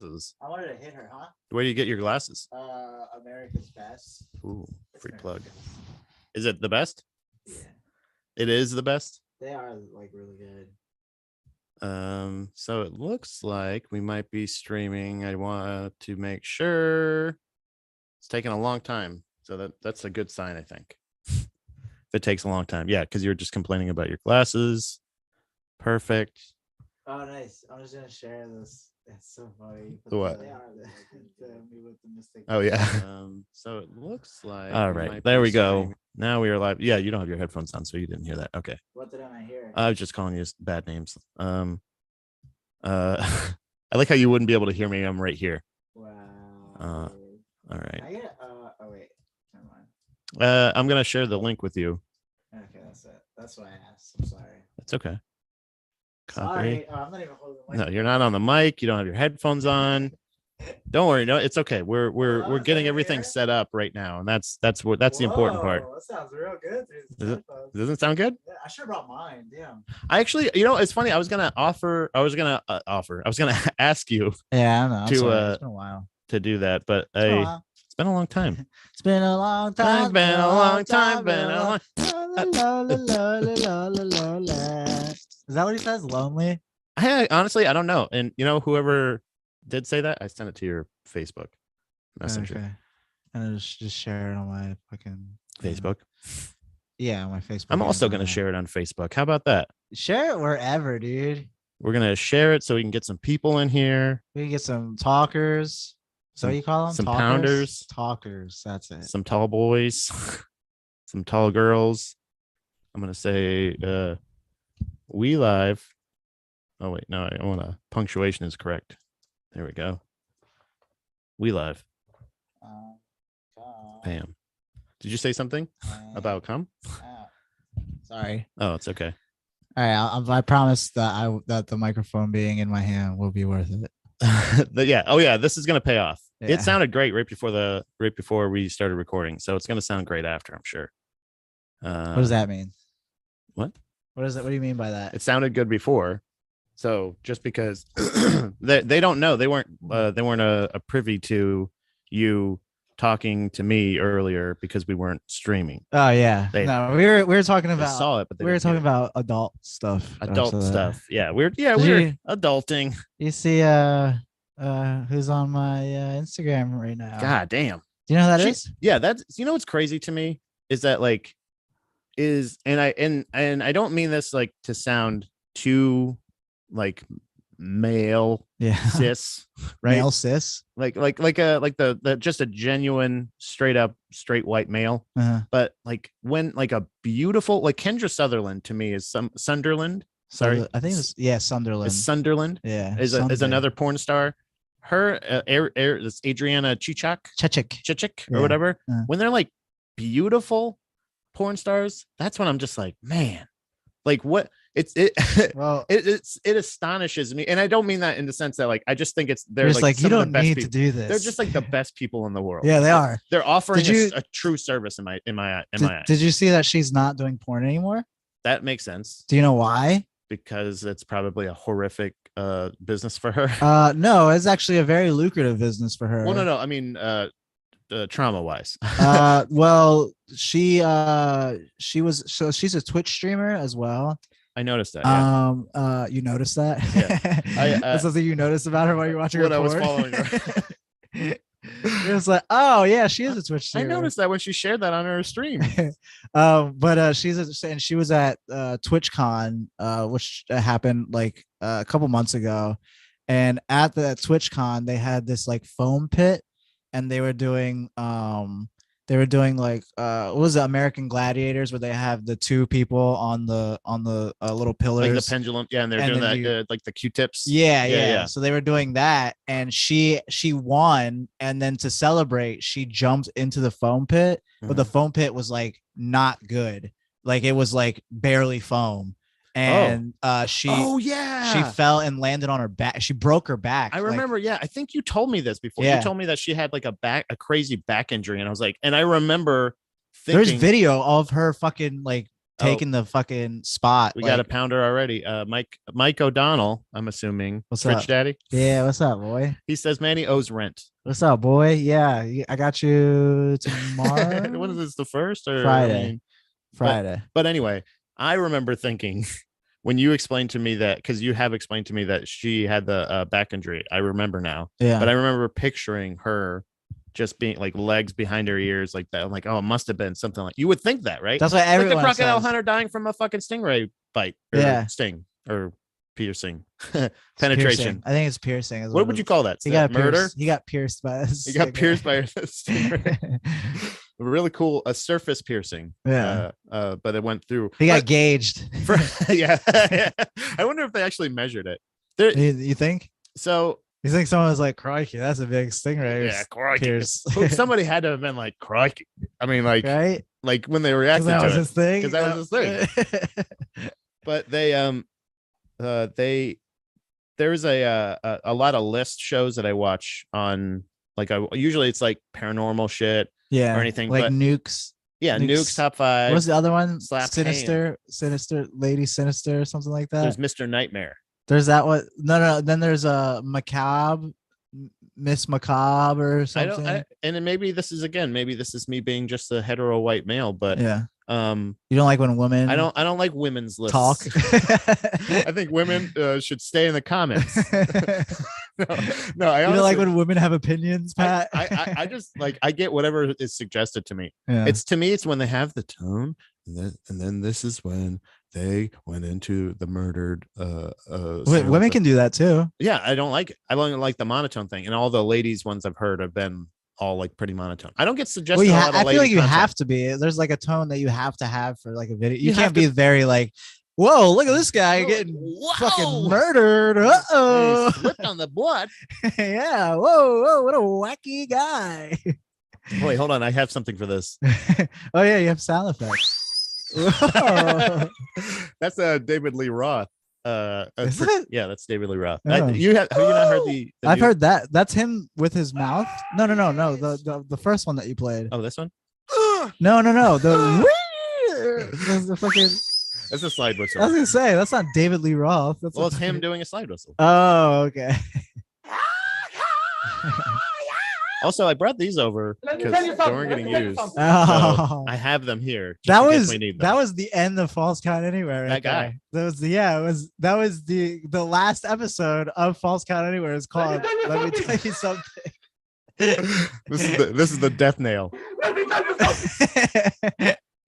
glasses. I wanted to hit her, huh? Where do you get your glasses? America's Best. Ooh, free It's plug. America's. Is it the best? Yeah. It is the best. They are like really good. So it looks like we might be streaming. I want to make sure. It's taking a long time, so that's a good sign, I think. If it takes a long time, yeah, because you're just complaining about your glasses. Perfect. Oh, nice. I'm just gonna share this. It's so funny. The what? They are me with the mistake. Oh yeah. So it looks like. All right, might there be we go. streaming. Now we are live. Yeah, you don't have your headphones on, so you didn't hear that. Okay. What did I hear? I was just calling you bad names. I like how you wouldn't be able to hear me. I'm right here. Wow. All right. I get oh wait, never mind. I'm gonna share the link with you. Okay, that's it. That's why I asked. I'm sorry. That's okay. Copy. Sorry. I'm not even holding the mic. No, you're not on the mic. You don't have your headphones on. Don't worry. No, it's okay. We're getting everything set up right now, and that's the important part. That sounds real good. Does it sound good? Yeah, I should have brought mine. Damn. I actually, it's funny. I was gonna ask you. Yeah, I know. To it's been a while to do that, but it's been a long time. It's been a long time. It's been a long time. Been a long. Is that what he says? Lonely? Honestly, I don't know. And whoever did say that, I sent it to your Facebook Messenger. Okay. And I just share it on my fucking Facebook. Yeah, on my Facebook. I'm also going to share it on Facebook. How about that? Share it wherever, dude. We're going to share it so we can get some people in here. We can get some talkers. So you call them? Some talkers? pounders. Talkers. That's it. Some tall boys. Some tall girls. I'm going to say we live. Oh, wait. No, I want to. Punctuation is correct. There we go. We live. Bam. Did you say something about come? Sorry. Oh, it's okay. All right. I promise that the microphone being in my hand will be worth it. Yeah. Oh, yeah. This is going to pay off. Yeah. It sounded great right before we started recording. So it's going to sound great after, I'm sure. What does that mean? What? What do you mean by that? It sounded good before. So just because they don't know, they weren't a privy to you talking to me earlier because we weren't streaming. Oh yeah. We were talking about saw it, but we were talking about adult stuff. Yeah. We're adulting. You see who's on my Instagram right now? God damn. Do you know who that is? Yeah, that's what's crazy to me is that and I don't mean this like to sound too like male, cis, right? Male cis, like the just a genuine straight white male. But like when like a beautiful like Kendra Sutherland to me is Sunderland. Sorry, I think it's Sunderland. Is Sunderland? Yeah, is another porn star. Her this Adriana Chechik or whatever. When they're like beautiful porn stars, that's when I'm just like, man, like what it astonishes me, and I don't mean that in the sense that like I just think they're like you don't need to do this. They're just like the best people in the world. Yeah, they are. They're offering a true service in my eye. Did you see that she's not doing porn anymore? That makes sense. Do you know why? Because it's probably a horrific business for her. No, it's actually a very lucrative business for her. Well, no, I mean trauma wise. Well, she's a Twitch streamer as well. I noticed that. Yeah. You noticed that? Yeah. That's something you noticed about her while you're watching her. I was following her. It was like, oh yeah, she is a Twitch streamer. I noticed that when she shared that on her stream. But she was at TwitchCon, which happened like a couple months ago, and at the TwitchCon they had this like foam pit, and they were doing like what was it, American Gladiators, where they have the two people on the little pillars, like the pendulum, and they're doing that like the Q-tips. Yeah. So they were doing that, and she won, and then to celebrate, she jumped into the foam pit, but the foam pit was like not good, like it was like barely foam. And she fell and landed on her back. She broke her back. I remember. Yeah, I think you told me this before. You told me that she had like a crazy back injury, and I was like, and I remember thinking, there's video of her fucking like taking the fucking spot. We got a pounder already. Mike O'Donnell, I'm assuming. What's Rich up? Daddy. Yeah, what's up, boy? He says Manny owes rent. What's up, boy? Yeah, I got you tomorrow. What is this, the first or Friday? Friday. But anyway, I remember thinking when you explained to me that, because you have explained to me that she had the back injury. I remember now. Yeah. But I remember picturing her just being like legs behind her ears like that. I'm like, oh, it must have been something like, you would think that, right? That's why everyone like the crocodile says. hunter dying from a fucking stingray bite or sting or piercing penetration. Piercing. I think it's piercing. What would you call that? He got murder. Pierced. He got pierced by a He got pierced by a stingray. Really cool, a surface piercing. Yeah. But it went through. He got gauged. Yeah. I wonder if they actually measured it. You think? So you think someone was like, crikey, that's a big stingray. Yeah, crikey. Somebody had to have been like, crikey. I mean, like, right? Like when they reacted that to was it. His thing. Because that was his thing. But there's a lot of list shows that I watch on, like, usually it's like paranormal shit. Yeah. Or anything. Like but, Nukes. Yeah, Nukes top 5. What's the other one? Slap Sinister, Lady Sinister, something like that. There's Mr. Nightmare. There's that one. No. Then there's a Macabre, Miss Macabre or something. And then maybe this is me being just a hetero white male, but yeah. You don't like when women. I don't like women's lists. Talk. I think women should stay in the comments. No, I honestly, you don't like when women have opinions, Pat. I just like, I get whatever is suggested to me. Yeah. It's when they have the tone, and then this is when they went into the murdered. Women can do that too. Yeah, I don't like it. I don't like the monotone thing, and all the ladies ones I've heard have been all like pretty monotone. I don't get suggested. Well, I feel like you have to be. There's like a tone that you have to have for like a video. You can't be very like, whoa, look at this guy getting fucking murdered. Uh-oh. He slipped on the blood. Yeah. Whoa, what a wacky guy. Wait, hold on. I have something for this. Oh yeah, you have sound effects. That's David Lee Roth. Yeah, that's David Lee Roth. Oh. Have you not heard the I've heard that. That's him with his mouth. No. The first one that you played. Oh, this one? No. The fucking. That's a slide whistle. I was gonna say that's not David Lee Roth. It's him doing a slide whistle. Oh, okay. Also, I brought these over because they weren't getting used. So I have them here. That was the end of False Count Anywhere. Right, that guy. That was the last episode of False Count Anywhere. It's called Let Me Tell You Something. This is the death nail.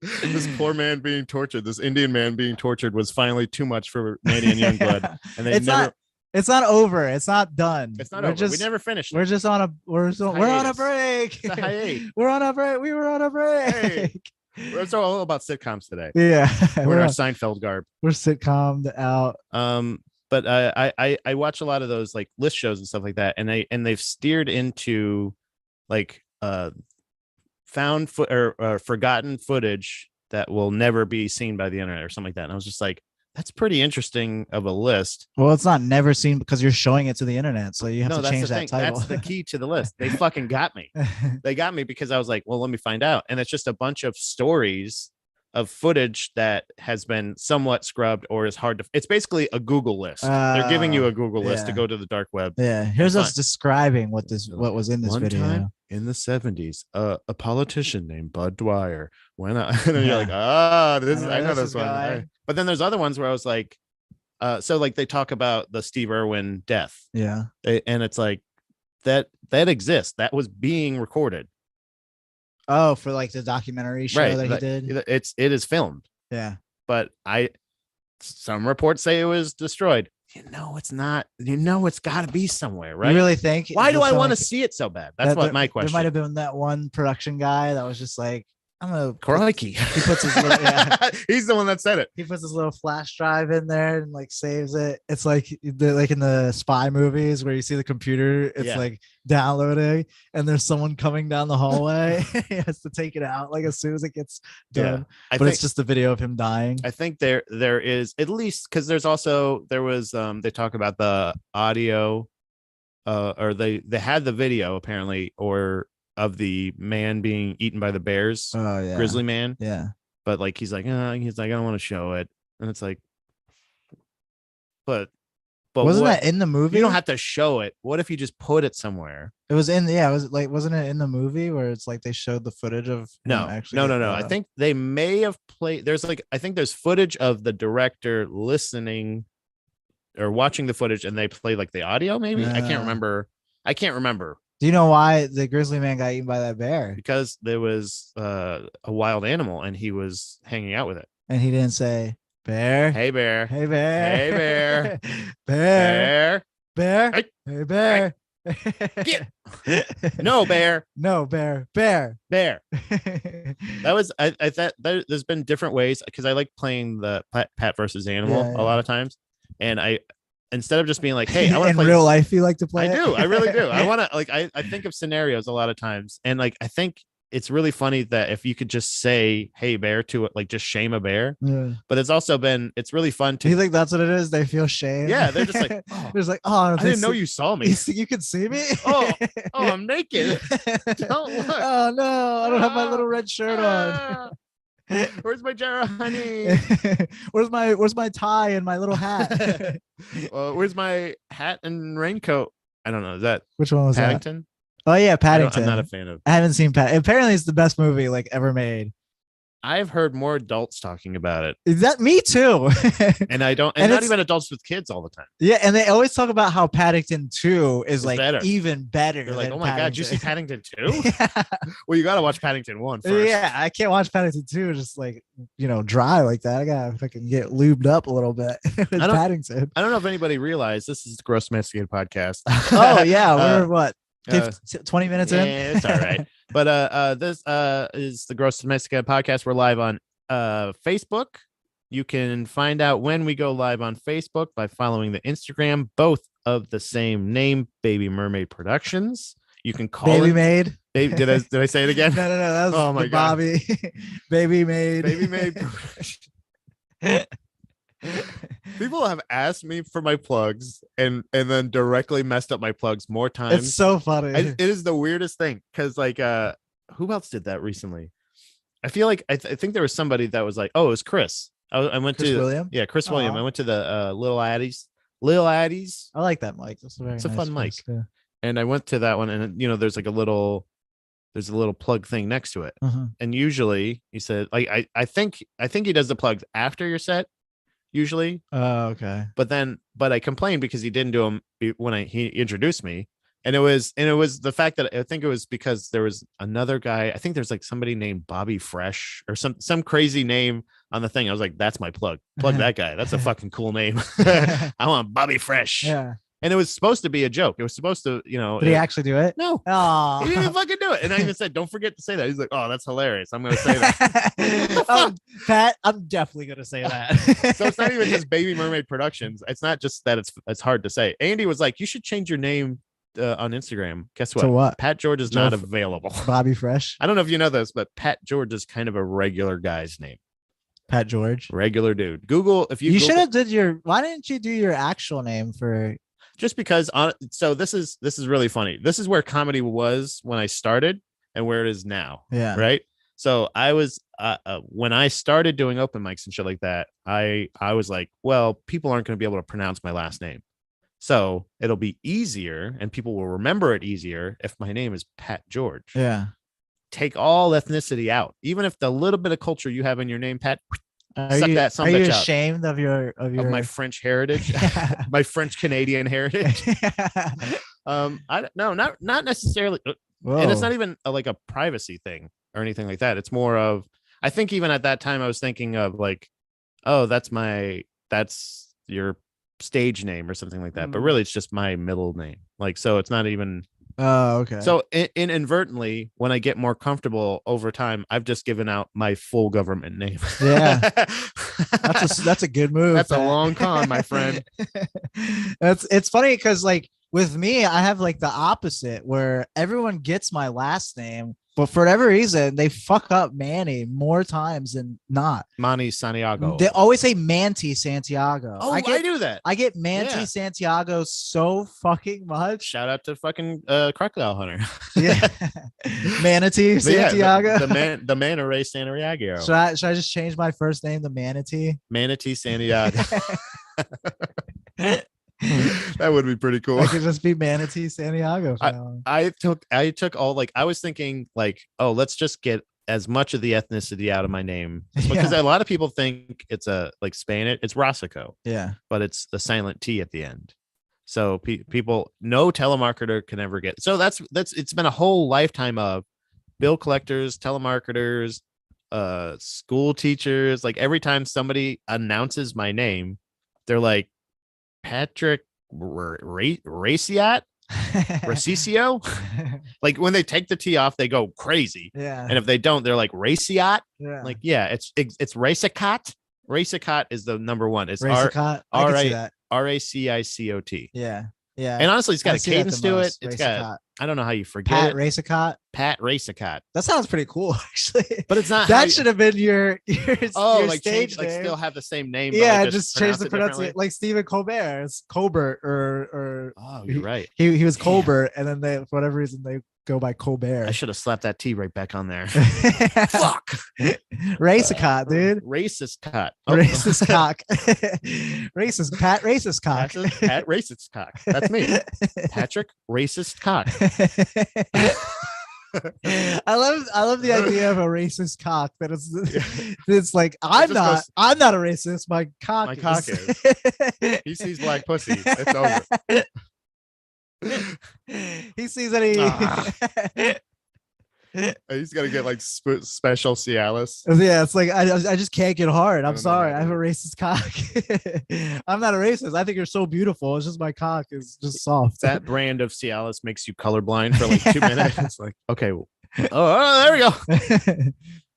This poor man being tortured, this Indian man being tortured, was finally too much for Manny and Youngblood, and they It's not over. It's not done. It's not over. We never finished. We're just on a we're on a break. It's a hiatus. We're on a break. We were on a break. Hey. We're all about sitcoms today. Yeah. We're in our Seinfeld garb. We're sitcomed out. But I watch a lot of those like list shows and stuff like that, and they've steered into like found or forgotten footage that will never be seen by the internet or something like that. And I was just like, that's pretty interesting of a list. Well, it's not never seen because you're showing it to the internet, so you have to change that title. That's the key to the list. They fucking got me. They got me because I was like, well, let me find out. And it's just a bunch of stories of footage that has been somewhat scrubbed or is hard to. It's basically a Google list. They're giving you a Google list to go to the dark web. Yeah. Here's us describing what was in this video. Time in the 70s, a politician named Bud Dwyer went out, and then you're like, I know this one. But then there's other ones where I was like, so like they talk about the Steve Irwin death. Yeah. And it's like that exists. That was being recorded. Oh, for like the documentary show that he did. It is filmed. Yeah. But some reports say it was destroyed. It's not. It's got to be somewhere, right? You really think? Why do I want to see it so bad? That's what my question. There might have been that one production guy that was just like, I'm gonna crikey. He puts his little, He's the one that said it. He puts his little flash drive in there and like saves it. It's like in the spy movies where you see the computer, it's like downloading, and there's someone coming down the hallway. He has to take it out like as soon as it gets done. But it's just the video of him dying. I think there is, at least because there was they talk about the audio, or they had the video apparently, or of the man being eaten by the bears. Oh yeah, grizzly man. Yeah. but like he's like I don't want to show it, and it's like, but wasn't that in the movie? You don't have to show it. What if you just put it somewhere? It was in, yeah. It was like, wasn't it in the movie where it's like they showed the footage of no. I think they may have played. I think there's footage of the director listening or watching the footage, and they play like the audio. Maybe I can't remember. Do you know why the grizzly man got eaten by that bear? Because there was a wild animal, and he was hanging out with it, and he didn't say, "Bear, hey bear, hey bear, hey bear, bear, bear, hey, hey bear." No bear, bear. That was I thought there's been different ways, because I like playing the pet versus animal a lot of times, and I, instead of just being like, hey, I want to play in real life, you like to play. I really do. I want to, like, I think of scenarios a lot of times, and like I think it's really funny that if you could just say hey bear to it, like just shame a bear. But it's really fun to, you think that's what it is? They feel shame. Yeah, they're just like, oh, there's like, oh, I didn't know you saw me. You can see me. oh I'm naked. Don't look. Oh no, I don't have my little red shirt on. Where's my jar of honey? Where's my tie and my little hat? Where's my hat and raincoat? I don't know. Is that which one was Paddington? That? Oh yeah, Paddington. I'm not a fan of. I haven't seen Paddington. Apparently, it's the best movie like ever made. I've heard more adults talking about it. Is that me too? And I don't, and not even adults with kids all the time. Yeah, and they always talk about how Paddington 2 is like better. Even better. They're like, oh my god, did you see Paddington 2? Yeah. Well, you gotta watch Paddington 1 first. Yeah, I can't watch Paddington 2 just like, dry like that. I gotta fucking get lubed up a little bit with Paddington. I don't know if anybody realized this is the Gross Domesticated Podcast. Oh yeah, we're what? 20 minutes in. Yeah, it's all right. But this is the Gross Domesticated Podcast. We're live on Facebook. You can find out when we go live on Facebook by following the Instagram, both of the same name, Baby Mermaid Productions. You can call Baby Maid. Did I say it again? No. That was my Bobby. Baby Maid. Baby Maid. People have asked me for my plugs and then directly messed up my plugs more times. It's so funny. It is the weirdest thing, because like who else did that recently? I feel like I think there was somebody that was like, oh, it was Chris. I went Chris to William? Yeah, Chris William. I went to the Little Addies. I like that mic. It's a fun mic. Yeah. And I went to that one, and there's like a little plug thing next to it. And usually he said, like, I think he does the plugs after your set usually. Oh, okay. But I complained because he didn't do them when he introduced me. And it was the fact that I think it was because there was another guy. I think there's like somebody named Bobby Fresh or some crazy name on the thing. I was like, that's my plug. Plug that guy. That's a fucking cool name. I want Bobby Fresh. Yeah. And it was supposed to be a joke. It was supposed to, Did he actually do it? No. Oh. He didn't even fucking do it. And I even said, don't forget to say that. He's like, oh, that's hilarious. I'm going to say that. Pat, I'm definitely going to say that. So it's not even just Baby Mermaid Productions. It's not just that it's hard to say. Andy was like, you should change your name on Instagram. Guess what? To what? Pat George is not available. Bobby Fresh. I don't know if you know this, but Pat George is kind of a regular guy's name. Pat George. Regular dude. Google, if you should have why didn't you do your actual name for... Just because so this is really funny. This is where comedy was when I started and where it is now. Yeah. Right. So I was when I started doing open mics and shit like that, I was like, well, people aren't going to be able to pronounce my last name. So it'll be easier and people will remember it easier if my name is Pat George. Yeah. Take all ethnicity out. Even if the little bit of culture you have in your name, Pat, Are you ashamed of my French heritage? Yeah. My French Canadian heritage? Not necessarily. Whoa. And it's not even like a privacy thing or anything like that. It's more of, I think even at that time I was thinking of like, oh, that's your stage name or something like that. But really it's just my middle name. Like, so it's not even. Oh, okay. So inadvertently, when I get more comfortable over time, I've just given out my full government name. Yeah. That's a good move. That's a long con, my friend. It's funny because like with me, I have like the opposite where everyone gets my last name, But for whatever reason, they fuck up Manny more times than not. Manny Santiago. They always say Manny Santiago. Oh, I do that. I get Manny Santiago so fucking much. Shout out to fucking crocodile hunter. Yeah. Manatee Santiago. Yeah, the Manta Ray Santiago. Should I just change my first name to Manatee? Manatee Santiago. That would be pretty cool. I could just be Manatee Santiago. I took all, like, I was thinking like, oh, let's just get as much of the ethnicity out of my name, because a lot of people think it's a like Spanish. It's Rosico. Yeah, but it's the silent T at the end. So people, no telemarketer can ever get. So that's it's been a whole lifetime of bill collectors, telemarketers, school teachers. Like every time somebody announces my name, they're like, Patrick Raciat, Racicio. Like when they take the T off, they go crazy. Yeah. And if they don't, they're like Raciat. Yeah. Like, yeah, it's Racicot. Racicot is the number one. It's Racicot. RACICOT. Yeah. Yeah. And honestly, it's got a cadence to it. It's got, I don't know how you forget Pat it. Racicot. Pat Racicot. That sounds pretty cool, actually. But it's not. That should have been your like stage change, like still have the same name. Yeah, but just change the pronunciation, like Stephen Colbert. It's Colbert or. Oh, you're right. He was Colbert, and then they, for whatever reason, they go by Colbert. I should have slapped that T right back on there. Fuck. Racicot, dude. Racist cock. Oh. Racist cock. Racist Pat. Racist cock. Pat Racist cock. That's me. Patrick Racist cock. I love the idea of a racist cock. That it's like I'm not a racist. My cock is. He sees black pussy. It's over. He sees that he's got to get like special Cialis. Yeah, it's like I just can't get hard. I'm sorry. I have a racist cock. I'm not a racist. I think you're so beautiful. It's just my cock is just soft. That brand of Cialis makes you colorblind for like 2 minutes. It's like, okay, oh, there we go.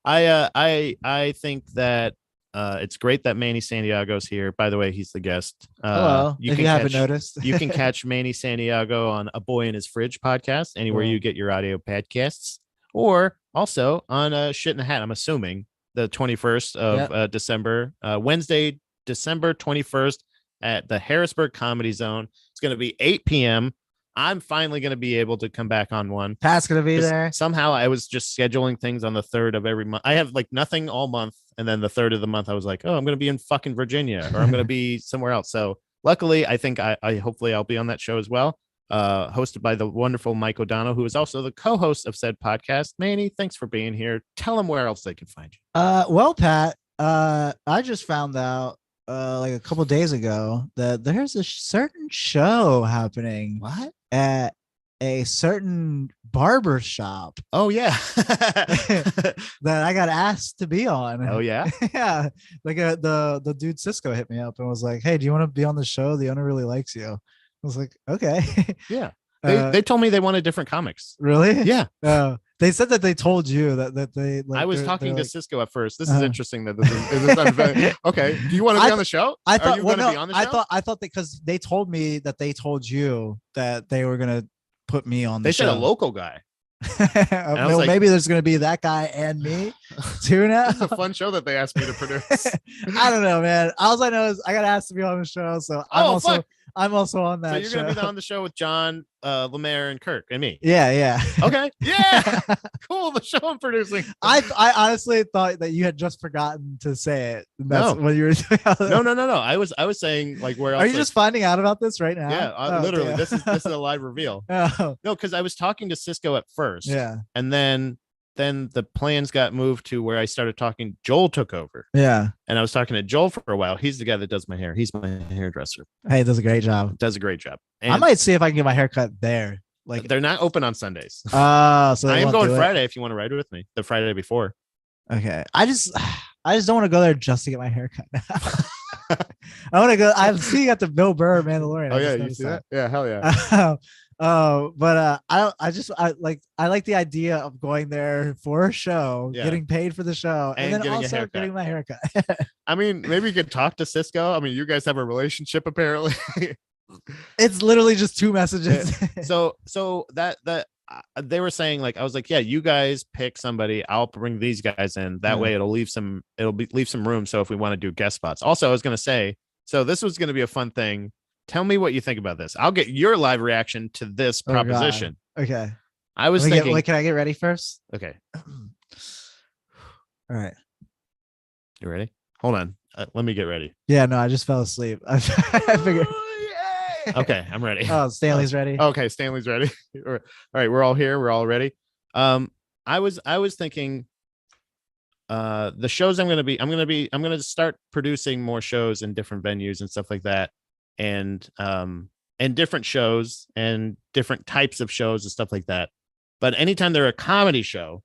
I think that it's great that Manny Santiago's here. By the way, he's the guest. Hello. You haven't noticed, you can catch Manny Santiago on A Boy in His Fridge podcast, anywhere you get your audio podcasts, or also on Shit in the Hat. I'm assuming the 21st of December, Wednesday, December 21st at the Harrisburg Comedy Zone. It's going to be 8 p.m. I'm finally going to be able to come back on one. Pat's going to be there. Somehow I was just scheduling things on the 3rd of every month. I have like nothing all month. And then the 3rd of the month, I was like, oh, I'm going to be in fucking Virginia, or I'm going to be somewhere else. So luckily, I think I hopefully I'll be on that show as well. Hosted by the wonderful Mike O'Donnell, who is also the co-host of said podcast. Manny, thanks for being here. Tell them where else they can find you. Well, Pat, I just found out like a couple days ago that there's a certain show happening. What? At a certain barber shop. Oh yeah. That I got asked to be on. Oh yeah. Yeah. Like the dude Cisco hit me up and was like, hey, do you want to be on the show? The owner really likes you. I was like, okay. Yeah. They told me they wanted different comics. Really? Yeah. They said that they told you that they like, I was talking to Cisco at first. This is interesting that this is okay. Do you want to be on the show? I thought, Are you going to be on the show? I thought because they told me that they told you that they were gonna put me on the show. They said a local guy. Well, like, maybe there's gonna be that guy and me too now. It's a fun show that they asked me to produce. I don't know, man. All I know is I got asked to be on the show, so I'm also on that. So you're gonna be on the show with John, Lemaire, and Kirk, and me. Yeah. Okay. Yeah. Cool. The show I'm producing. I honestly thought that you had just forgotten to say it. That's what you were doing. No. I was saying like where else. Are you just finding out about this right now? Yeah, literally. Damn. This is a live reveal. Oh. No, because I was talking to Cisco at first. Yeah. And then the plans got moved to where I started talking. Joel took over. Yeah. And I was talking to Joel for a while. He's the guy that does my hair. He's my hairdresser. Hey, he does a great job. Does a great job. And I might see if I can get my hair cut there. Like they're not open on Sundays. So I am going Friday if you want to ride with me. The Friday before. Okay. I just don't want to go there just to get my hair cut now. I want to go. I see you got the Bill Burr Mandalorian. Oh yeah, you see that? Yeah, hell yeah. But I like the idea of going there for a show, getting paid for the show, and then also getting my haircut. I mean, maybe you could talk to Cisco. I mean, you guys have a relationship apparently. It's literally just 2 messages. So that they were saying like, I was like, yeah, you guys pick somebody. I'll bring these guys in. That way leave some room. So if we want to do guest spots. Also, I was going to say, so this was going to be a fun thing. Tell me what you think about this. I'll get your live reaction to this proposition. Okay. I was thinking. Can I get ready first? Okay. All right. You ready? Hold on. Let me get ready. Yeah, no, I just fell asleep. I figured. Okay, I'm ready. Oh, Stanley's ready. Okay, Stanley's ready. All right, we're all here. We're all ready. I was thinking the shows I'm going to start producing more shows in different venues and stuff like that. And different shows and different types of shows and stuff like that. But anytime they're a comedy show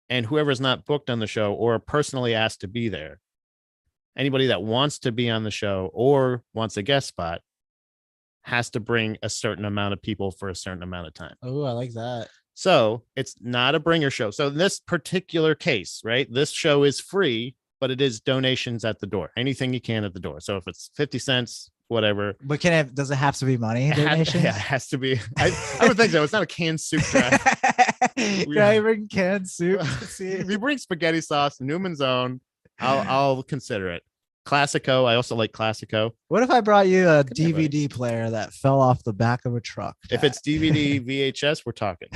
and whoever's not booked on the show or personally asked to be there, anybody that wants to be on the show or wants a guest spot has to bring a certain amount of people for a certain amount of time. Oh, I like that. So it's not a bringer show. So in this particular case, right, this show is free, but it is donations at the door. Anything you can at the door. So if it's 50 cents, whatever. But does it have to be money donations? Yeah, it has to be. I would think so. It's not a canned soup drive. Can I bring canned soup? If you bring spaghetti sauce, Newman's Own, I'll consider it. Classico. I also like Classico. What if I brought you a DVD player that fell off the back of a truck? If it's DVD VHS, we're talking.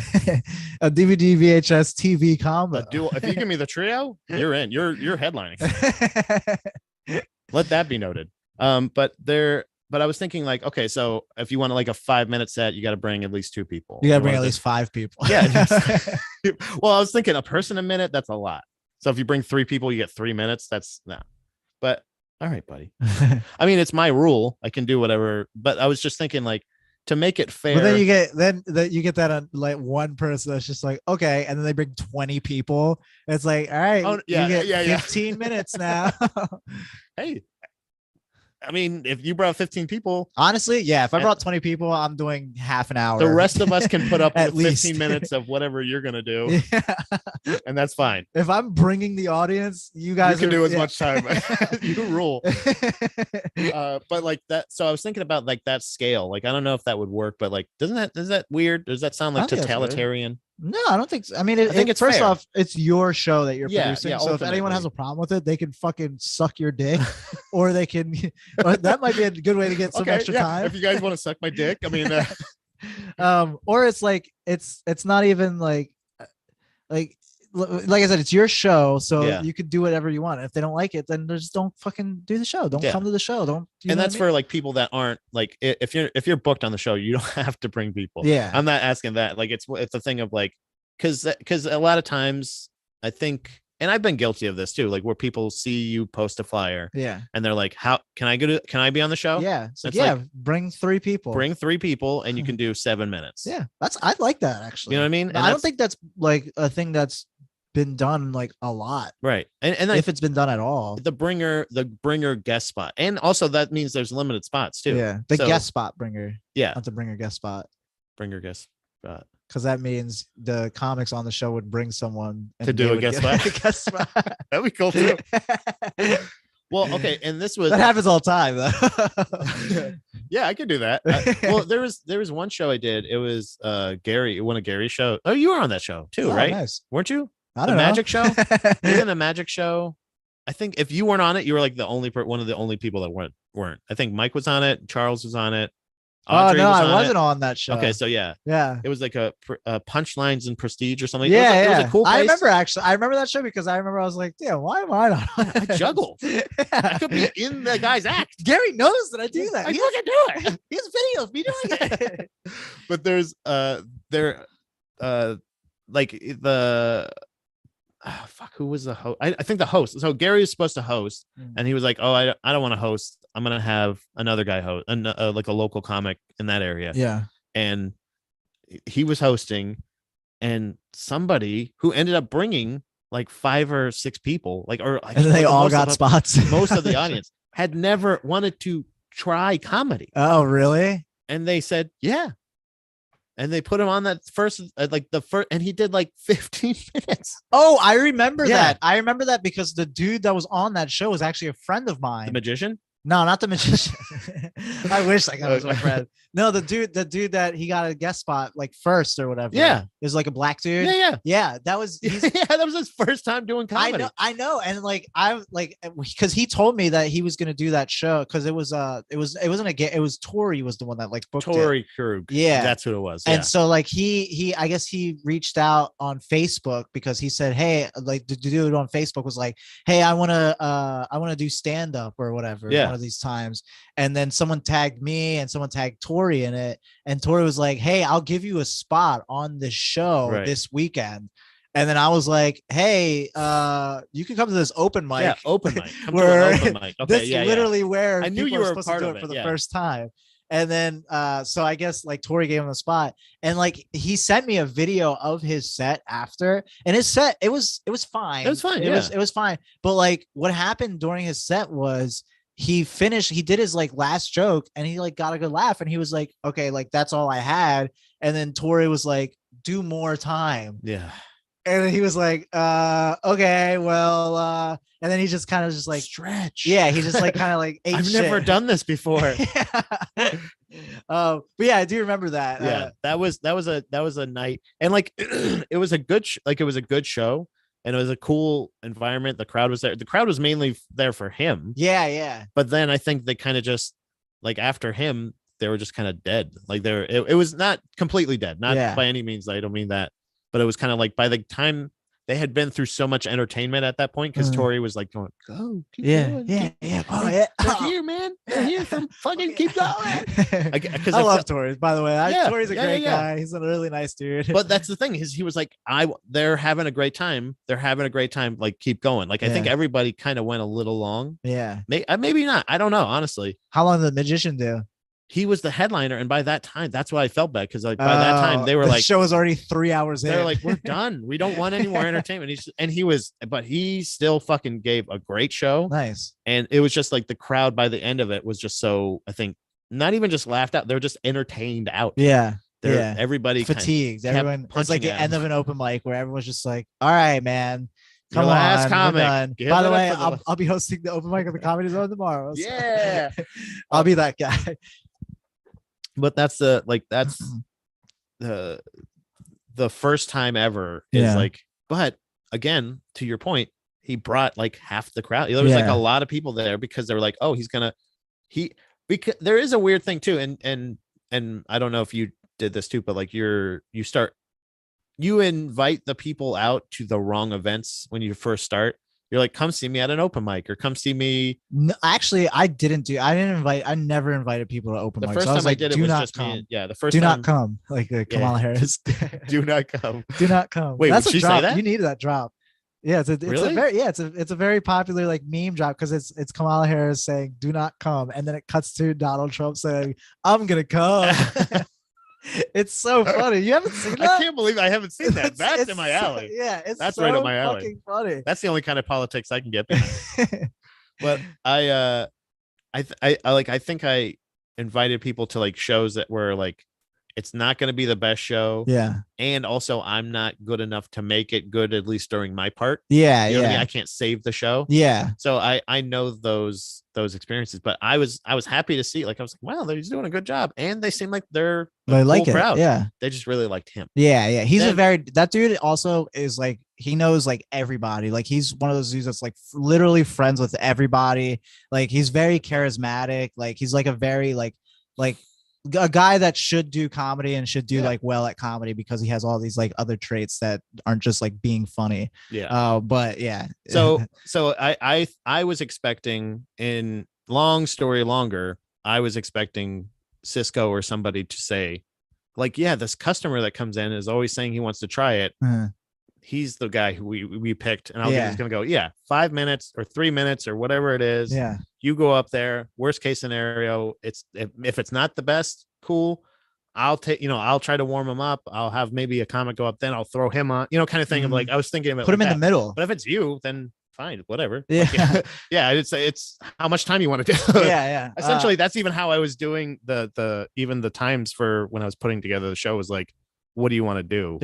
A DVD VHS TV combo. If you give me the trio, you're in. You're headlining. Let that be noted. But I was thinking like, okay, so if you want like a 5-minute set, you got to bring at least 2 people. You got to bring at least 5 people. Yeah. Well, I was thinking a person a minute. That's a lot. So if you bring 3 people, you get 3 minutes. That's no. But all right, buddy. I mean, it's my rule. I can do whatever. But I was just thinking like to make it fair. But then you get that on like one person that's just like, okay, and then they bring 20 people. It's like, all right, you get 15 minutes now. Hey. I mean, if you brought 15 people, honestly, yeah. If I brought 20 people, I'm doing half an hour. The rest of us can put up at with least 15 minutes of whatever you're gonna do, and that's fine. If I'm bringing the audience, you guys can do as much time. You rule. But like that. So I was thinking about like that scale. Like I don't know if that would work, but like, is that weird? Does that sound like totalitarian? No, I don't think so. I mean, I think it's first fair. off, it's your show that you're producing. Yeah, so if anyone has a problem with it, they can fucking suck your dick, or they can. Or that might be a good way to get some extra time. If you guys want to suck my dick, I mean, or it's like it's not even like I said, it's your show, so you could do whatever you want. If they don't like it, then just don't fucking do the show. Don't come to the show. Don't. And that's for like people that aren't like, if you're booked on the show, you don't have to bring people. Yeah, I'm not asking that. Like it's a thing of like, because a lot of times I think, and I've been guilty of this too, like where people see you post a flyer, and they're like, how can I be on the show? Yeah, like, bring 3 people. Bring 3 people, and you can do 7 minutes. Yeah, I like that actually. You know what I mean? And I don't think that's like a thing that's been done like a lot, right? And if it's been done at all, the bringer guest spot, and also that means there's limited spots too. Yeah, guest spot bringer. Yeah, not the bringer guest spot. Bringer guest spot, because that means the comics on the show would bring someone to do a guest spot. That'd be cool too. Well, okay, and that happens all the time though. Yeah, I could do that. Well, there was one show I did. It was Gary, one of Gary's show. Oh, you were on that show too, right? Nice. Weren't you? I don't know. Magic show. You in a magic show. I think if you weren't on it, you were like one of the only people that weren't. I think Mike was on it. Charles was on it. Audrey I wasn't on that show. Okay, so yeah, it was like a Punchlines and Prestige or something. Yeah, it was a cool place. I remember that show because I was like, yeah, why am I not on I juggle. I could be in the guy's act. Gary knows that I do that. I fucking do it. He has video of me doing it. But there's like the who was the host? I think the host. So Gary was supposed to host, and he was like, "Oh, I don't want to host. I'm gonna have another guy host, like a local comic in that area." Yeah, and he was hosting, and somebody who ended up bringing like 5 or 6 people, and they all got spots. Most of the audience had never wanted to try comedy. Oh, really? And they said, "Yeah." And they put him on that first, and he did like 15 minutes. Oh, I remember that. I remember that because the dude that was on that show was actually a friend of mine. The magician? No, not the magician. I wish like I was my friend. No, the dude that he got a guest spot like first or whatever. Yeah. Is like a black dude. Yeah. That was yeah, that was his first time doing comedy. I know. And like I like because he told me that he was gonna do that show because it wasn't a game. It was Tori was the one that like booked Tori Krug. Yeah. That's what it was. And so like he I guess he reached out on Facebook because he said, hey, like the dude on Facebook was like, hey, I wanna do stand-up or whatever one of these times. And then someone tagged me and someone tagged Tori in it. And Tori was like, hey, I'll give you a spot on this show this weekend. And then I was like, hey, you can come to this open mic. Yeah, open mic. Come to an open mic. Okay, this literally where I knew you were supposed part to do of it for the yeah. first time. And then so I guess like Tori gave him a spot. And like he sent me a video of his set after. And his set, it was fine. It was fine. It was fine. But like what happened during his set was he did his like last joke and he like got a good laugh. And he was like, okay, like that's all I had. And then Tori was like, do more time. Yeah. And he was like, okay, well, and then he just kind of just like stretch. Yeah, he just like kind of like ate I've shit. never done this before. But yeah, I do remember that. Yeah, that was a night, and like it was a good it was a good show, and it was a cool environment. The crowd was there. The crowd was mainly there for him. Yeah. But then I think they kind of just like after him, they were just kind of dead. Like it was not completely dead, not by any means. I don't mean that. But it was kind of like by the time they had been through so much entertainment at that point, because Tori was like going, go, keep going. Yeah. Oh, yeah. They're here, man. They're here from fucking keep going. I love Tori, by the way. Tori's a great guy. He's a really nice dude. But that's the thing, is he was like, they're having a great time. They're having a great time. Like, keep going. Like, I think everybody kind of went a little long. Yeah. Maybe not. I don't know, honestly. How long did the magician do? He was the headliner, and by that time, that's why I felt bad, because like by that time they were like, the show was already 3 hours in. They're like, we're done. We don't want any more entertainment. But he still fucking gave a great show. Nice. And it was just like the crowd by the end of it was just so, I think, not even just laughed out. They're just entertained out. Yeah. Everybody fatigued. Everyone. It's like the end of an open mic where everyone's just like, all right, man. Come Your on, last comic. By the way, I'll be hosting the open mic of the Comedy Zone tomorrow. So. Yeah. I'll be that guy. But that's the first time ever is like, but again, to your point, he brought like half the crowd. There was like a lot of people there because they were like, oh, because there is a weird thing too. And I don't know if you did this too, but like you invite the people out to the wrong events when you first start. You're like, come see me at an open mic, or come see me. No, actually, I never invited people to open mics. The first time I did it was just me. Yeah, the first time. Do not come, like Kamala Harris. Do not come. Do not come. Wait, that's would a she drop. say that? You needed that drop. Yeah, it's a very popular like meme drop because it's Kamala Harris saying "Do not come," and then it cuts to Donald Trump saying, "I'm gonna come." It's so funny. You haven't seen that? I can't believe I haven't seen that. That's in my alley. That's right up my alley. Funny. That's the only kind of politics I can get behind. But I think I invited people to like shows that were like, it's not going to be the best show. Yeah. And also I'm not good enough to make it good, at least during my part. Yeah. You know what I mean? I can't save the show. Yeah. So I know those experiences, but I was happy to see, like, I was like, wow, he's doing a good job. And they seem like they're like cool crowd. Yeah. They just really liked him. Yeah. He's that dude also is like, he knows like everybody. Like he's one of those dudes that's like literally friends with everybody. Like he's very charismatic. Like he's like a very like a guy that should do comedy and should do like well at comedy because he has all these like other traits that aren't just like being funny. Yeah. But yeah. So I was expecting, in long story longer, I was expecting Cisco or somebody to say like, yeah, this customer that comes in is always saying he wants to try it. He's the guy who we picked, and he's gonna go 5 minutes or 3 minutes or whatever it is. Yeah, you go up there. Worst case scenario, it's if it's not the best, cool. I'll try to warm him up. I'll have maybe a comic go up, then I'll throw him on, kind of thing. Of like, I was thinking of it, put him in the middle. But if it's you, then fine, whatever. Yeah, I'd say it's how much time you want to do. Yeah. Essentially, that's even how I was doing even the times for when I was putting together the show was like, what do you want to do?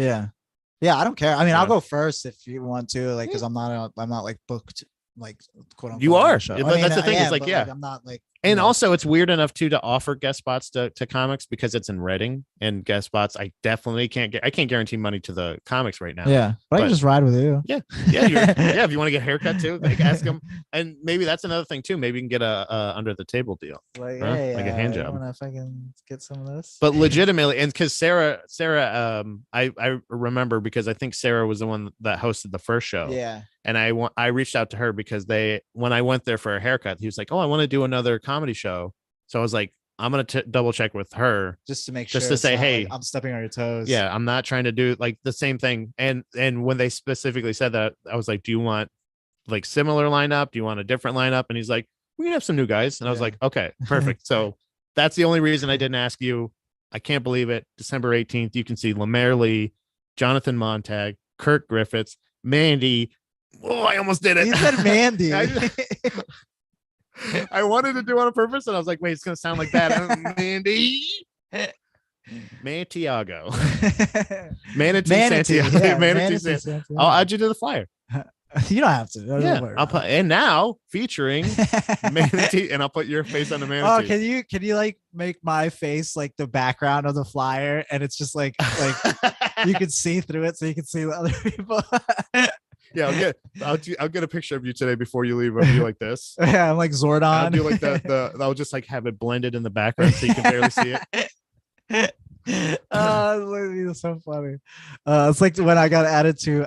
Yeah, I don't care. I mean, I'll go first if you want to, like, because I'm not like booked, like, quote unquote. You are. Show. That's the thing. Is like, like, I'm not like And also, it's weird enough too to offer guest spots to comics because it's in Reading, and guest spots I definitely can't get. I can't guarantee money to the comics right now. Yeah, but I can just ride with you. Yeah, yeah. If you want to get a haircut too, like, ask them. And maybe that's another thing too. Maybe you can get a under the table deal, like, hey, like a hand job. If I can get some of this. But legitimately, and because Sarah, I remember because I think Sarah was the one that hosted the first show. Yeah. And I reached out to her because when I went there for a haircut, he was like, "Oh, I want to do another comedy show." So I was like, "I'm gonna double check with her just to make sure, just to say, hey, like I'm stepping on your toes." Yeah, I'm not trying to do like the same thing. And when they specifically said that, I was like, "Do you want like similar lineup? Do you want a different lineup?" And he's like, "We can have some new guys." And I was like, "Okay, perfect." So that's the only reason I didn't ask you. I can't believe it. December 18th, you can see Lemaire Lee, Jonathan Montag, Kirk Griffiths, Mandy. Oh, I almost did it. You said Mandy. I wanted to do it on purpose, and I was like, wait, it's going to sound like that. Mandy. Santiago. Manatee Santiago. Yeah, Manatee Santiago. I'll add you to the flyer. You don't have to. Yeah, I'll put, and now featuring Manatee, and I'll put your face on the Manatee. Oh, can you like make my face like the background of the flyer, and it's just like you can see through it, so you can see the other people. Yeah, I'll get a picture of you today before you leave. I'll be like this. Yeah, I'm like Zordon. I'll do like I'll just like have it blended in the background so you can barely see it. It's so funny. It's like when I got added to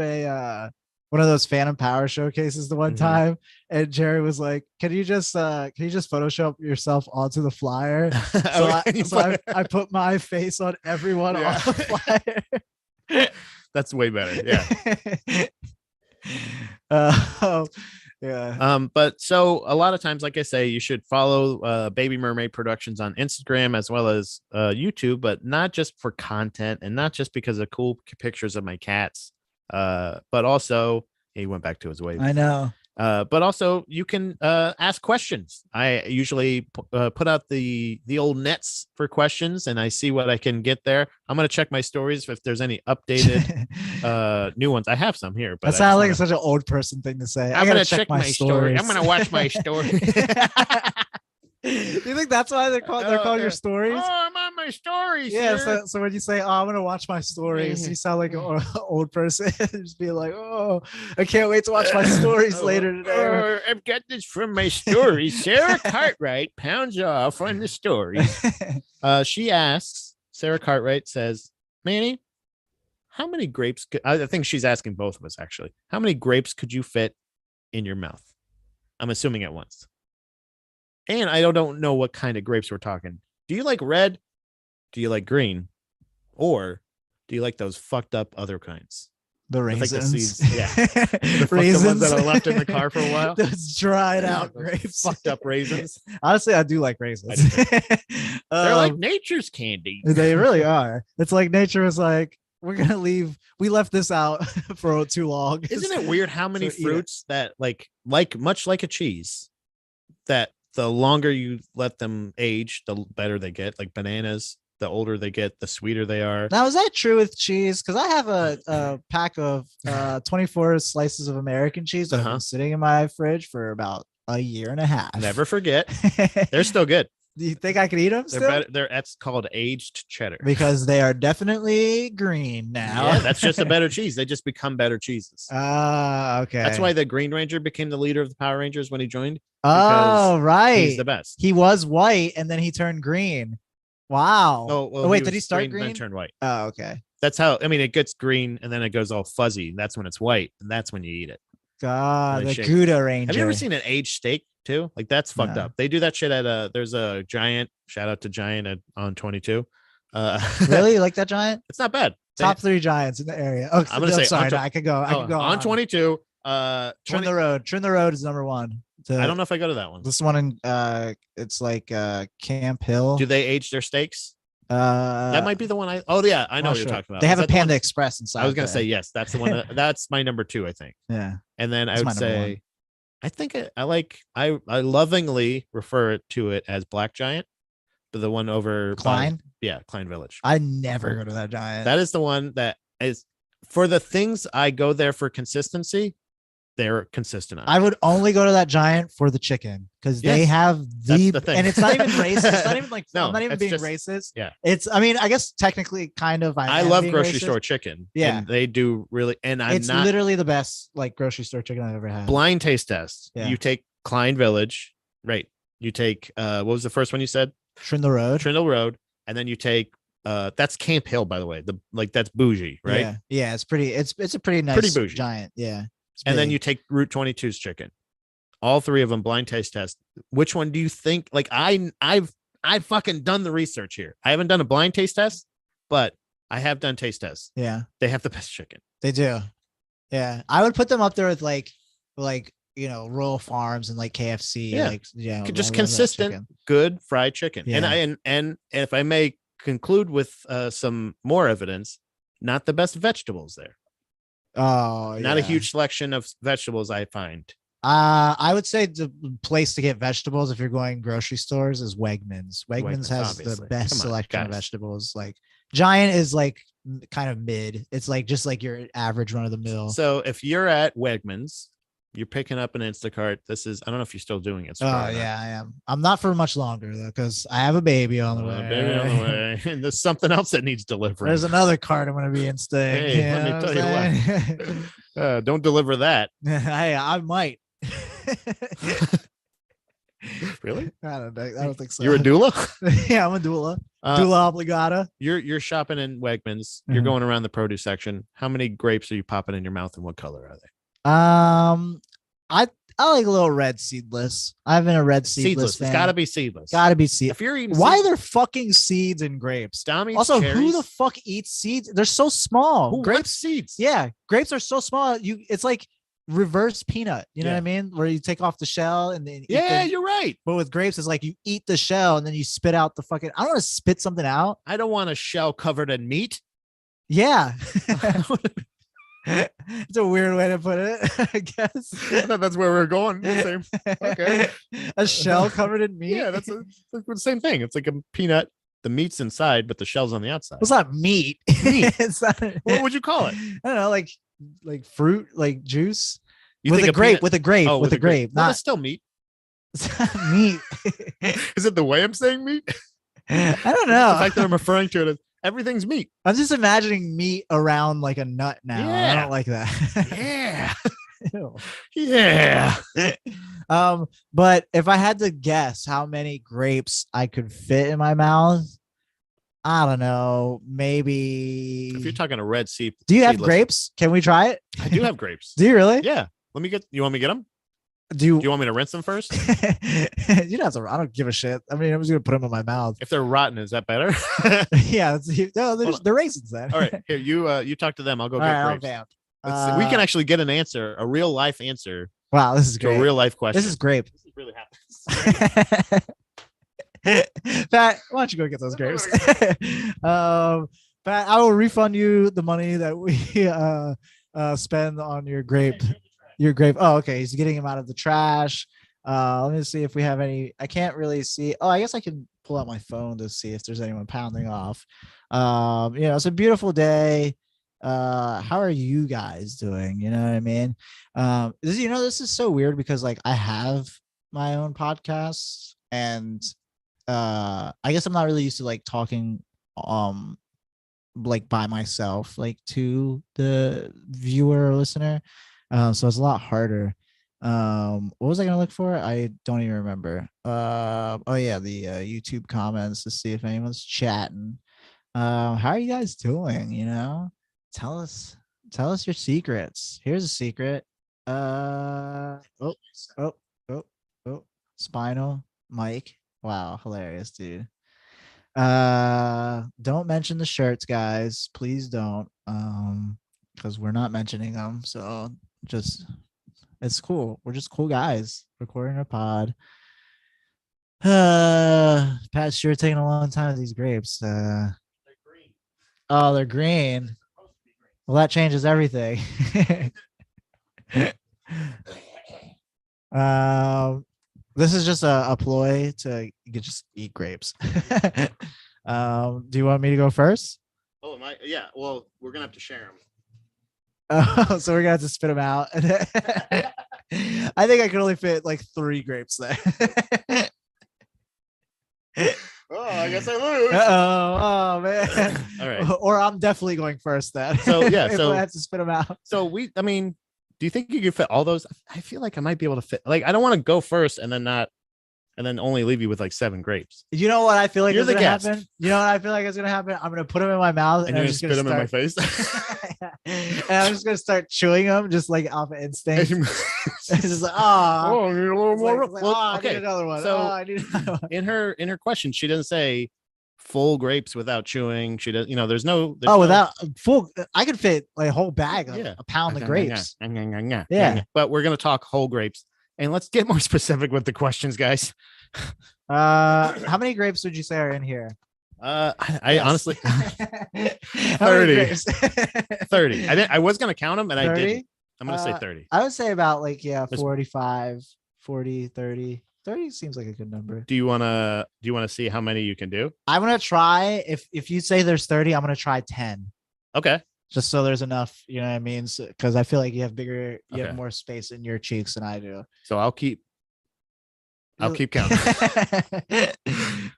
a one of those Phantom Power showcases the one time, and Jerry was like, can you just Photoshop yourself onto the flyer? So I put my face on everyone on the flyer. That's way better. Yeah. Yeah. But so a lot of times, like I say, you should follow Baby Mermaid Productions on Instagram as well as YouTube, but not just for content and not just because of cool pictures of my cats, but also he went back to his wave. I know. But also you can ask questions. I usually put out the old nets for questions, and I see what I can get there. I'm gonna check my stories if there's any updated new ones. I have some here, but that sounds like such an old person thing to say. I'm gonna check my story. I'm gonna watch my story. You think that's why they're called your stories? Oh, I'm on my stories. Yeah. So when you say, "Oh, I'm gonna watch my stories," you sound like an old person. Just be like, "Oh, I can't wait to watch my stories later today." I've got this from my stories. Sarah Cartwright pounds off on the stories. She asks. Sarah Cartwright says, "Manny, how many grapes?" I think she's asking both of us actually. How many grapes could you fit in your mouth? I'm assuming at once. And I don't know what kind of grapes we're talking. Do you like red? Do you like green? Or do you like those fucked up other kinds? The raisins. Like the seeds. Yeah. The raisins that are left in the car for a while. Those dried out grapes. Fucked up raisins. Honestly, I do like raisins. They're like nature's candy. They really are. It's like nature was like, we're gonna leave. We left this out for too long. Isn't it weird how many fruits that like much like a cheese, that the longer you let them age, the better they get. Like bananas, the older they get, the sweeter they are. Now, is that true with cheese? Because I have a pack of 24 slices of American cheese that have been sitting in my fridge for about a year and a half. Never forget. They're still good. Do you think I could eat them? They're better. That's called aged cheddar because they are definitely green now. Yeah, that's just a better cheese. They just become better cheeses. Okay. That's why the Green Ranger became the leader of the Power Rangers when he joined. Oh, right. He's the best. He was white and then he turned green. Wow. Oh, wait, did he start green? Then turned white. Oh, okay. That's how. I mean, it gets green and then it goes all fuzzy. That's when it's white, and that's when you eat it. God, the Gouda Ranger. Have you ever seen an aged steak too? Like that's fucked up. They do that shit at there's a Giant. Shout out to Giant on 22. Really? You like that Giant? It's not bad. Top 3 Giants in the area. Oh, I'm gonna say sorry. I could go. I could go on 22. Trim the Road. Trim the Road is number 1. I don't know if I go to that one. This one in it's like Camp Hill. Do they age their steaks? That might be the one I know what you're talking about. They have a Panda Express inside. I was gonna say yes, that's the one that's my number 2, I think. Yeah. And then I would say I think I lovingly refer to it as Black Giant, but the one over Klein. Klein Village. I never go to that Giant. That is the one that is for the things I go there for consistency. they're consistent on. I would only go to that Giant for the chicken because they have the thing. And it's not even racist. It's not even like no, I'm not even being just, racist. Yeah, it's. I mean, I guess technically, kind of. I love grocery racist. store chicken. Yeah, and they do really. And it's not literally the best like grocery store chicken I've ever had. Blind taste test. Yeah. You take Klein Village, right? You take what was the first one you said? Trindle Road, and then you take that's Camp Hill, by the way. That's bougie, right? Yeah, it's pretty. It's a pretty nice, pretty bougie Giant. Yeah, and then you take Route 22's chicken. All three of them blind taste test. Which one do you think? Like I've fucking done the research here. I haven't done a blind taste test, but I have done taste tests. Yeah, they have the best chicken. They do. Yeah, I would put them up there with like Royal Farms and like KFC. Yeah, like just consistent, good fried chicken. Yeah. And if I may conclude with some more evidence, not the best vegetables there. Oh, not a huge selection of vegetables, I find. I would say the place to get vegetables if you're going grocery stores is Wegmans. Wegmans has obviously the best selection of vegetables. Like Giant is like kind of mid. It's like just like your average run of the mill. So if you're at Wegmans, you're picking up an Instacart. I don't know if you're still doing it. Oh yeah, I am. I'm not for much longer though, because I have a baby on the way. And there's something else that needs delivering. There's another cart I'm going to be installing. Hey, let me tell you what. Don't deliver that. I might. Really? I don't think so. You're a doula? Yeah, I'm a doula. Doula obligata. You're shopping in Wegmans. You're going around the produce section. How many grapes are you popping in your mouth, and what color are they? I like a little red seedless. I've been a red seedless fan. It's got to be seedless. If you're eating, why are there fucking seeds in grapes? Also, cherries? Who the fuck eats seeds? They're so small. Who grapes seeds? Yeah, grapes are so small. It's like reverse peanut. You know what I mean? Where you take off the shell and then you're right. But with grapes, it's like you eat the shell and then you spit out the fucking. I don't want to spit something out. I don't want a shell covered in meat. Yeah. It's a weird way to put it, I guess. I thought that's where we're going. Okay. A shell covered in meat. Yeah, that's the same thing. It's like a peanut. The meat's inside, but the shell's on the outside. It's not meat. It's not, what would you call it? I don't know, like fruit, like juice. With a grape. With a grape. Not it's still meat. It's not meat. Is it the way I'm saying meat? I don't know. The fact that I'm referring to it as everything's meat. I'm just imagining meat around like a nut now. Yeah. I don't like that. Yeah. Yeah. But if I had to guess how many grapes I could fit in my mouth, I don't know. Maybe. If you're talking a red seed. Do you have grapes? Can we try it? I do have grapes. Do you really? Yeah. You want me to get them? Do you want me to rinse them first? You don't have to. I don't give a shit. I mean, I'm just gonna put them in my mouth. If they're rotten, is that better? Yeah, they're raisins then. All right, here you talk to them. I'll go get grapes. We can actually get an answer, a real life answer. Wow, this is great. A real life question. This is grape. This really happens. Pat, why don't you go get those grapes? Pat, I will refund you the money that we spend on your grape. Your grape. Oh, okay. He's getting him out of the trash. Let me see if we have any. I can't really see. Oh, I guess I can pull out my phone to see if there's anyone pounding off. It's a beautiful day. How are you guys doing? You know what I mean? This is so weird because like I have my own podcast and I guess I'm not really used to like talking like by myself, like to the viewer or listener. So it's a lot harder. What was I gonna look for? I don't even remember. Oh yeah, the YouTube comments to see if anyone's chatting. How are you guys doing? Tell us your secrets. Here's a secret. Spinal Mike. Wow, hilarious, dude. Don't mention the shirts, guys. Please don't. Because we're not mentioning them. So it's cool. We're just cool guys recording a pod. Pat's sure taking a long time with these grapes. They're green. Oh, they're green. Well, that changes everything. This is just a ploy to just eat grapes. Do you want me to go first? Oh, am I? Yeah. Well, we're gonna have to share them. Oh, so we're gonna have to spit them out. I think I could only fit like 3 grapes there. Oh, I guess I lose. Oh man. All right. Or I'm definitely going first then. So yeah, if I have to spit them out. So I mean, do you think you could fit all those? I feel like I might be able to fit. Like, I don't want to go first and then only leave you with like 7 grapes. You know what I feel like You're is the gonna guest. happen? You know what I feel like is gonna happen? I'm gonna put them in my mouth And I'm you're just gonna spit them in my face. and I'm just gonna start chewing them just like off of instinct. It's just like, oh, I need a little more. I need another one. So I need another one. in her question, she doesn't say full grapes without chewing. She does, there's no. Without full, I could fit like a whole bag, a pound of grapes. Yeah, but we're gonna talk whole grapes, and let's get more specific with the questions, guys. How many grapes would you say are in here? I honestly 30. 30. I was gonna count them, and 30? I didn't. I'm gonna say 30. I would say about 45, 40, 30. 30 seems like a good number. Do you wanna see how many you can do? I'm gonna try. If you say there's 30, I'm gonna try 10. Okay. Just so there's enough, you know what I mean? Because I feel like you have more space in your cheeks than I do. So I'll keep counting.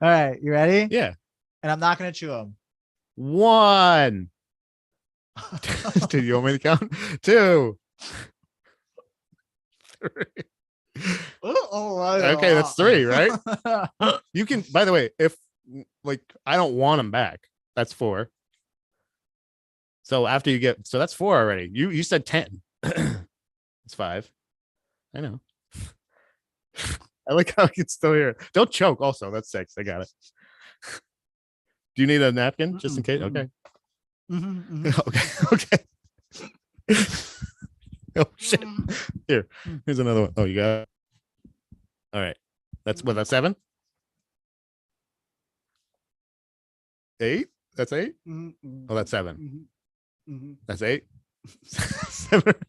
All right, you ready? Yeah. And I'm not gonna chew them. 1. Do you want me to count? 2. 3. Okay, that's 3, right? You can. By the way, if I don't want them back, that's 4. So after you get, so that's 4 already. You said 10. It's 5. I know. I like how I can still hear it. Don't choke. Also, that's 6. I got it. Do you need a napkin just in case? Okay. Okay. Oh shit! Here's another one. Oh, you got it. All right. That's 7. 8. That's 8. Oh, that's 7. That's 8.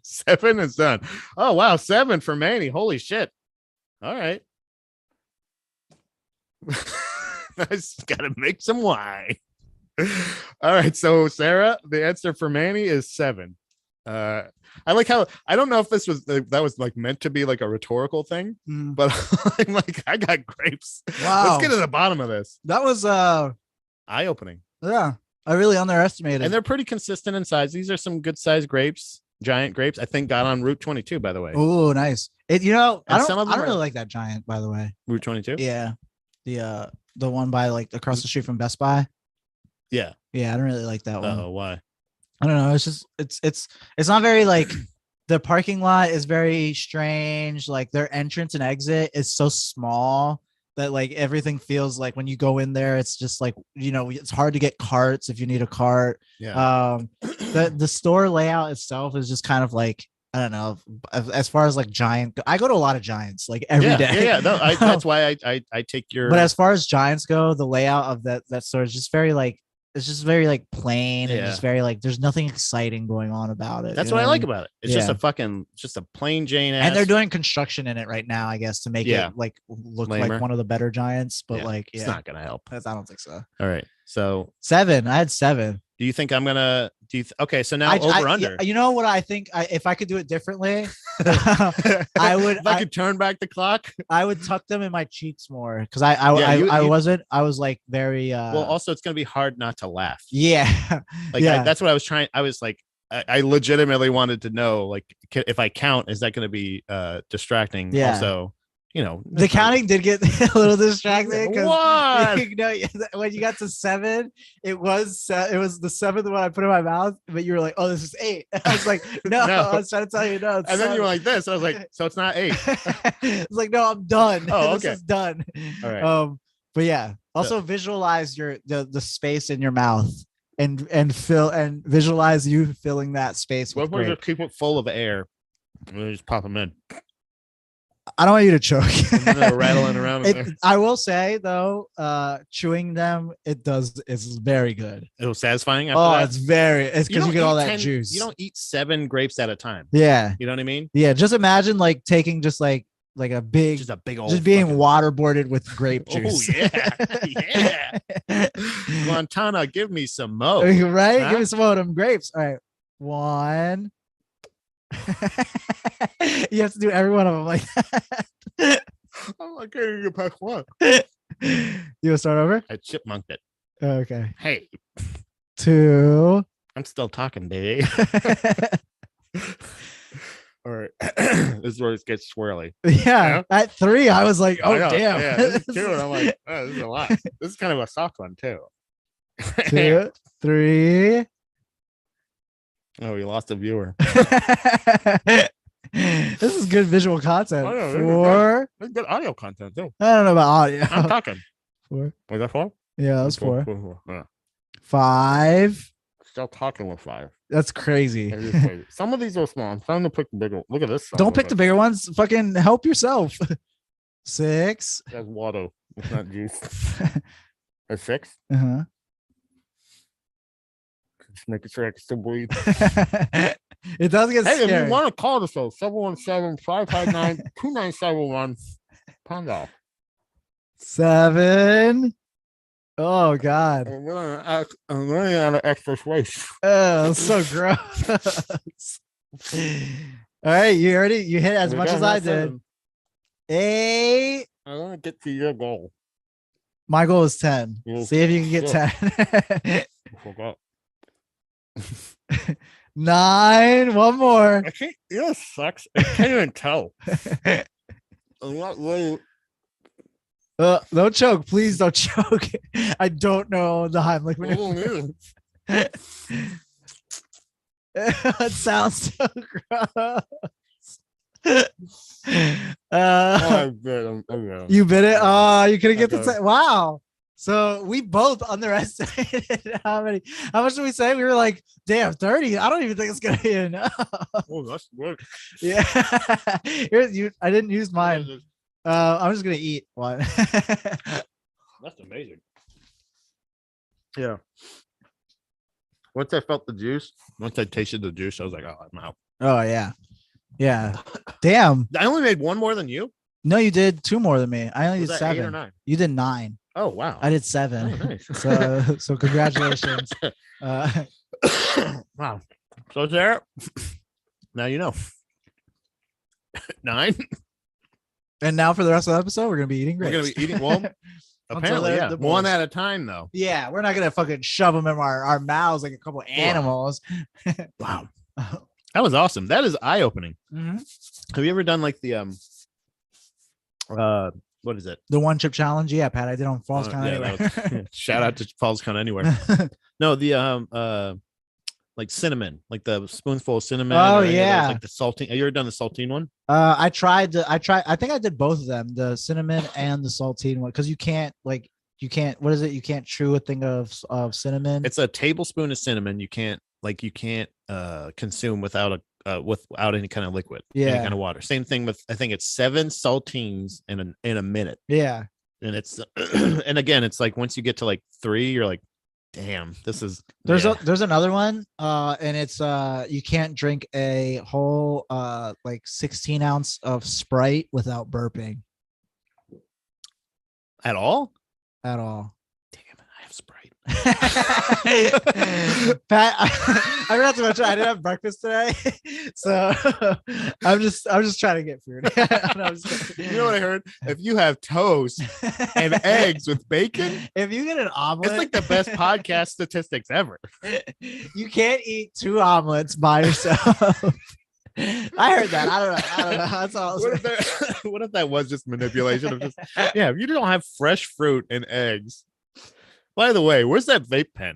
7 is done. Oh wow, 7 for Manny. Holy shit! All right. I just gotta make some wine. All right, so Sarah, the answer for Manny is 7. I like how, I don't know if that was like meant to be like a rhetorical thing, but I'm like, I got grapes. Wow. Let's get to the bottom of this. That was eye-opening. Yeah, I really underestimated. And they're pretty consistent in size. These are some good sized grapes, giant grapes. I think got on Route 22, by the way. Oh, nice. I don't really like that giant, by the way. Route 22. Yeah, the one by like across the street from Best Buy. Yeah, I don't really like that one. Oh, why? I don't know. It's just it's not very like, the parking lot is very strange. Like their entrance and exit is so small that like everything feels like when you go in there, it's just like, it's hard to get carts if you need a cart. Yeah. The store layout itself is just kind of like, I don't know, as far as like giant, I go to a lot of Giants like every day. Yeah. No, that's why I take your. But as far as Giants go, the layout of that store is just very like, it's just very like plain and just very like, there's nothing exciting going on about it. That's what I like about it. It's just a plain Jane ass. And they're doing construction in it right now, I guess, to make it like look like one of the better Giants, but it's not gonna help. I don't think so. All right, so 7. I had 7. Do you think I'm gonna? Okay, so now over under. You know what I think? If I could do it differently, I would. If I could turn back the clock, I would tuck them in my cheeks more because I wasn't. I was like very. Well, also it's gonna be hard not to laugh. Yeah, that's what I was trying. I was like, I legitimately wanted to know, like, if I count, is that gonna be distracting? Yeah. Also, the counting did get a little distracting. What? When you got to 7, it was the 7th one I put in my mouth, but you were like, "Oh, this is 8." I was like, "No, I was trying to tell you no." And 7. Then you were like this. I was like, "So it's not 8." It's like, "No, I'm done. Oh, okay. This is done." All right. But yeah, also visualize the space in your mouth and visualize you filling that space. What if we just keep it full of air and just pop them in? I don't want you to choke. Rattling around. I will say though, chewing them, it's very good. It was satisfying. It's because you get all that juice. You don't eat 7 grapes at a time. Yeah. You know what I mean? Yeah. Just imagine like taking just like a big old, just being waterboarded with grape juice. Oh yeah. Montana, give me some mo. Right? Huh? Give me some of them grapes. All right. 1, You have to do every one of them like that. I can't even get past one. You want to start over? I chipmunked it. Okay. Hey. 2. I'm still talking, baby. All right. This is where it gets swirly. Yeah. At 3, I was like, oh, damn. Yeah, this is 2. And I'm like, oh, this is a lot. This is kind of a soft one, too. 2, 3. Oh, we lost a viewer. This is good visual content. Oh, yeah, 4. That's good audio content, too. I don't know about audio. I'm talking. 4. Was that 4? Yeah, that was 4. 4. Yeah. 5. Still talking with 5. That's crazy. Crazy. Some of these are small. I'm trying to pick the bigger one. Look at this. Don't pick the bigger ones. Fucking help yourself. 6. That's water. It's not juice. That's 6. Uh-huh. Just making sure I can still breathe. It does get scary. If you want to call the show, 717-559-2971. Pound off. 7. Oh God. I'm running out of excess waste. Oh, so gross. All right, you hit as much as I did. 8. I want to get to your goal. My goal is 10. See if you can get 10. I forgot. 9. One more. I can't. It sucks. I can't even tell. I'm not really. Don't choke. Please don't choke. I don't know the Heimlich maneuver. It sounds so gross. I bit. You bit it? Oh, you couldn't get the wow. So we both underestimated how much did we say? We were like, damn, 30. I don't even think it's gonna be enough. Oh, that's good. Yeah. I didn't use mine. I'm just gonna eat one. That's amazing. Yeah. Once I felt the juice, once I tasted the juice, I was like, oh, I'm out. Oh yeah. Yeah. Damn. I only made one more than you. No, you did 2 more than me. I only did 7. 8 or 9? You did 9. Oh wow. I did 7. Oh, nice. So congratulations. Wow. So there. Now you know. 9. And now for the rest of the episode, we're gonna be eating grapes. We're gonna be eting. Well, apparently, yeah. One at a time, though. Yeah, we're not gonna fucking shove them in our mouths like a couple animals. Wow. That was awesome. That is eye-opening. Mm-hmm. Have you ever done like the what is it? The 1 chip challenge? Yeah, Pat, I did on Falls Count Anywhere. Shout out to Falls Count Anywhere. No, the like cinnamon, like the spoonful of cinnamon. Oh yeah, like the saltine. Have you ever done the saltine one? I tried. I think I did both of them, the cinnamon and the saltine one, because you can't. What is it? You can't chew a thing of cinnamon. It's a tablespoon of cinnamon. You can't consume without any kind of liquid, any kind of water. Same thing with, I think it's 7 saltines in a minute. Yeah. And it's and again, it's like once you get to like 3, you're like, damn, this is there's another one, and it's you can't drink a whole like 16 ounce of Sprite without burping at all. Damn it, I have Sprite. Pat, I forgot to mention I didn't have breakfast today, so I'm just trying to get food. You know what I heard? If you have toast and eggs with bacon, if you get an omelet, it's like the best podcast statistics ever. You can't eat 2 omelets by yourself. I heard that. I don't know. That's all. What if that was just manipulation of just if you don't have fresh fruit and eggs. By the way, where's that vape pen?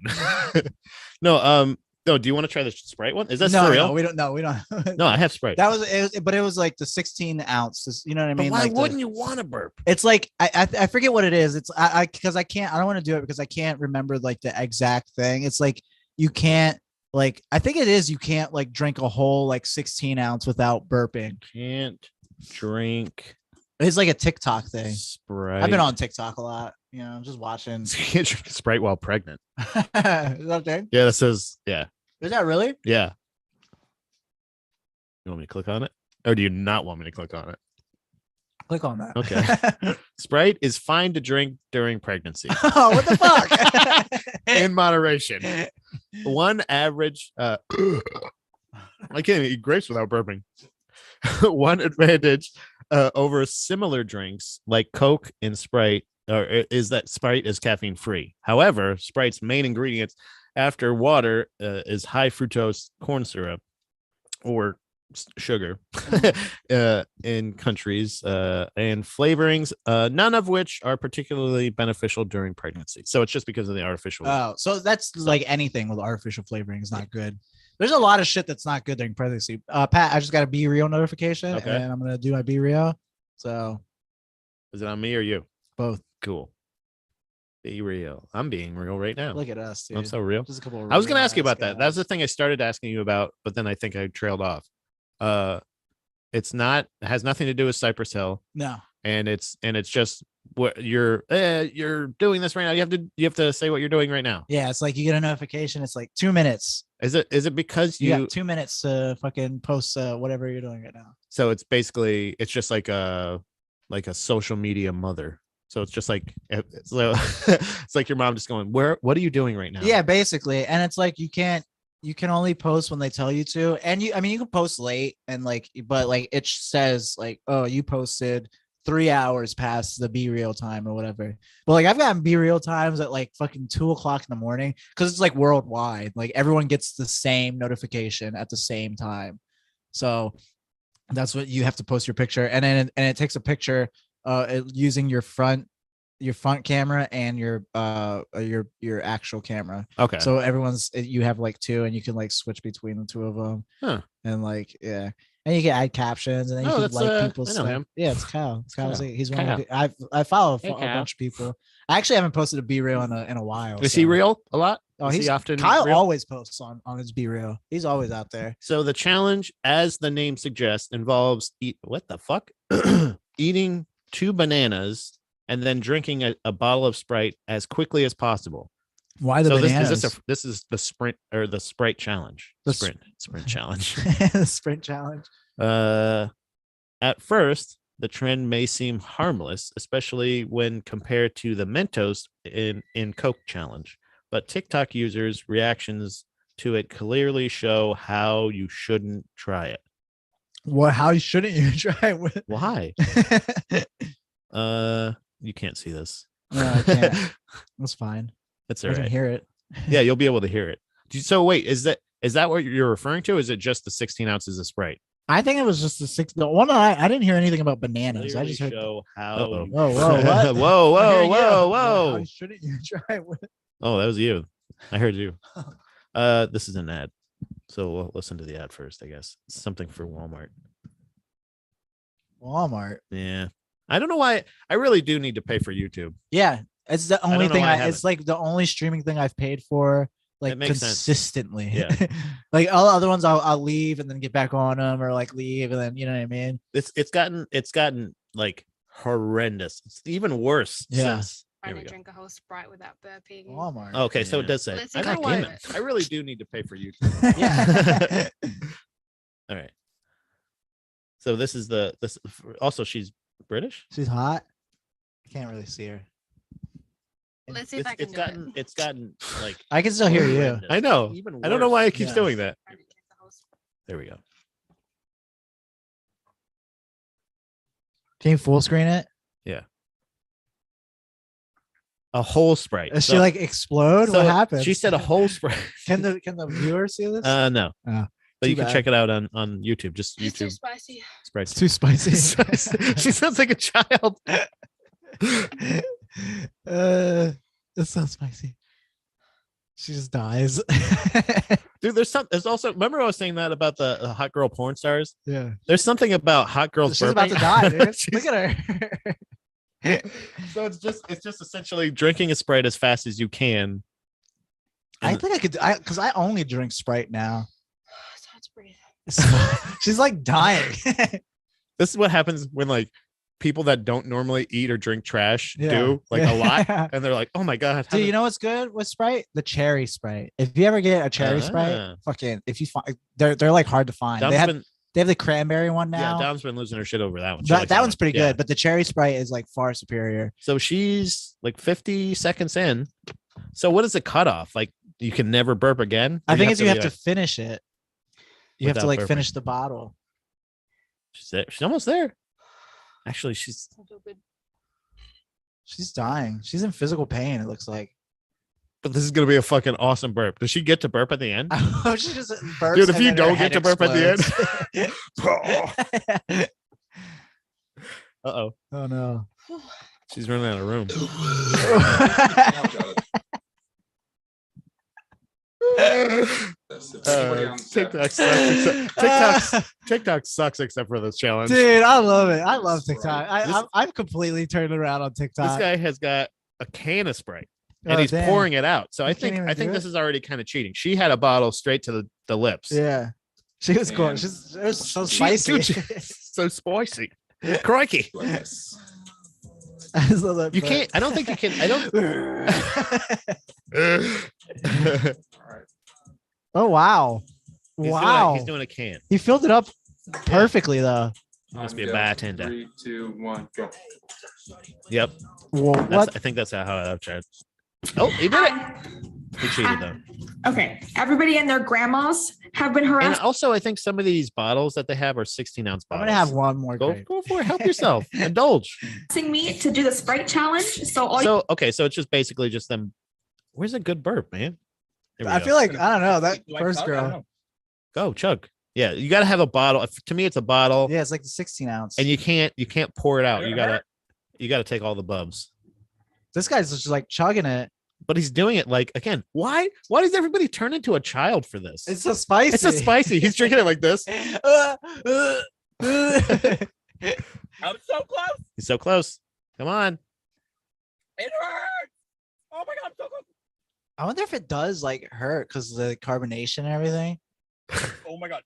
No, do you want to try the Sprite one? Is that for real? No, we don't. No, I have Sprite. That was like the 16 ounces. You know what I mean? But why like wouldn't you want to burp? It's like I forget what it is. It's because I don't want to do it because I can't remember like the exact thing. It's like you can't I think it is you can't like drink a whole like 16 ounce without burping. Can't drink. It's like a TikTok thing. Sprite. I've been on TikTok a lot. You know, I'm just watching. So you can't drink Sprite while pregnant. Is that thing? Yeah, that says, yeah. Is that really? Yeah. You want me to click on it? Or do you not want me to click on it? Click on that. Okay. Sprite is fine to drink during pregnancy. Oh, what the fuck? In moderation. One average I can't eat grapes without burping. One advantage over similar drinks like Coke and Sprite is that Sprite is caffeine free. However, Sprite's main ingredients after water is high fructose corn syrup or sugar in countries and flavorings, none of which are particularly beneficial during pregnancy. So it's just because of the artificial. Oh, so that's like anything with artificial flavoring is not good. There's a lot of shit that's not good during pregnancy. Pat, I just got a Be Real notification, and I'm gonna do my Be Real. So, is it on me or you? Both. Cool. Be real. I'm being real right now. Look at us, dude. I'm so real. Just a couple of I was gonna ask you about guys. that. That's the thing I started asking you about, but then I think I trailed off. It has nothing to do with Cypress Hill. No. And it's just what you're doing this right now. You have to say what you're doing right now. Yeah, it's like you get a notification. It's like 2 minutes. Is it because you got 2 minutes to fucking post whatever you're doing right now? So it's just like a social media mother. So it's just like it's like your mom just going, what are you doing right now? Yeah, basically. And it's like you can only post when they tell you to. And you can post late and but it says like, oh, you posted 3 hours past the Be Real time or whatever. But like I've gotten Be Real times at like fucking 2:00 in the morning because it's like worldwide. Like everyone gets the same notification at the same time. So that's what you have to post your picture. And then it takes a picture using your front camera and your actual camera. Okay. So you have like two, and you can like switch between the two of them. Huh. And like, yeah. And you can add captions, and then you can like people's stuff. Him. Yeah, it's Kyle. He's one of the, I follow a bunch of people. I actually haven't posted a Be Real in a while. Is he real a lot? Oh, he's often. Kyle always posts on his Be Real. He's always out there. So the challenge, as the name suggests, involves what the fuck? Eating 2 bananas and then drinking a bottle of Sprite as quickly as possible. Why the bananas? This is the sprint or the Sprite challenge. Sprint challenge. The sprint challenge. At first, the trend may seem harmless, especially when compared to the Mentos in Coke challenge. But TikTok users' reactions to it clearly show how you shouldn't try it. How shouldn't you try it? Why? You can't see this. No, I can't. That's fine. That's all right. I can hear it. Yeah, you'll be able to hear it. So wait, is that what you're referring to? Is it just the 16 ounces of Sprite? I think it was just the 6. The one I didn't hear anything about bananas. Clearly I just heard. Show how. Whoa! What? whoa! How shouldn't you try it? Oh, that was you. I heard you. This is an ad, so we'll listen to the ad first. I guess it's something for Walmart. Walmart. Yeah. I don't know why. I really do need to pay for YouTube. Yeah, it's the only thing. It's like the only streaming thing I've paid for, like consistently. Yeah. Like all the other ones, I'll leave and then get back on them, or like leave and then you know what I mean. It's gotten like horrendous. It's even worse. Yeah. Trying to drink a whole Sprite without burping. Walmart. Okay, so it does say. I don't know why. I really do need to pay for YouTube. Yeah. All right. So this is this. Also, she's British. She's hot. I can't really see her. Let's see if I can It's gotten like I can still hear you. I know. I don't know why it keeps doing that. There we go. Can you full screen it? Yeah. A whole Sprite. Does she like explode? What happened? She said a whole Sprite. Can the viewer see this? No. But you can check it out on YouTube. Just it's YouTube. too spicy. Sprite. It's too spicy. She sounds like a child. It's so spicy. She just dies. Dude, there's also, remember I was saying that about the hot girl porn stars? Yeah. There's something about hot girls. She's about to die, dude. Look at her. So it's just essentially drinking a Sprite as fast as you can. I think I could, because I only drink Sprite now. It's hard to breathe. She's like dying. This is what happens when like people that don't normally eat or drink trash do like a lot, and they're like, "Oh my god!" Dude, you know what's good with Sprite? The cherry Sprite. If you ever get a cherry Sprite, fucking, if you find, they're like hard to find. They have the cranberry one now. Yeah, Dom's been losing her shit over that one. That one's pretty good, but the cherry Sprite is like far superior. So she's like 50 seconds in. So what is the cutoff? Like you can never burp again? I think you have to finish it. You have to without like burping. finish the bottle. She's there. She's almost there. Actually, she's. I feel good. She's dying. She's in physical pain. It looks like. But this is gonna be a fucking awesome burp. Does she get to burp at the end? I hope she just burps. Dude, if and you then her don't get head to burp at the explodes. Uh-oh. Oh no. She's running out of room. TikTok sucks except for this challenge. Dude, I love it. I love TikTok. I'm completely turned around on TikTok. This guy has got a can of Sprite and Oh, he's damn. pouring it out. So I You can't think even do this it? is already kind of cheating. She had a bottle straight to the lips. Yeah. She was going. Man. It was so She- spicy. dude, so spicy. Crikey. Yes. I just love that You burp. can't. I don't think you can. I don't. All right. Oh wow. Wow. He's doing a can. He filled it up perfectly though. Must be a Go. bartender. 3, 2, 1, go. Yep. Whoa, That's, what? I think that's how I've tried. Oh, he did it. He cheated though. Okay, everybody and their grandmas have been And harassed. also, I think some of these bottles that they have are 16-ounce I'm bottles. gonna have one more. Go, grape. go for it. Help yourself. Indulge. Asking me to do the Sprite challenge. So all So okay, so it's just basically just them. Where's a good burp, man? There we I go. feel like I don't know that Do I first chug? I don't girl. know. Go chug. Yeah, you gotta have a bottle. To me, it's a bottle, Yeah, it's like the 16 ounce. and you can't pour it out. It You gotta take all the bubs. This guy's just like chugging it. But he's doing it like again. Why does everybody turn into a child for this? It's so spicy. It's so spicy. He's drinking it like this. I'm so close. He's so close. Come on. It hurts. Oh my god, I'm so close. I wonder if it does like hurt because of the carbonation and everything. Oh my god.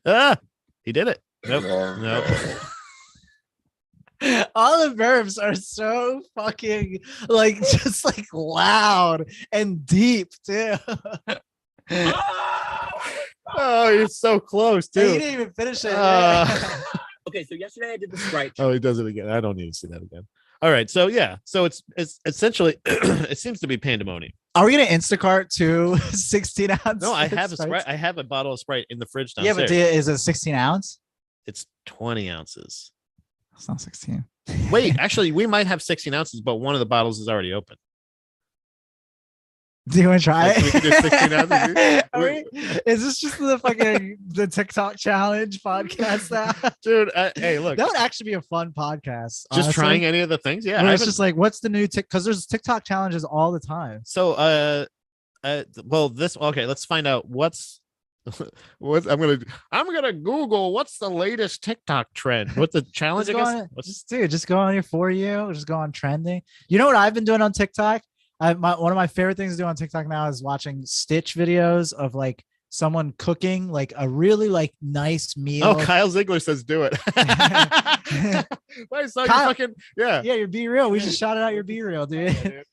Ah, he did it. Nope. Nope. All the verbs are so fucking like just like loud and deep too. Oh, you're so close, Dude, you too. didn't even finish it. Okay, so yesterday I did the Sprite. Oh, he does it again. I don't need to see that again. All right. So yeah. So it's essentially it seems to be pandemonium. Are we gonna Instacart to 16 ounce? No, I have a Sprites? Sprite. I have a bottle of Sprite in the fridge Yeah, downstairs. but is it 16 ounce? It's 20 ounces. It's not 16. Wait, actually, we might have 16 ounces, but one of the bottles is already open. Do you want to try Like, we can do 16 ounces, it? Is this just the fucking the TikTok challenge podcast now? Dude, hey, look, That would actually be a fun podcast. just honestly. trying any of the things. Yeah. Where I it's haven't- just like, what's the new because there's TikTok challenges all the time. So, well, okay, let's find out what's I'm gonna Google what's the latest TikTok trend. What's the challenge? Just I go guess. on, just go on your For You, just go on trending. You know what I've been doing on TikTok? One of my favorite things to do on TikTok now is watching Stitch videos of like someone cooking like a really like nice meal. Oh, Kyle Ziegler says do it. Why so you Kyle- fucking yeah. Yeah, your Be Real. We just shouted out your Be Real, dude.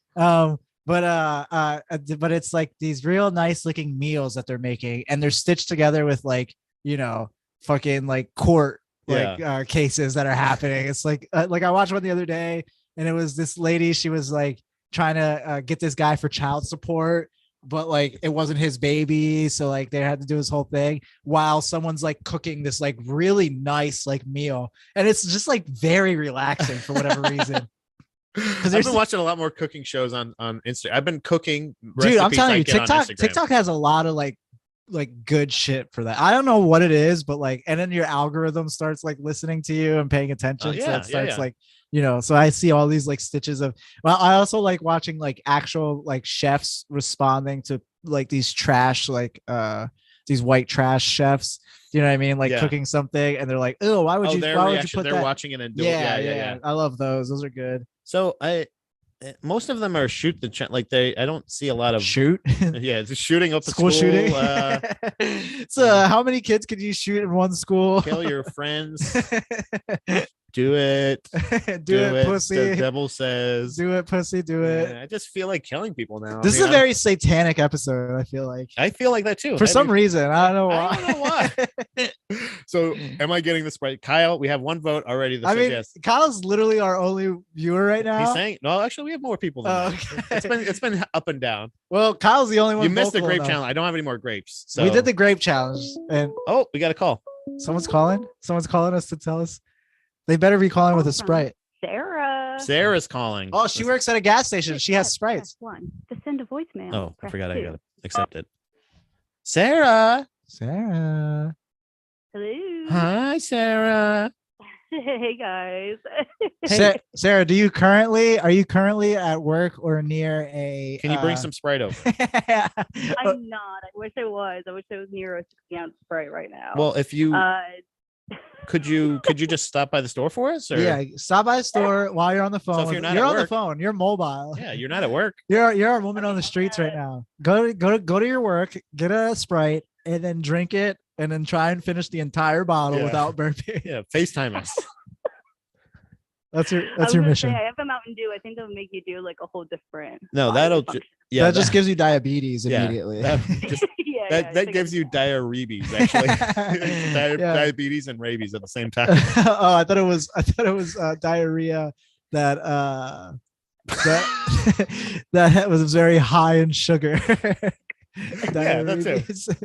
But it's like these real nice looking meals that they're making, and they're stitched together with like, you know, fucking like court like cases that are happening. It's like I watched one the other day, and it was this lady. She was like trying to get this guy for child support, but like it wasn't his baby, so like they had to do this whole thing while someone's like cooking this like really nice like meal, and it's just like very relaxing for whatever reason. Because I've been watching a lot more cooking shows on Instagram. I've been cooking. Dude, I'm recipes telling I you, get on Instagram. TikTok has a lot of like good shit for that. I don't know what it is, but like, and then your algorithm starts like listening to you and paying attention. So yeah, it starts yeah. like, you know, so I see all these like stitches of, well, I also like watching like actual like chefs responding to like these trash, like these white trash chefs. You know what I mean? Like Yeah. cooking something and they're like, oh, why would you their put reaction, they're that? watching it and doing Yeah. I love those. Those are good. So most of them are shoot the like I don't see a lot of Shoot. yeah, just shooting up the School shooting. Uh, So how many kids could you shoot in one school? kill your friends. Do it. do it, pussy. The devil says. Do it, pussy. Do it. Yeah, I just feel like killing people now. This is a very satanic episode. I feel like that too. For some reason. I don't know why. I don't know why. So am I getting the Sprite? Kyle, we have one vote already. That says yes. Kyle's literally our only viewer right now. He's saying no. Actually, we have more people than that. Okay. It's been up and down. Well, Kyle's the only one. You missed the grape challenge. I don't have any more grapes. So we did the grape challenge, and we got a call. Someone's calling. Someone's calling us to tell us. They better be calling with a Sprite. Sarah's calling. Oh, she works at a gas station. She has Sprites. One to send a voicemail. Oh, I forgot. I two. gotta accept it. Sarah. Hello. Hi, Sarah. Hey guys. Sarah, are you currently at work or near a? Can you bring some Sprite over? I'm not. I wish I was. I wish I was near a 60-ounce Sprite right now. Well, if you could you just stop by the store for us? Or? Yeah, stop by the store while you're on the phone. So if you're on the phone. You're mobile. Yeah, you're not at work. You're a woman on the streets right now. Go to your work, get a Sprite, and then drink it, and then try and finish the entire bottle without burping. Yeah, FaceTime us. That's your mission. I have a Mountain Dew. I think that'll make you do like a whole different. No, that just gives you diabetes immediately. That gives you diabetes actually. Diabetes and rabies at the same time. Oh, I thought it was diarrhea that that was very high in sugar. Yeah, that's it.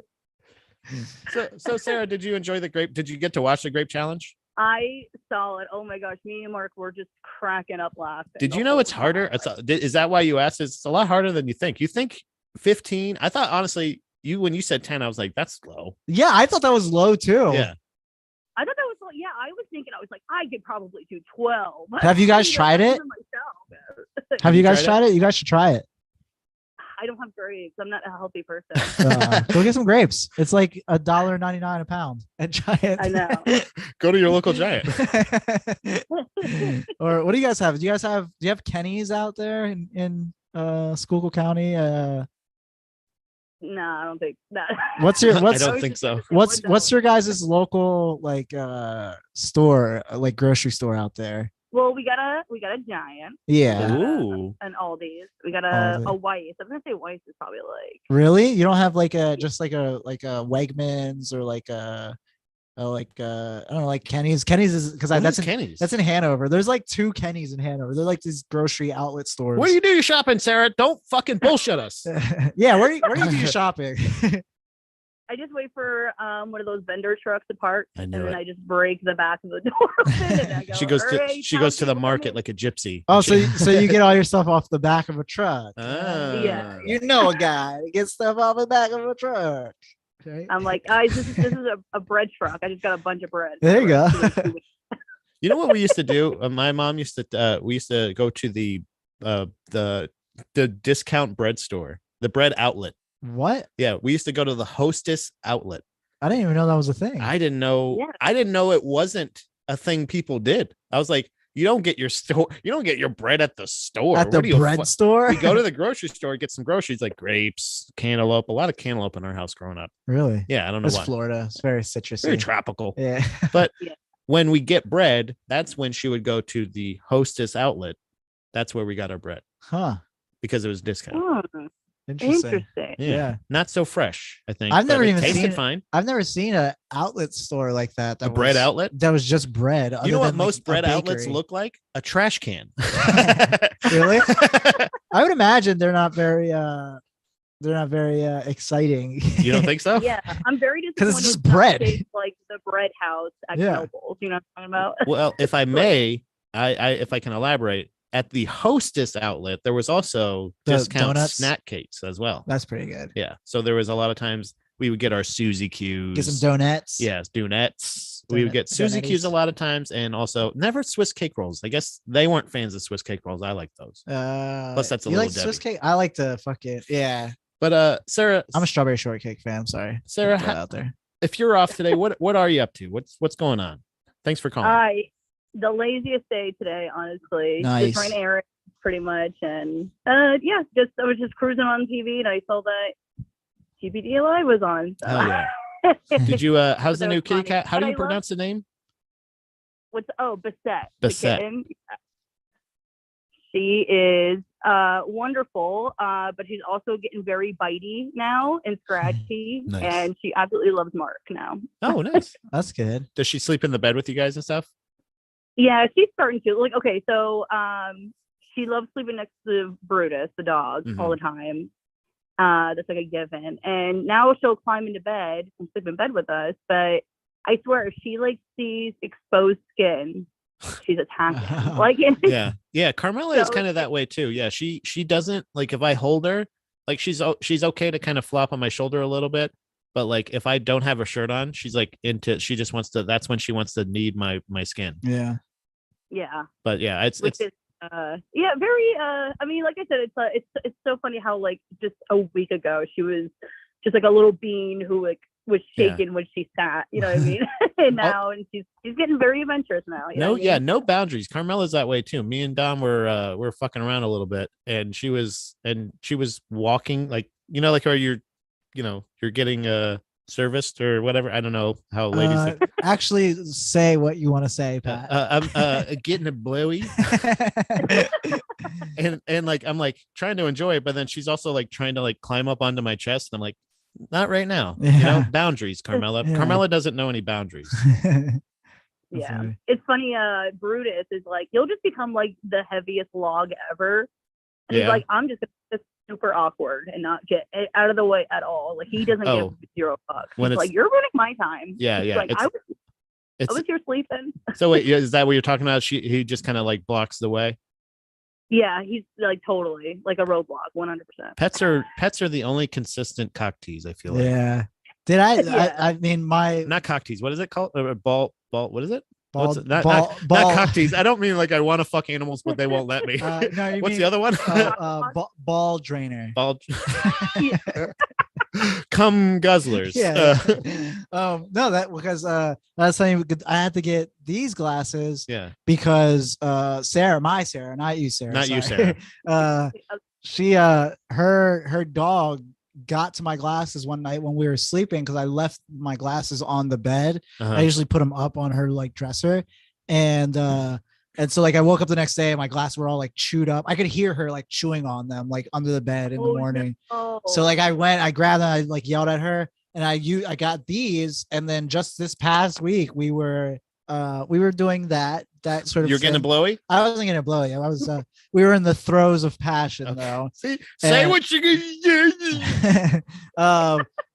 So Sarah, did you enjoy the grape? Did you get to watch the grape challenge? I saw it. Oh my gosh, me and Mark were just cracking up laughing. Did you know it's harder? Is that why you asked? It's a lot harder than you think. You think 15? I thought honestly, when you said 10, I was like, that's low. Yeah, I thought that was low too. Yeah. I thought that was low. Yeah, I was thinking, I was like, I could probably do 12. Have you guys tried it? Have you guys tried it? You guys should try it. I don't have grapes. I'm not a healthy person. Go get some grapes. It's like $1.99 a pound at Giant. I know. Go to your local Giant. Or what do you guys have? Do you have Kenny's out there in Schuylkill County? No, I don't think that. I don't think so. What's your guys' local store, like grocery store out there? Well, we got a Giant. Yeah. Ooh. An Aldi's. We got a Weis. I'm gonna say Weis is probably like. Really? You don't have like a Wegmans or like a I don't know, like Kenny's. Kenny's is because that's Kenny's. That's in Hanover. There's like 2 Kenny's in Hanover. They're like these grocery outlet stores. Where do you do your shopping, Sarah? Don't fucking bullshit us. Yeah, where do you do your shopping? I just wait for one of those vendor trucks to park, and then it. I just break the back of the door open. And I go, she goes to the market like a gypsy. Oh, so you get all your stuff off the back of a truck. Yeah. You know a guy that gets stuff off the back of a truck. Okay. I'm like, guys, this is a bread truck. I just got a bunch of bread. There you go. You know what we used to do? My mom used to. We used to go to the discount bread store, the bread outlet. What? Yeah, we used to go to the Hostess outlet. I didn't even know that was a thing. I didn't know. Yeah. I didn't know it wasn't a thing people did. I was like, you don't get your bread at the store. At the bread store? We go to the grocery store, get some groceries like grapes, cantaloupe. A lot of cantaloupe in our house growing up. Really? Yeah, I don't know it's why. Florida. It's very citrusy. Very tropical. Yeah. But when we get bread, that's when she would go to the Hostess outlet. That's where we got our bread. Huh. Because it was discount. Oh, interesting. Yeah. Not so fresh, I think. I've never even tasted fine. I've never seen an outlet store like that. A bread outlet? That was just bread. You know what most bread outlets look like? A trash can. Really? I would imagine they're not very exciting. You don't think so? Yeah, I'm very disappointed. Because it's just bread. Like the bread house at Nobles. You know what I'm talking about? Well, if I may, if I can elaborate, at the Hostess outlet, there was also discount snack cakes as well. That's pretty good. Yeah. So there was a lot of times we would get our Suzy Q's. Get some donuts. Yes, donuts. We would get Suzy Q's a lot of times, and also never Swiss cake rolls. I guess they weren't fans of Swiss cake rolls. I like those. Plus, that's a little like Swiss cake. I like to yeah. But Sarah, I'm a strawberry shortcake fan. I'm sorry, Sarah. Out there. If you're off today, what are you up to? What's going on? Thanks for calling. The laziest day today, honestly. Nice. Just ran errands pretty much, and I was just cruising on TV, and I saw that GDPLive was on. So. Oh yeah. Did you? How's the new kitty cat? How do you pronounce the name? Bissette. The Bissette. kitten. She is wonderful, but she's also getting very bitey now and scratchy, Nice. and she absolutely loves Mark now. Oh, nice. That's good. Does she sleep in the bed with you guys and stuff? Yeah, she's starting to. Like, okay, so she loves sleeping next to Brutus, the dog, all the time. That's like a given. And now she'll climb into bed and sleep in bed with us, but I swear, if she like sees exposed skin, she's attacking. Like, yeah. Carmela is kind of that way too. Yeah, she doesn't like if I hold her, like she's okay to kind of flop on my shoulder a little bit, but like if I don't have a shirt on, she's like she just wants to. That's when she wants to need my skin. Yeah. But yeah, it's very. I mean, like I said, it's so funny how like just a week ago she was just like a little bean who like was shaken when she sat, you know what I mean? And now and she's getting very adventurous now. No boundaries. Carmela's that way too. Me and Dom were fucking around a little bit, and she was walking like like how you're getting serviced or whatever. I don't know how ladies actually say what you want to say, Pat. I'm getting a blowy. and like I'm like trying to enjoy it, but then she's also like trying to like climb up onto my chest, and I'm like, not right now. Boundaries, Carmela. Carmela doesn't know any boundaries. Yeah, it's funny. Brutus is like, you'll just become like the heaviest log ever. And he's like, I'm just super awkward and not get out of the way at all. Like he doesn't give zero fucks. He's like, you're ruining my time. Yeah. Like I was here sleeping. So wait, is that what you're talking about? He just kind of like blocks the way. Yeah, he's like totally like a roadblock, 100%. Pets are the only consistent cock tease, I feel like. Yeah. Did I mean not cock tease. What is it called? Ball. What is it? Not cock tease. I don't mean like I want to fuck animals, but they won't let me. No, what's the other one? Ball drainer. Come guzzlers. Yeah. No, that because that's something I had to get these glasses. Yeah. Because Sarah, not you, Sarah. Not you, Sarah. She her dog got to my glasses one night when we were sleeping because I left my glasses on the bed. I usually put them up on her like dresser, and so like I woke up the next day and my glasses were all like chewed up. I could hear her like chewing on them like under the bed in the morning. No. So like I grabbed them, I like yelled at her, and I got these, and then just this past week we were doing that sort of. You're getting a blowy? I wasn't getting a blowy. I was we were in the throes of passion though. Say what you're gonna do.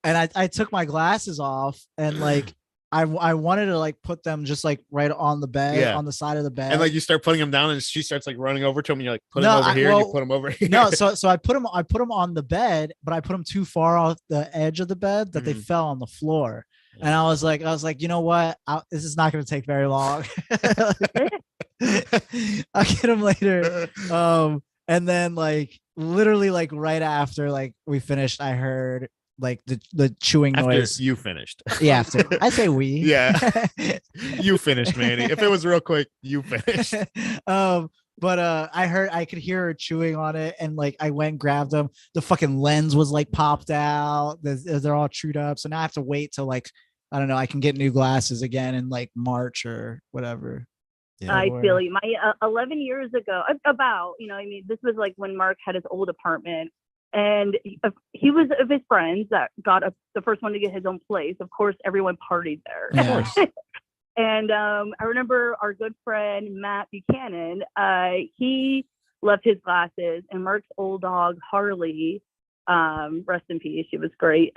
And I took my glasses off and like I wanted to like put them just like right on the bed, on the side of the bed. And like you start putting them down and she starts like running over to him and you're like, put them over here and you put them over here. No, so I put them on the bed, but I put them too far off the edge of the bed that they fell on the floor. And I was like, you know what? This is not going to take very long. I'll get them later. And then like literally like right after like we finished, I heard like the chewing noise. After you finished. Yeah, after. I say we. Yeah. You finished, Manny. If it was real quick, you finished. But I could hear her chewing on it, and like I went and grabbed them. The fucking lens was like popped out. They're all chewed up. So now I have to wait till like, I don't know, I can get new glasses again in like March or whatever. Yeah. I feel you. My 11 years ago, about, I mean, this was like when Mark had his old apartment, and he was of his friends that got the first one to get his own place. Of course, everyone partied there. Yeah. And I remember our good friend Matt Buchanan. He left his glasses, and Mark's old dog Harley, rest in peace, she was great.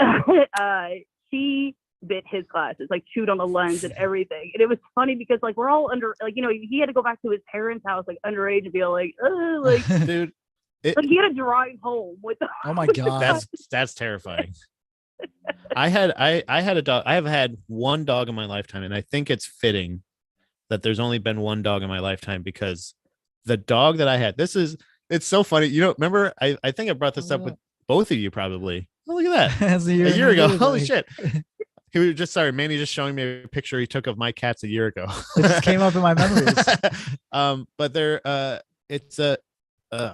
She bit his glasses, like chewed on the lens and everything. And it was funny because like we're all under, like, he had to go back to his parents' house like underage and be like, like dude. Like he had to drive home with the. Oh my god, that's terrifying. I had a dog. I have had one dog in my lifetime, and I think it's fitting that there's only been one dog in my lifetime because the dog that I had. It's so funny. Remember? I think I brought this up with both of you probably. Oh, look at that! a year ago. Holy shit! He was just Manny just showing me a picture he took of my cats a year ago. It just came up in my memories. But they're it's a.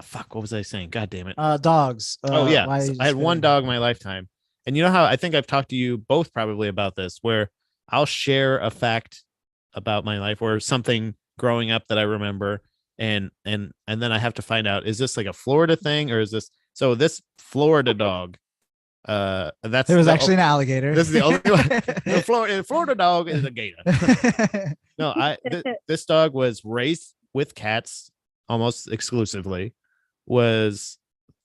Fuck, what was I saying? God damn it. Dogs. I had one dog in my lifetime. And you know how I think I've talked to you both probably about this, where I'll share a fact about my life or something growing up that I remember. And then I have to find out, is this like a Florida thing or is this this Florida dog? That's It was actually an alligator. This is the only one. The Florida dog is a gator. No, this dog was raised with cats almost exclusively. Was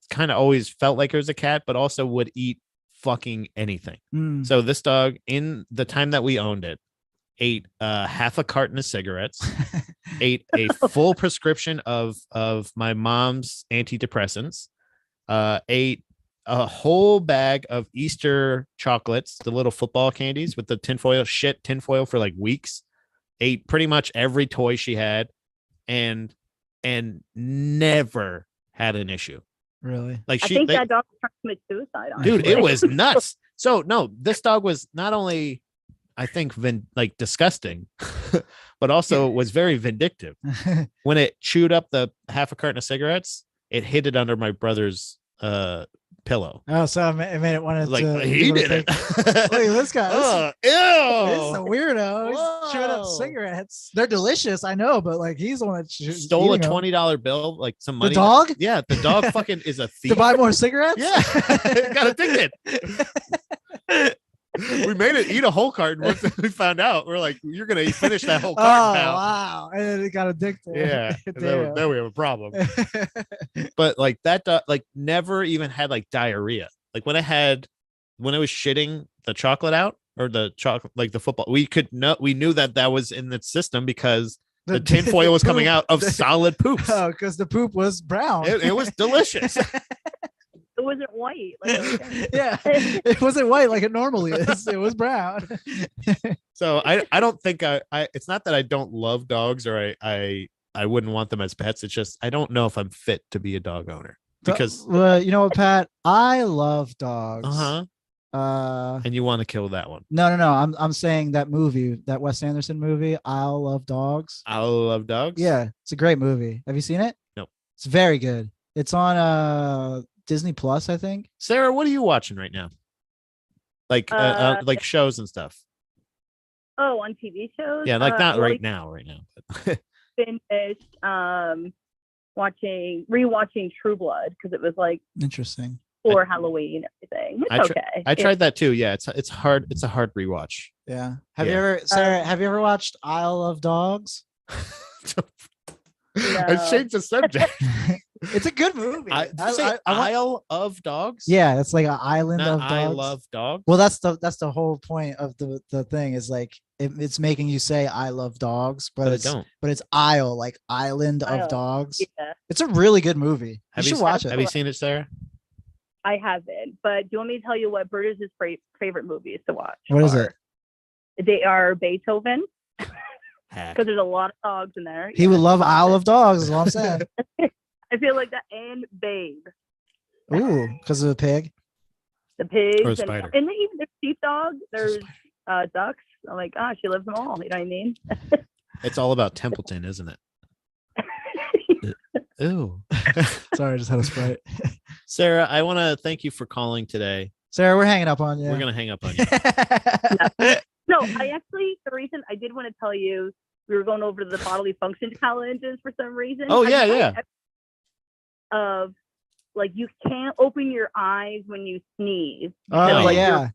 kind of always felt like it was a cat, but also would eat fucking anything. So this dog, in the time that we owned it, ate half a carton of cigarettes, ate a full prescription of my mom's antidepressants, ate a whole bag of Easter chocolates, the little football candies with the tinfoil for like weeks, ate pretty much every toy she had, and never had an issue. Really? Like that dog was trying to commit suicide on dude, it was nuts. So no, this dog was not only, I think, disgusting, but also was very vindictive. When it chewed up the half a carton of cigarettes, it hid it under my brother's pillow. Oh, so it made it wanted like to. He did it. Look at this guy. Ew! This is a weirdo. Whoa. He's chewing up cigarettes. They're delicious, I know, but like he's the one that stole a $20 bill, like some money. The dog? Yeah, the dog fucking is a thief. To buy more cigarettes? Yeah, got addicted. We made it eat a whole carton once we found out. We're like, you're gonna finish that whole carton now. Wow. And then it got addicted. Yeah. Then we have a problem. But like that like never even had like diarrhea. Like when it was shitting the chocolate out or the chocolate, like the football, we knew that was in the system because the tinfoil was coming out of solid poops. Oh, because the poop was brown. It was delicious. It wasn't white. Yeah, it wasn't white like it normally is. It was brown. So I don't think I it's not that I don't love dogs or I wouldn't want them as pets. It's just I don't know if I'm fit to be a dog owner because you know what, Pat, I love dogs. And you want to kill that one? No. I'm saying that movie, that Wes Anderson movie, I Love Dogs. I Love Dogs. Yeah, it's a great movie. Have you seen it? No. It's very good. It's on Disney Plus, I think. Sarah, what are you watching right now? Like shows and stuff. Oh, on TV shows? Yeah, like not right now. But finished rewatching True Blood because it was like interesting for Halloween and everything. It's okay. I tried that too. Yeah, it's hard. It's a hard rewatch. Yeah. Have you ever, Sarah? Have you ever watched Isle of Dogs? No. I changed the subject. It's a good movie. Isle of Dogs. Yeah, it's like an island Not of dogs. I Love Dogs. Well, that's the whole point of the thing is like it's making you say I love dogs, but it's Isle, like island of dogs. Yeah. It's a really good movie. You should watch it. Have you seen it, Sarah? I haven't, but do you want me to tell you what Brutus's favorite movies to watch? What is it? They are Beethoven. Because there's a lot of dogs in there. He would love Isle of Dogs, is what I'm saying. I feel like that, and Babe. Ooh, because of the pig. The pigs. Or a spider. And even there's sheepdogs, there's ducks. I'm like, she loves them all. You know what I mean? It's all about Templeton, isn't it? Ooh. Sorry, I just had a Sprite. Sarah, I want to thank you for calling today. Sarah, we're hanging up on you. We're going to hang up on you. No, the reason I did want to tell you, we were going over the bodily function challenges for some reason. Oh, yeah. Of like, you can't open your eyes when you sneeze. Oh, yeah.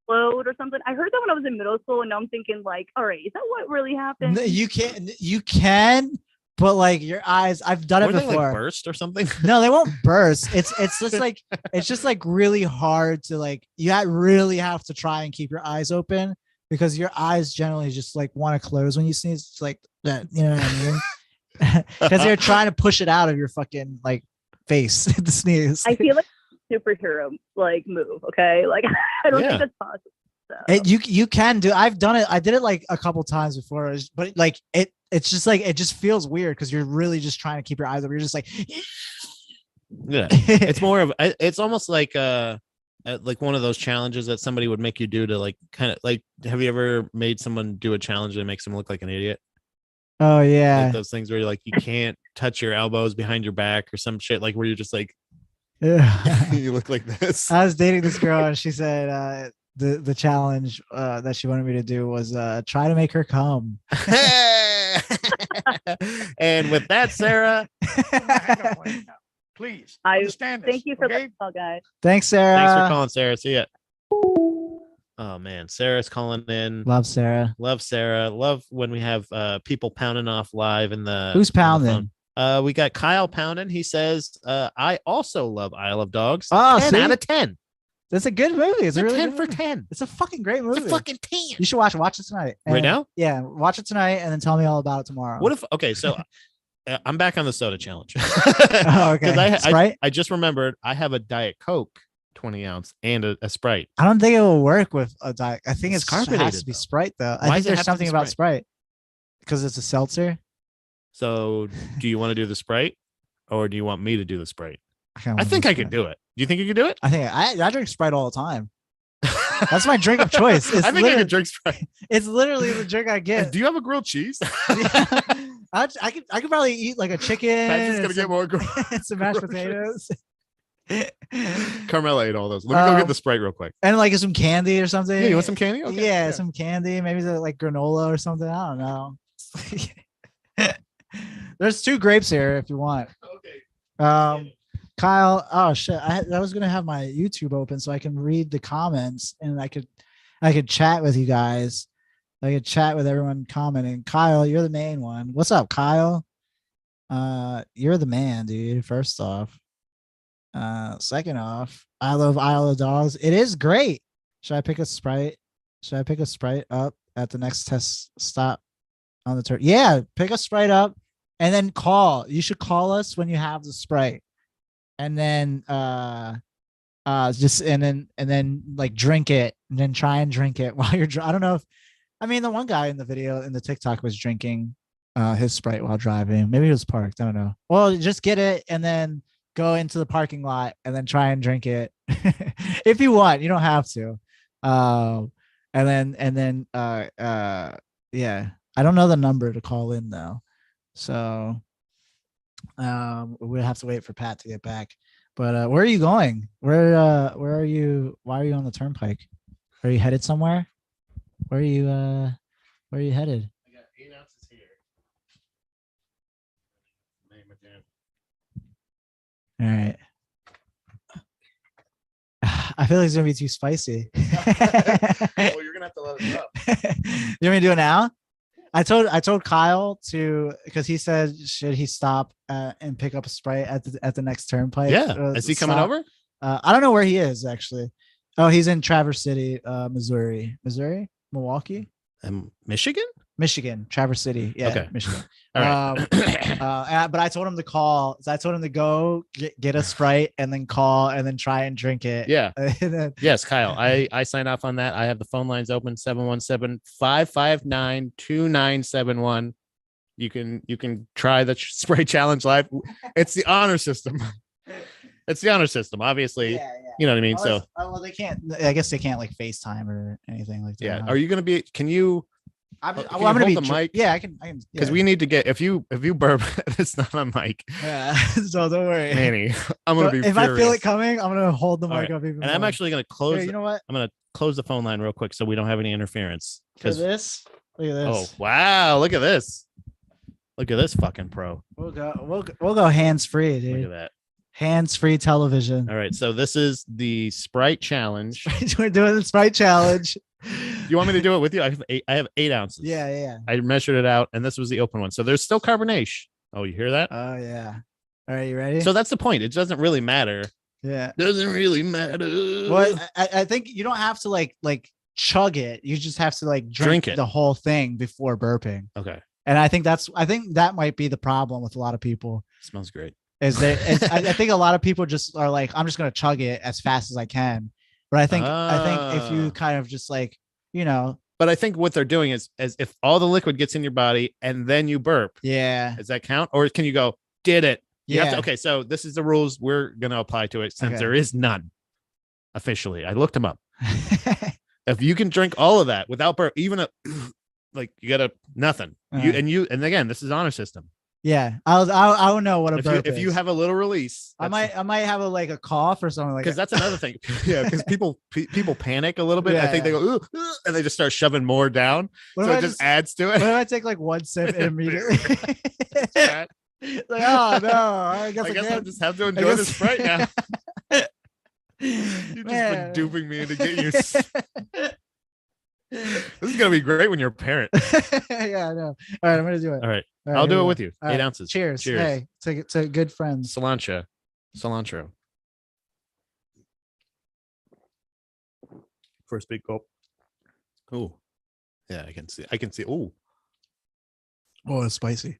Explode or something. I heard that when I was in middle school, and now I'm thinking like, all right, is that what really happened? No, you can, but like your eyes, I've done it before. They like burst or something? No, they won't burst. It's just like really hard to like. You really have to try and keep your eyes open because your eyes generally just like want to close when you sneeze. It's like that, you know what I mean? Because you're trying to push it out of your fucking like face to sneeze. I feel like superhero like move. Okay, like I don't think that's possible. So. You can do. I've done it. I did it like a couple times before, but like it's just like it just feels weird because you're really just trying to keep your eyes open. You're just like, yeah. It's more of it's almost like one of those challenges that somebody would make you do to like kind of like. Have you ever made someone do a challenge that makes them look like an idiot? Oh yeah, like those things where you're like you can't touch your elbows behind your back or some shit like where you're just like, yeah. you look like this. I was dating this girl and she said the challenge that she wanted me to do was try to make her come. And with that, Sarah, Please I understand this. thank you for okay? the call, guys. Thanks, Sarah. thanks for calling, Sarah. See ya. Oh man, Sarah's calling in. Love Sarah. Love Sarah. Love when we have people pounding off live in the. Who's on the pounding? phone. We got Kyle pounding. He says, I also love Isle of Dogs. Oh, 10 see? out of 10. That's a good movie. It's a really 10 good for movie. 10. It's a fucking great movie. It's a fucking 10. You should watch it. Watch it tonight. Right And- now? Yeah, watch it tonight and then tell me all about it tomorrow. What if, okay, so I'm back on the soda challenge. Oh, okay. Because Sprite? I just remembered I have a Diet Coke 20 ounce and a Sprite. I don't think it will work with a diet. I think It's it has carbonated, to be though. Sprite though. Why I does think it there's have to be something about Sprite? Sprite because it's a seltzer. So do you want to do the Sprite or do you want me to do the Sprite? kinda I wanna think do I could Sprite. do it. Do you think you could do it? I think I drink Sprite all the time. That's my drink of choice. It's I think I literally- could drink Sprite. It's literally the drink I get. Do you have a grilled cheese? I could probably eat like a chicken. Pat's just and gonna get some- more grilled. and some mashed groceries. potatoes. Carmela ate all those. Let me go get the Sprite real quick. And like some candy or something. Yeah, you want some candy? Okay. Yeah, some candy, maybe like granola or something. I don't know. There's 2 grapes here if you want. Okay. Kyle, oh shit, I was gonna have my YouTube open so I can read the comments and I could chat with you guys. I could chat with everyone commenting. Kyle, you're the main one. What's up, Kyle? You're the man, dude. First off. Second off, I love Isle of Dogs. It is great. Should I pick a Sprite? Should I pick a Sprite up at the next test stop on the turn? Yeah, pick a Sprite up and then call. You should call us when you have the Sprite. And then just and then like drink it and then try and drink it while you're I don't know if the one guy in the video in the TikTok was drinking his Sprite while driving. Maybe he was parked. I don't know. Well, just get it and then go into the parking lot and then try and drink it if you want. You don't have to. And then yeah, I don't know the number to call in though, so we'll have to wait for Pat to get back. But where are you going? Where are you? Why are you on the turnpike? Are you headed somewhere? Where are you headed? I got 8 ounces here. All right. I feel like it's gonna be too spicy. Well, you're gonna have to let us know. You want me to do it now? I told Kyle to, because he said should he stop and pick up a Sprite at the next turnpike. Yeah. Is he coming stop. over? I don't know where he is actually. Oh, he's in Traverse City, Missouri, Milwaukee, Michigan. Traverse City. Yeah, Okay. Michigan. All right. But I told him to call. So I told him to go get a Sprite and then call and then try and drink it. Yeah. And then- Yes, Kyle. I signed off on that. I have the phone lines open 717-559-2971. You can try the Sprite challenge live. It's the honor system. It's the honor system, obviously. Yeah. You know what I mean? So well, they can't. I guess they can't like FaceTime or anything like that. yeah. huh? Are you gonna be? Can you? I'm can gonna you be hold the mic? Yeah, I can. Because yeah. we need to get if you burp, it's not on mic, Yeah. So don't worry. Manny. I'm gonna So be. if I feel furious. it coming, I'm gonna hold the All mic right. up even And I'm more. actually gonna close. Here, you know what? I'm gonna close the phone line real quick so we don't have any interference. For Because this, look at oh this. wow, look at this. Look at this fucking pro. We'll go hands free, Look at dude. that. Hands free television. All right, so this is the Sprite challenge. We're doing the Sprite challenge. Do you want me to do it with you? I have 8 ounces. Yeah. I measured it out, and this was the open one. So there's still carbonation. Oh, you hear that? Oh yeah. All right, you ready? So that's the point. It doesn't really matter. yeah. Doesn't really matter. Well, I think you don't have to like chug it. You just have to like drink it. the whole thing before burping. Okay. And I think that might be the problem with a lot of people. Smells great. I think a lot of people just are like, I'm just gonna chug it as fast as I can. But I think if you kind of just like, But I think what they're doing is as if all the liquid gets in your body and then you burp. yeah, Does that count? Or can you go, did it? You have yeah. to, okay, so this is the rules we're gonna apply to it since Okay. there is none officially. I looked them up. If you can drink all of that without burp, even a like you got a nothing. Uh-huh. And again, this is honor system. Yeah, I don't know what a burp if you is. have a little release, I might have a cough or something like that. because that's another thing. Yeah, because people panic a little bit. I think they Yeah. go and they just start shoving more down. What So if it I just adds to What it. if I take like one sip and immediately? Chat. Like, oh no, I guess I guess I'll can't. just have to enjoy this Sprite now. You've just been Man. duping me into getting you. This is gonna be great when you're a parent. Yeah, I know. All right, I'm gonna do it. All right, All right, I'll here do we it go. with you. All 8 right, ounces. Cheers. Cheers. Hey, to good friends. Cilantro. First big gulp. Oh, yeah, I can see. Oh, Oh, it's spicy.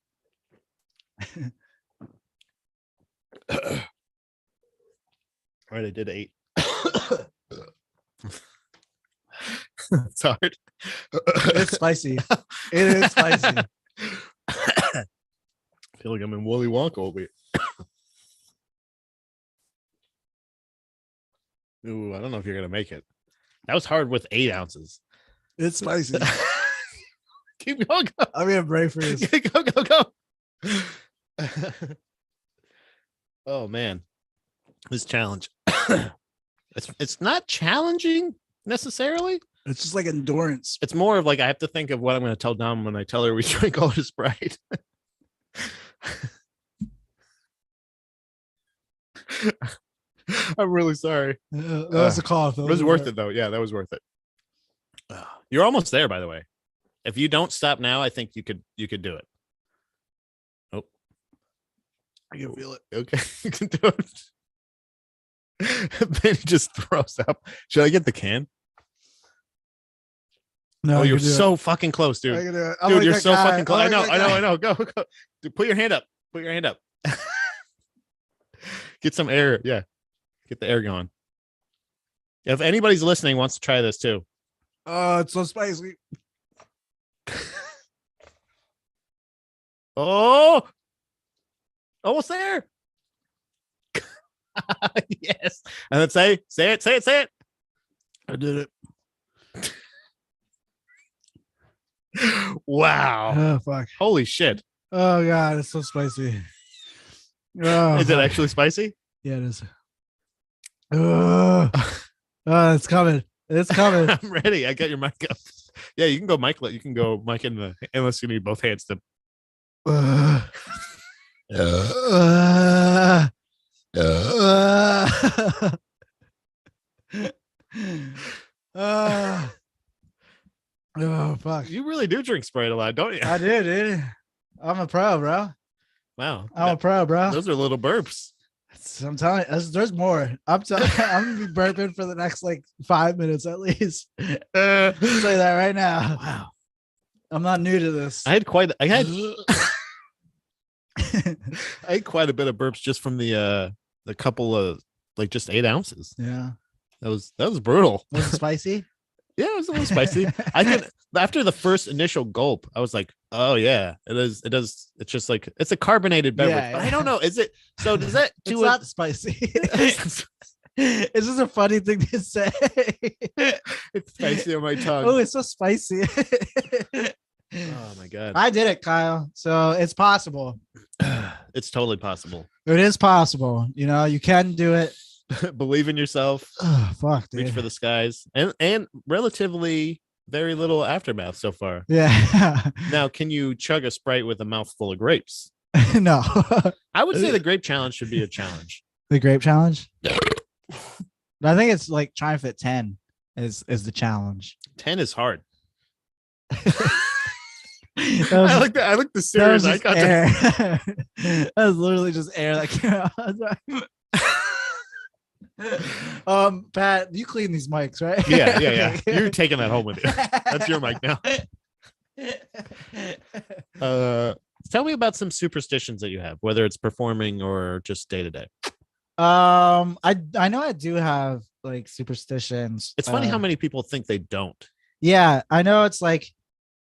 all right, I did 8. It's hard. It's spicy. It is spicy. I feel like I'm in Willy Wonka over here. Ooh, I don't know if you're gonna make it. That was hard with 8 ounces. It's spicy. Keep going. Go. I'm gonna pray for this. Go. Oh man, this challenge. It's not challenging necessarily. It's just like endurance. It's more of like I have to think of what I'm going to tell Dom when I tell her we drink all this Sprite. I'm really sorry. That was a cough. It was worth it though. Yeah, that was worth it. You're almost there, by the way. If you don't stop now, I think you could do it. Oh, I can feel it. okay, you can do it. Then he just throws up. Should I get the can? No, Oh, you're so fucking close, dude. I can do it. Dude, you're so fucking close. I I'm like that guy. know. Go. Dude, put your hand up. Get some air. Yeah. Get the air going. If anybody's listening wants to try this too. Oh, it's so spicy. Oh, almost there. Yes. And then say it. I did it. Wow. Oh fuck. Holy shit. Oh god, it's so spicy. Oh, Is it fuck. actually spicy? Yeah, it is. Oh, it's coming. It's coming. I'm ready. I got your mic up. Yeah, you can go mic. You can go mic in the unless you need both hands to. Oh fuck. You really do drink Sprite a lot, don't you? I did, dude. I'm a pro, bro. Wow. I'm a pro, bro. Those are little burps. I'm telling you, there's more. I'm gonna be burping for the next like 5 minutes at least. Say that right now. Wow. I'm not new to this. I had quite a bit of burps just from the couple of like just 8 ounces. Yeah. That was brutal. Was it spicy? Yeah, it was a little spicy. I could after the first initial gulp, I was like, oh yeah, it is. It's just like it's a carbonated beverage. Yeah, but yeah. I don't know. Is it so does that It's not spicy. It's just a funny thing to say. It's spicy on my tongue. Oh, it's so spicy. Oh my god. I did it, Kyle. So it's possible. It's totally possible. It is possible. You know, you can do it. Believe in yourself. Oh, fuck, dude. Reach for the skies. And relatively very little aftermath so far. Yeah. Now, can you chug a Sprite with a mouthful of grapes? No. I would say the grape challenge should be a challenge. The grape challenge? I think it's like triumphant 10 is the challenge. 10 is hard. I like the serious eye contact. air. That was literally just air that came out. Pat, you clean these mics, right? Yeah. You're taking that home with you. That's your mic now. Tell me about some superstitions that you have, whether it's performing or just day to day. I know I do have like superstitions. It's funny how many people think they don't. Yeah, I know it's like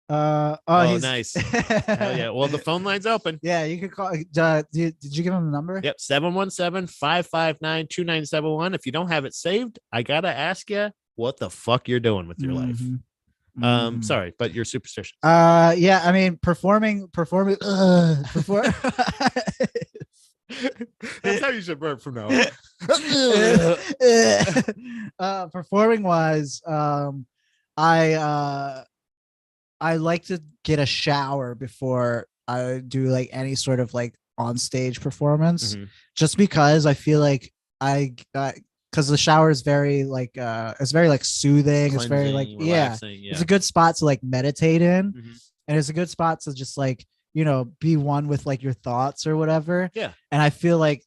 oh nice. Hell yeah. Well, the phone line's open. Yeah, you could call. Did you give him the number? Yep, 717-559-2971. If you don't have it saved, I gotta ask you what the fuck you're doing with your life. Sorry, but you're superstitious. Yeah, I mean, performing. Perform. That's how you should burp from now on. Performing wise, I like to get a shower before I do like any sort of like on stage performance, just because I feel like because the shower is very like it's very like soothing. It's very like it's a good spot to like meditate in, and it's a good spot to just like be one with like your thoughts or whatever. Yeah, and I feel like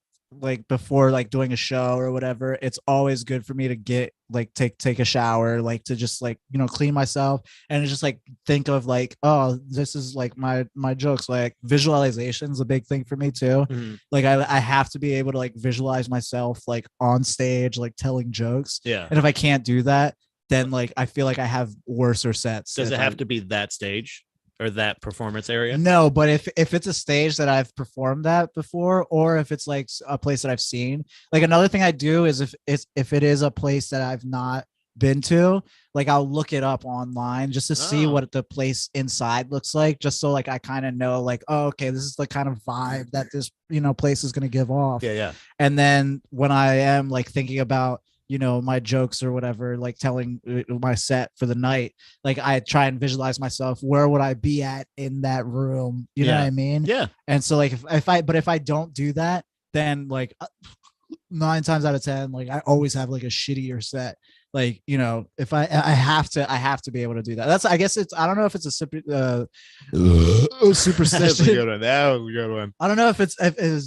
before like doing a show or whatever, it's always good for me to get like take a shower, like to just like clean myself and just like think of like, oh, this is like my jokes. Like visualization is a big thing for me too. Like I have to be able to like visualize myself like on stage like telling jokes. Yeah, and if I can't do that, then like I feel like I have worse sets. Does it have to be that stage or that performance area? No, but if it's a stage that I've performed at before, or if it's like a place that I've seen, like another thing I do is if it is a place that I've not been to, like I'll look it up online just to see what the place inside looks like, just so like I kind of know like, oh, okay, this is the kind of vibe that this place is going to give off. Yeah. And then when I am like thinking about my jokes or whatever, like telling my set for the night, like I try and visualize myself, where would I be at in that room, you know what I mean? Yeah. And so like if I don't do that, then like 9 times out of 10, like I always have like a shittier set. Like if I have to be able to do that. That's, I guess I don't know if it's a superstition. That's a good one. That was a good one. I don't know if it's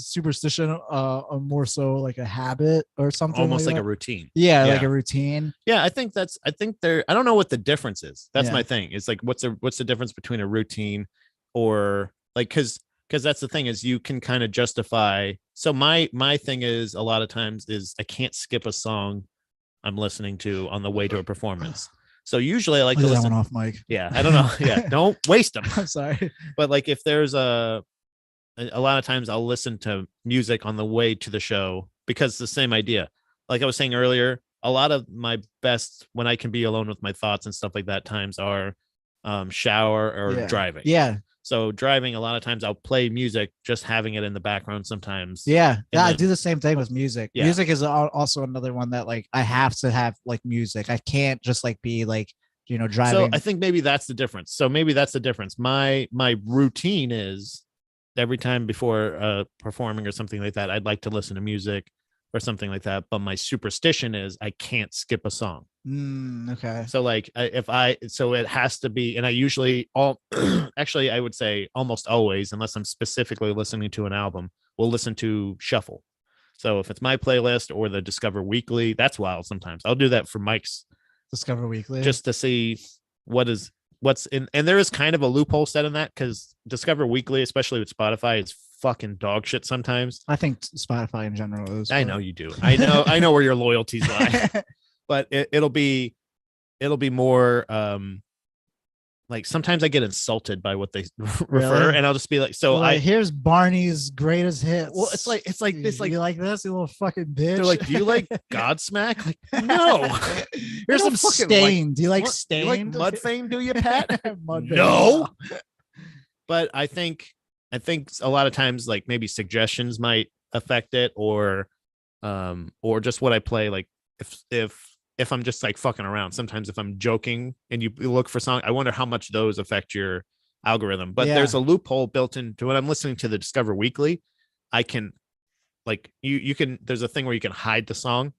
superstition, more so like a habit or something. Almost like that. a routine. Yeah, like a routine. Yeah, I think I don't know what the difference is. That's my thing. It's like what's the difference between a routine or like because that's the thing is you can kind of justify. So my thing is a lot of times is I can't skip a song I'm listening to on the way to a performance. So usually I like to listen. That one off, Mike. Yeah, I don't know. Yeah, don't waste them. I'm sorry. But like if there's a lot of times I'll listen to music on the way to the show because it's the same idea. Like I was saying earlier, a lot of my best when I can be alone with my thoughts and stuff like that times are shower or driving. Yeah. So driving, a lot of times I'll play music, just having it in the background sometimes. Yeah. I do the same thing with music. Yeah. Music is also another one that like I have to have like music. I can't just like be like, driving. So I think maybe that's the difference. My routine is every time before performing or something like that, I'd like to listen to music or something like that. But my superstition is I can't skip a song. Okay. So like so it has to be, and I usually actually I would say almost always, unless I'm specifically listening to an album, we'll listen to shuffle. So if it's my playlist or the Discover Weekly, that's wild. Sometimes I'll do that for Mike's Discover Weekly just to see what's in, and there is kind of a loophole set in that because Discover Weekly, especially with Spotify, is fucking dog shit sometimes. I think Spotify in general is. I know you do. I know where your loyalties lie. But it'll be more like sometimes I get insulted by what they refer, and I'll just be like, here's Barney's greatest hits. Well, it's like this, like you like this, you little fucking bitch. They're like, do you like Godsmack? Like, no. Here's some Stain. Do you like Stain? You like Mudfayne? Do you, Pat? Mudfayne. No. But I think a lot of times, like maybe suggestions might affect it, or just what I play. Like if I'm just like fucking around, sometimes if I'm joking and you look for song, I wonder how much those affect your algorithm. But there's a loophole built into when I'm listening to the Discover Weekly, I can like you can, there's a thing where you can hide the song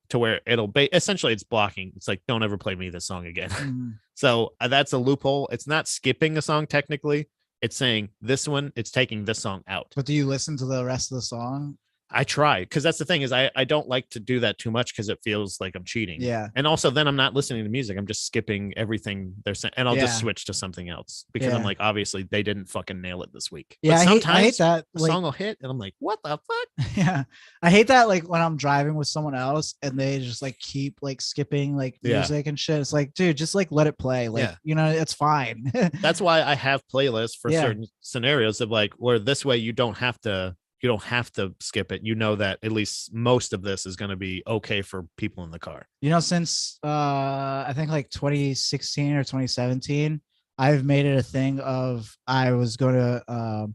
to where it'll essentially it's blocking. It's like, don't ever play me this song again. So that's a loophole. It's not skipping a song technically. It's saying this one, it's taking this song out. But do you listen to the rest of the song? I try, because that's the thing is I don't like to do that too much because it feels like I'm cheating. Yeah. And also then I'm not listening to music. I'm just skipping everything they're saying, and I'll just switch to something else because I'm like, obviously they didn't fucking nail it this week. Yeah. But sometimes I hate that a song will hit and I'm like, what the fuck? Yeah. I hate that. Like when I'm driving with someone else and they just like keep like skipping like music and shit. It's like, dude, just like let it play. Like, it's fine. That's why I have playlists for certain scenarios of like, where this way you don't have to you don't have to skip it. You know that at least most of this is going to be okay for people in the car. Since I think like 2016 or 2017, I've made it a thing of I was going to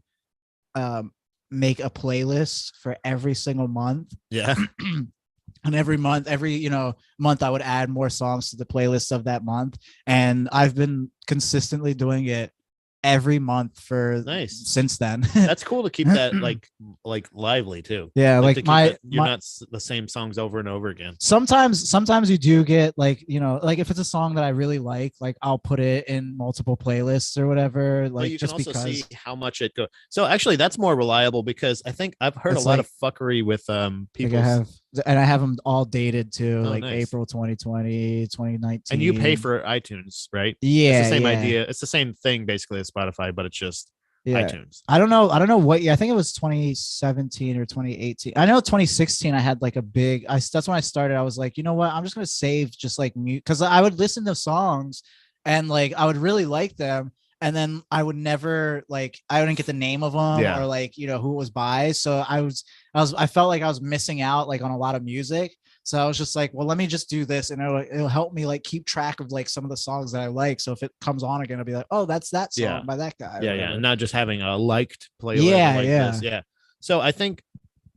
make a playlist for every single month. Yeah. And every month I would add more songs to the playlist of that month, and I've been consistently doing it every month since then. That's cool to keep that like lively too. Yeah, like not the same songs over and over again. Sometimes you do get like if it's a song that I really like I'll put it in multiple playlists or whatever. Like you just can also because see how much it goes. So actually, that's more reliable because I think I've heard a lot of fuckery with people. I have them all dated to nice. April 2020, 2019. And you pay for iTunes, right? Yeah, it's the same idea. It's the same thing basically as Spotify, but it's just iTunes. I don't know what year. I think it was 2017 or 2018. I know 2016 I had like a big that's when I started. I was like, you know what, I'm just gonna save just like mute, because I would listen to songs and like I would really like them, and then I would never I wouldn't get the name of them or who it was by. So I felt like I was missing out on a lot of music. So I was just like, well, let me just do this, and it'll help me keep track of some of the songs that I like. So if it comes on again, I'll be like, oh, that's that song by that guy. Yeah, and not just having a liked playlist. This. So I think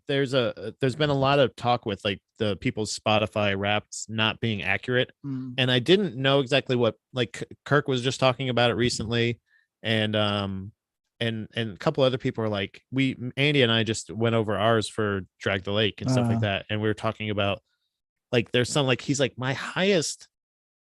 there's been a lot of talk with the people's Spotify Wrapped not being accurate, and I didn't know exactly what Kirk was just talking about it recently, and a couple other people are like, Andy and I just went over ours for Drag the Lake and stuff like that, and we were talking about there's some he's like my highest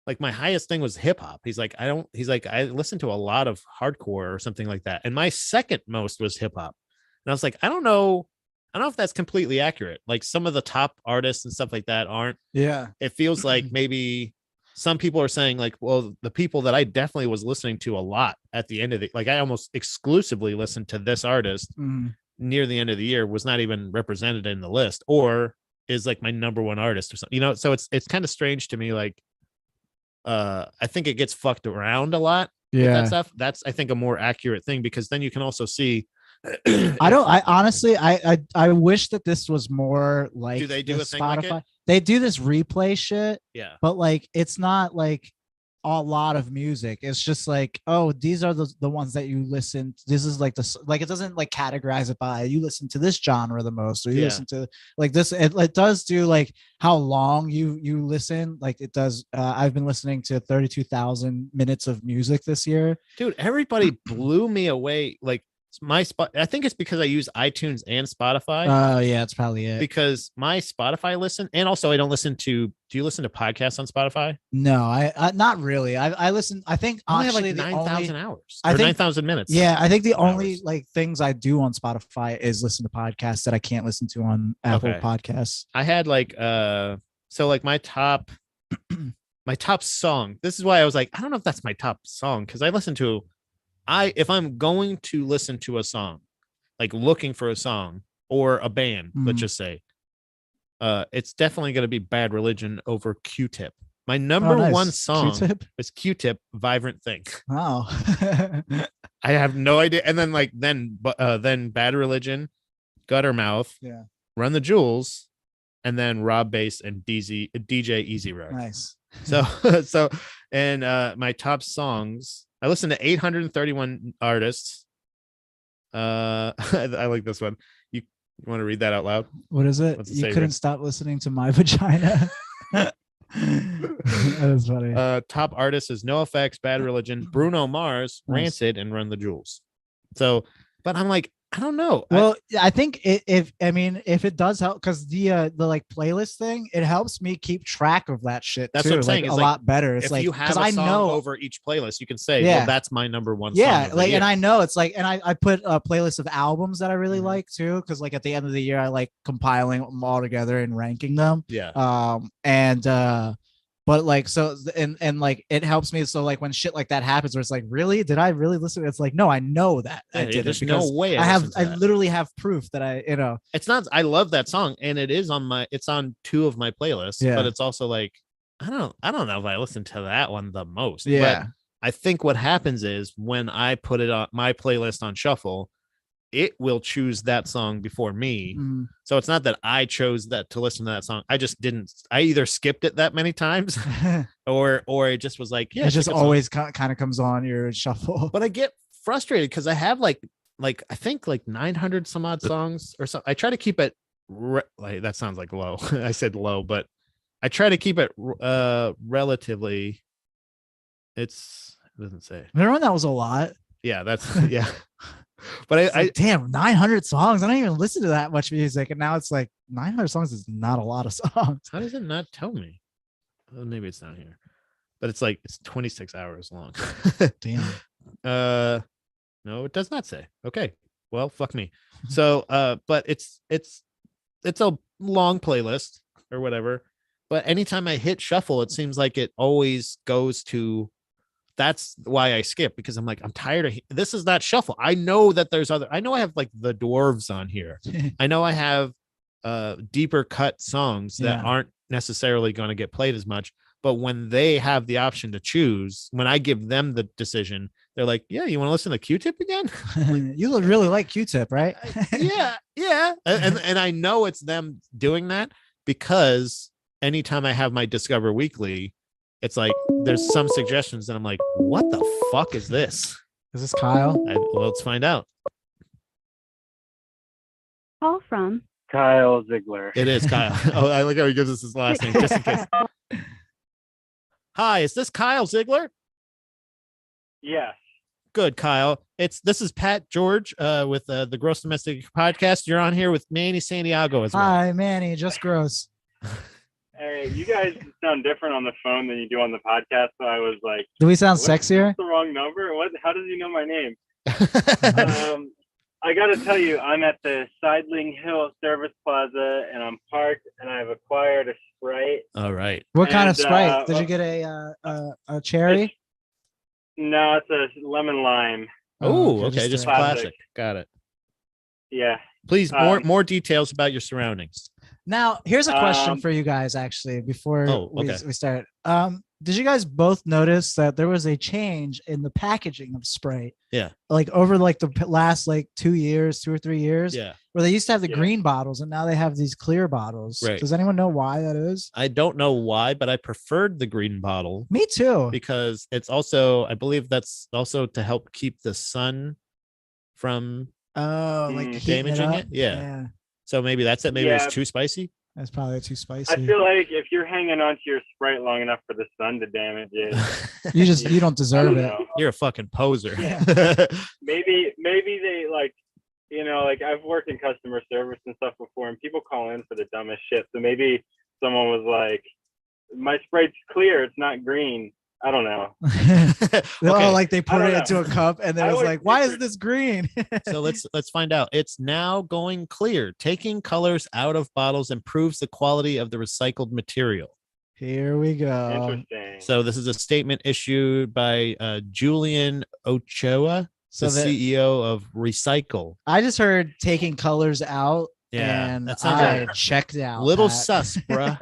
thing was hip hop. He's like I listened to a lot of hardcore or something like that, and my second most was hip hop, and I was like, I don't know if that's completely accurate. Some of the top artists and stuff like that aren't. Yeah, it feels like maybe some people are saying well, the people that I definitely was listening to a lot at the end of I almost exclusively listened to this artist near the end of the year was not even represented in the list, or is my number one artist or something, so it's kind of strange to me. I think it gets fucked around a lot with that stuff. That's I think a more accurate thing, because then you can also see I honestly wish that this was more do they do a thing Spotify. They do this replay shit, but it's not a lot of music. It's just oh, these are the ones that you listen to. This is it doesn't categorize it by you listen to this genre the most, or you listen to this. It does do how long you listen. It does. I've been listening to 32,000 minutes of music this year. Dude, everybody blew me away. My spot, I think it's because I use iTunes and Spotify. Oh yeah, that's probably it. Because my Spotify listen, and also I don't listen to. Do you listen to podcasts on Spotify? No, I not really. I listen. I think I have 9,000 hours. Or 9,000 minutes. Yeah, I think the only things I do on Spotify is listen to podcasts that I can't listen to on Apple Podcasts. I had my top my top song. This is why I was I don't know if that's my top song, because I listen to. If I'm going to listen to a song, looking for a song or a band, let's just say, it's definitely going to be Bad Religion over Q-Tip. My number one song is Q-Tip, Vibrant Thing. Oh, I have no idea. And then Bad Religion, Guttermouth, Run the Jewels, and then Rob Bass and DJ Easy Rock. Nice. So my top songs. I listened to 831 artists. I like this one. You want to read that out loud? What is it? You couldn't stop listening to My Vagina. That is funny. Top artists is NoFX, Bad Religion, Bruno Mars, Rancid, and Run the Jewels. So, but I'm I don't know. Well, I think if it does help, because the playlist thing, it helps me keep track of that shit. That's too, what I'm saying. A lot better. It's if you have a song over each playlist, you can say, well, that's my number one song. Yeah, and I know it's and I put a playlist of albums that I really like too, because at the end of the year I like compiling them all together and ranking them. Yeah. But it helps me. So when shit like that happens, where it's really, did I really listen? It's no, I know that I did. There's no way I literally have proof that it's not. I love that song, and it is it's on 2 of my playlists. But it's also I don't know if I listen to that one the most. Yeah. But I think what happens is when I put it on my playlist on shuffle, it will choose that song before me. Mm. So it's not that I chose that to listen to that song. I just didn't. I either skipped it that many times, or it just was like, yeah, it just always kind of comes on your shuffle. But I get frustrated because I have like I think like 900 some odd songs or so. I try to keep it like that sounds like low. I said low, but I try to keep it relatively. It doesn't say. Remember when that was a lot? Yeah, that's yeah. But I damn 900 songs. I don't even listen to that much music, and now it's like 900 songs is not a lot of songs. How does it not tell me? Oh, maybe it's down here, but it's 26 hours long. Damn. No, it does not say. Okay, well, fuck me. So, but it's a long playlist or whatever. But anytime I hit shuffle, it seems like it always goes to. That's why I skip, because I'm like, I'm tired of this is not shuffle. I know that there's other. I know I have like the Dwarves on here. I know I have deeper cut songs that aren't necessarily going to get played as much. But when they have the option to choose, when I give them the decision, they're like, yeah, you want to listen to Q-Tip again? You really like Q-Tip, right? Yeah. And I know it's them doing that because anytime I have my Discover Weekly, it's like there's some suggestions and I'm like, what the fuck is this? Is this Kyle? Well, let's find out. Call from Kyle Ziegler. It is Kyle. Oh, I like how he gives us his last name just in case. Hi, is this Kyle Ziegler? Yes. Good, Kyle. This is Pat George with the Gross Domestic Podcast. You're on here with Manny Santiago as well. Hi, Manny. Just gross. Hey, you guys sound different on the phone than you do on the podcast. So I was like, do we sound sexier? That's the wrong number. What? How does he know my name? I got to tell you, I'm at the Sidling Hill Service Plaza, and I'm parked, and I've acquired a Sprite. All right. What kind of Sprite? Did you get a cherry? No, it's a lemon lime. Oh, okay. Just classic. Got it. Yeah. Please, more details about your surroundings. Now, here's a question for you guys, actually, before we start. Did you guys both notice that there was a change in the packaging of Sprite? Yeah. Like over like the last 2 years, 2 or 3 years. Yeah. Where they used to have the green bottles and now they have these clear bottles. Right. Does anyone know why that is? I don't know why, but I preferred the green bottle. Me too. Because it's also, I believe that's also to help keep the sun from damaging it. Yeah. So maybe that's it. Maybe it's too spicy. That's probably too spicy. I feel like if you're hanging on to your Sprite long enough for the sun to damage it, you don't deserve it. You're a fucking poser. Yeah. maybe they like I've worked in customer service and stuff before, and people call in for the dumbest shit. So maybe someone was like, "My Sprite's clear; it's not green." I don't know. Like they put it into a cup and then it's like, why is this green? So let's find out. It's now going clear. Taking colors out of bottles improves the quality of the recycled material. Here we go. Interesting. So this is a statement issued by Julian Ochoa, the CEO of Recycle. I just heard taking colors out. Yeah, and I checked out. Little sus, bruh.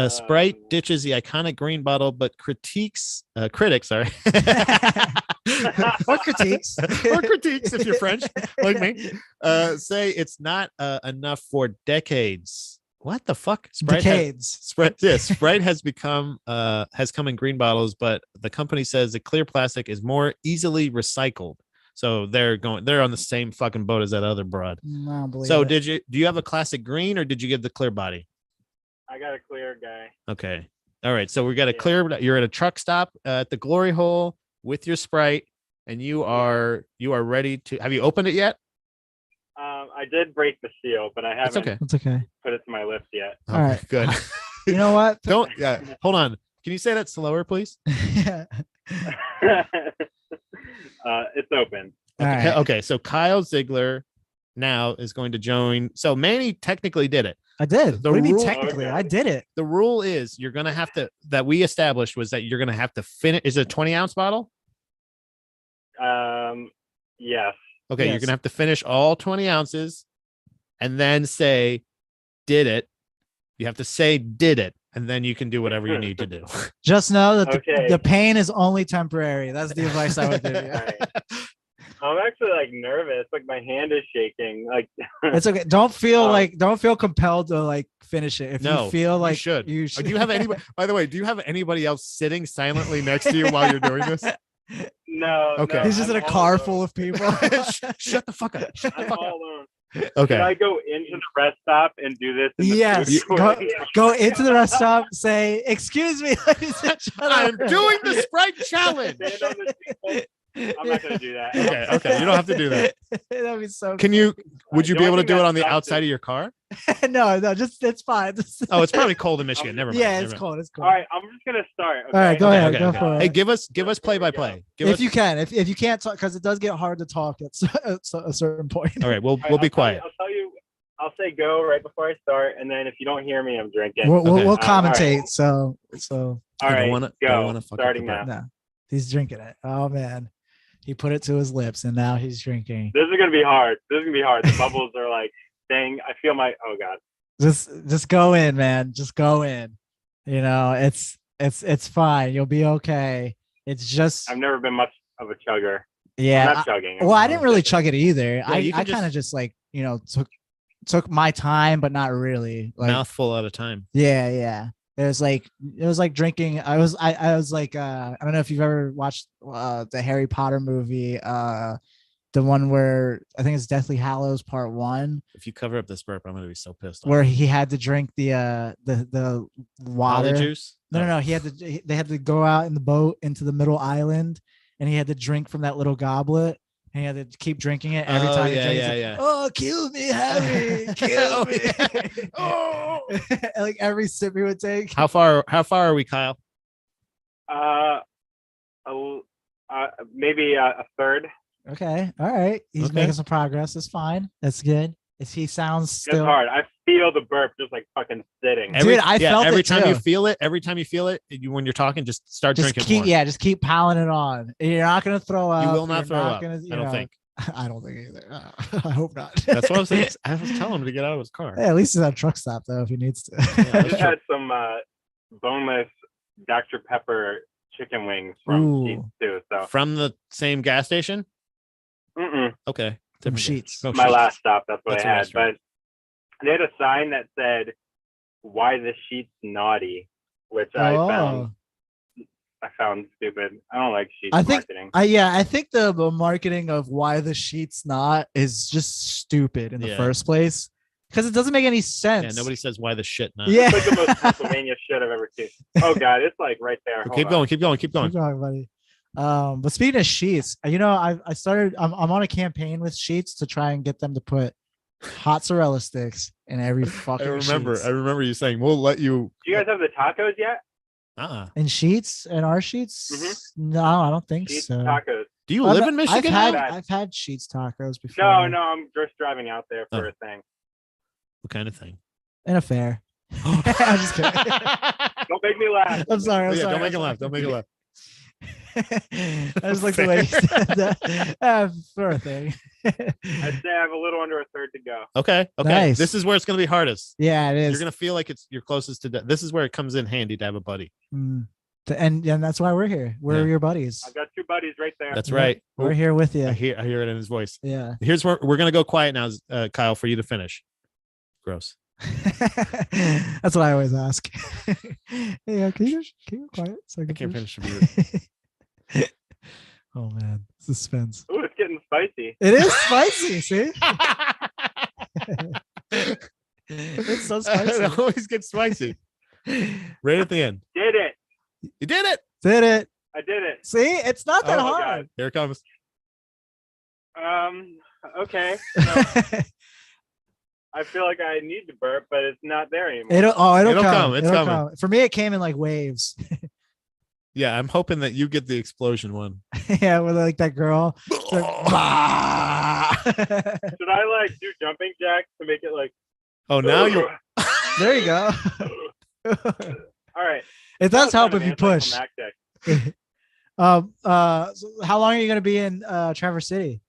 Sprite ditches the iconic green bottle, but critics, or critiques if you're French like me, say it's not enough for decades. What the fuck? Sprite has come in green bottles, but the company says the clear plastic is more easily recycled. So they're on the same fucking boat as that other broad. So do you have a classic green or did you get the clear body? I got a clear guy. Okay. All right. So we got a clear. You're at a truck stop at the Glory Hole with your Sprite, and you are ready to. Have you opened it yet? I did break the seal, but I haven't. It's okay. Put it to my lips yet. All right. Good. You know what? Don't. Hold on. Can you say that slower, please? Yeah. It's open. Okay. Right. Okay. So Kyle Ziegler now is going to join. So Manny technically did it. I did. What do you mean technically? I did it. The rule is you're going to have to, that we established was that you're going to have to finish. Is it a 20-ounce bottle? Yes. Okay. Yes. You're going to have to finish all 20 ounces and then say, did it. You have to say, did it. And then you can do whatever you need to do. Just know that the pain is only temporary. That's the advice I would give you. Right. I'm actually like nervous. Like my hand is shaking. Like It's okay. Don't feel compelled to like finish it. If No, you feel like should. you Do you have anybody? By the way, do you have anybody else sitting silently next to you while you're doing this? no. Okay. no, He's just I'm in a all car alone. full of people. Shut the fuck up. Shut the I'm fuck all up. alone. Okay. Can I go into the rest stop and do this? In the Yes. food Go, court? go into the rest stop. Say, "Excuse me, ladies and I'm gentlemen." doing the Sprite challenge. Stand on the seatbelt. I'm not gonna do that. Okay. You don't have to do that. That'd be so. Can you? Would you The be only able to thing do it that on the sucks outside is- of your car? No, just it's fine. Oh, it's probably cold in Michigan. Never mind. Yeah, Never it's mind. cold. It's cold. All right, I'm just gonna start. All right, go okay? ahead. Go for Hey, it. give us play by play. If you can, if you can't talk, because it does get hard to talk at a certain point. All right, we'll All right, be I'll tell you- quiet. I'll tell you. I'll say go right before I start, and then if you don't hear me, I'm drinking. We'll Okay. we'll all right. commentate. So All I don't right, wanna- go. don't wanna fuck up Starting the now. no, he's drinking it. Oh man, he put it to his lips and now he's drinking. This is gonna be hard. The bubbles are like dang. I feel my. Oh god. Just go in, man. Just go in. You know, it's fine. You'll be okay. It's just I've never been much of a chugger. yeah. I'm not chugging. Well, I didn't really chug it either. Yeah, you I can kind of just- just like took my time, but not really. Like Mouthful at a time. yeah. It was like drinking. I was like I don't know if you've ever watched the Harry Potter movie, the one where I think it's Deathly Hallows Part 1, If you cover up this burp, I'm gonna be so pissed. where he had to drink the water. Holly juice. No. They had to go out in the boat into the middle island, and he had to drink from that little goblet. And he had to keep drinking it every time. He drank, he's like, yeah. oh, kill me, Harry, kill me. Oh. Like every sip he would take. How far are we, Kyle? Maybe a third. Okay, all right. He's Okay. making some progress. It's fine. That's good. He sounds It's still hard. I feel the burp just like fucking sitting. Dude, I felt every it time too. you feel it. Every time you feel it, when you're talking, just start just drinking keep more. just keep piling it on. You're not gonna throw up. You will not You're throw up. Gonna, I don't think. I don't think either. I hope not. That's what I was saying. I was telling him to get out of his car. Hey, at least he's at a truck stop though, if he needs to. I just had some boneless Dr. Pepper chicken wings from Sheetz too. So From the same gas station. Okay. From Different Sheetz. gas. Oh, my Sheetz. last stop, that's what That's I a had. restaurant. But they had a sign that said, "Why the sheets naughty," which I found stupid. I don't like Sheetz marketing. I think the marketing of why the sheet's not is just stupid in the Yeah. first place, because it doesn't make any sense. Yeah, nobody says why the shit not. Yeah. It's like the most Pennsylvania shit I've ever seen. Oh god, it's like right there. Well, Hold keep on. going. Keep going. Keep going. Keep going, buddy. But speaking of sheets, I'm on a campaign with Sheets to try and get them to put mozzarella sticks in every fucking I remember. Sheets. I remember you saying we'll let you. Do you guys have the tacos yet? In Sheets and our Sheets? Mhm. No, I don't think Sheets so. tacos. Do you live in I've Michigan? had now? I've had Sheets tacos before. No, I'm just driving out there for Oh. a thing. What kind of thing? In a fair. I'm just kidding. Don't make me laugh. I'm sorry. I'm Yeah, sorry. don't make him laugh. Don't make him laugh. I just like the way you said that. For a thing. I'd say I have a little under a third to go. Okay. Okay. Nice. This is where it's gonna be hardest. Yeah, it is. You're gonna feel like you're closest to death. This is where it comes in handy to have a buddy. And that's why we're here. We're Yeah. your buddies. I've got two buddies right there. That's right. We're here with you. I hear it in his voice. Yeah. Here's where we're gonna go quiet now, Kyle, for you to finish. Gross. That's what I always ask. Hey, can you go quiet so I I can can't finish finish? Oh man, suspense. Ooh, it's getting spicy. It is spicy. See, it's so spicy. It always gets spicy. Right at the end. Did it. You did it. Did it? I did it. See, it's not that Oh my hard. Here it comes. Okay. So I feel like I need to burp, but it's not there anymore. It'll It'll come. come. It's It'll coming. come. For me, it came in like waves. Yeah, I'm hoping that you get the explosion one. Yeah, with like that girl. It's like, Should I like do jumping jacks to make it like? Oh, now you're. there you go. All right. It does That was help kind if you of push. anticlimactic. So how long are you going to be in Traverse City?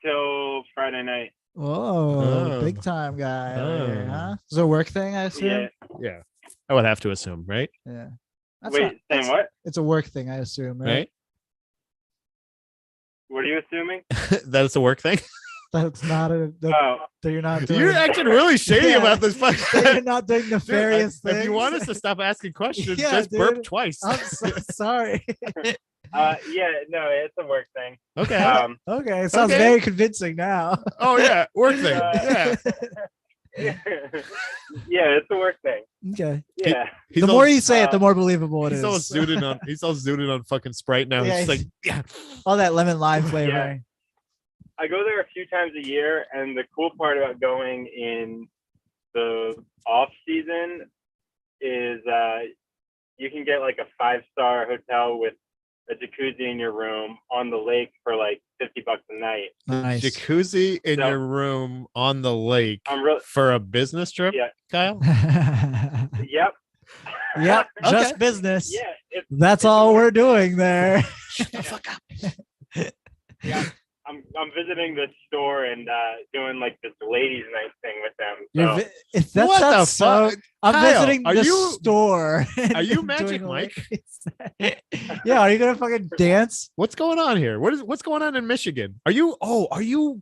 Till Friday night. Whoa, Oh. big time guy. over here, Oh. huh? Is it a work thing, I assume? Yeah. Yeah, I would have to assume, right? Yeah. That's Wait, not- saying what? It's a work thing, I assume, right? Right. What are you assuming? That it's a work thing. That's not a. Oh, That you're not doing. You're acting really shady Yeah. about this That you're podcast. not doing nefarious things. If you want us to stop asking questions, Yeah, just dude. burp twice. I'm so sorry. yeah, no, it's a work thing. Okay. Okay, it sounds Okay. very convincing now. Oh yeah, work thing. Yeah. yeah, it's a work thing. Okay. Yeah. He's The all, more you say it, the more believable it he's all is. zooted on. He's all zooted on fucking Sprite now. Yeah, He's like, yeah. All that lemon lime flavoring. I go there a few times a year, and the cool part about going in the off season is you can get like a 5-star hotel with a jacuzzi in your room on the lake for like $50 a night. Nice. Jacuzzi in So- your room on the lake I'm really, for a business trip, Yeah. Kyle. yep, Yep, just Okay. business. yeah, it's That's all we're doing there. Shut the fuck up. yeah. I'm visiting the store and doing like this ladies' night thing with them. You're So if that What the sounds so. fuck? I'm Kyle, visiting are the you- store. Are you and Magic doing Mike? ladies. Yeah, are you gonna fucking dance? What's going on here? What's going on in Michigan? Are you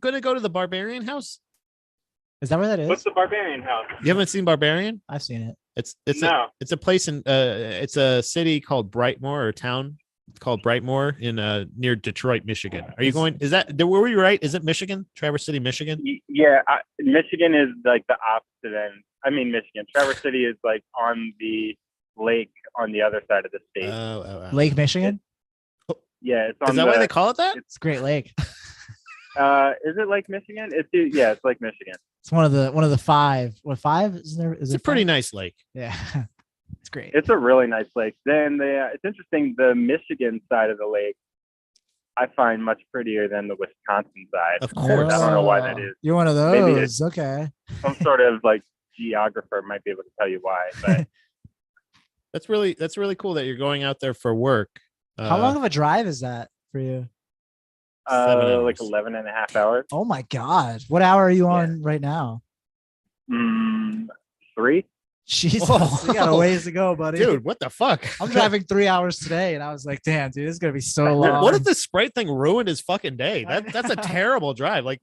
gonna go to the Barbarian House? Is that where that is? what's the Barbarian House? You haven't seen Barbarian? I've seen it. It's No. it's a place in it's a city called Brightmoor, or a town called Brightmoor in near Detroit, Michigan. Are you going? Is that were you right? Is it Michigan? Traverse City, Michigan? Yeah, Michigan is like the opposite end. I mean, Michigan. Traverse City is like on the lake on the other side of the state. Oh. Lake Michigan. Yeah, it's on Is that why they call it that? It's a great lake. Is it Lake Michigan? It's Lake Michigan. It's one of the five. What five is there? Is It's a it pretty five? nice lake. Yeah, it's great. It's a really nice lake. Then it's interesting. The Michigan side of the lake, I find much prettier than the Wisconsin side. Of I course. don't know why that is. You're one of Maybe those. Okay. Some sort of like geographer might be able to tell you why. But That's really cool that you're going out there for work. How long of a drive is that for you? 7 hours. like 11 and a half hours. Oh my God. What hour are you on right now? 3. Jesus, Whoa. you got a ways to go, buddy. Dude, what the fuck? I'm driving 3 hours today, and I was like, "Damn, dude, this is gonna be so long." What if the Sprite thing ruined his fucking day? That's a terrible drive. Like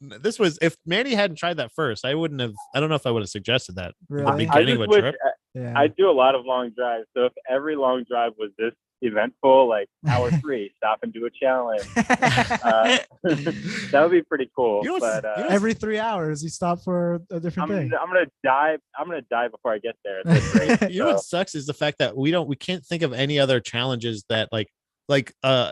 this was if Manny hadn't tried that first, I don't know if I would have suggested that. Really? I beginning just of a wish trip. Yeah. I do a lot of long drives. So if every long drive was this eventful, like hour 3, stop and do a challenge, that would be pretty cool. You know what's- But you know Every 3 hours, you stop for a different thing. I'm gonna die before I get there. At this rate, You know what sucks is the fact that we can't think of any other challenges that like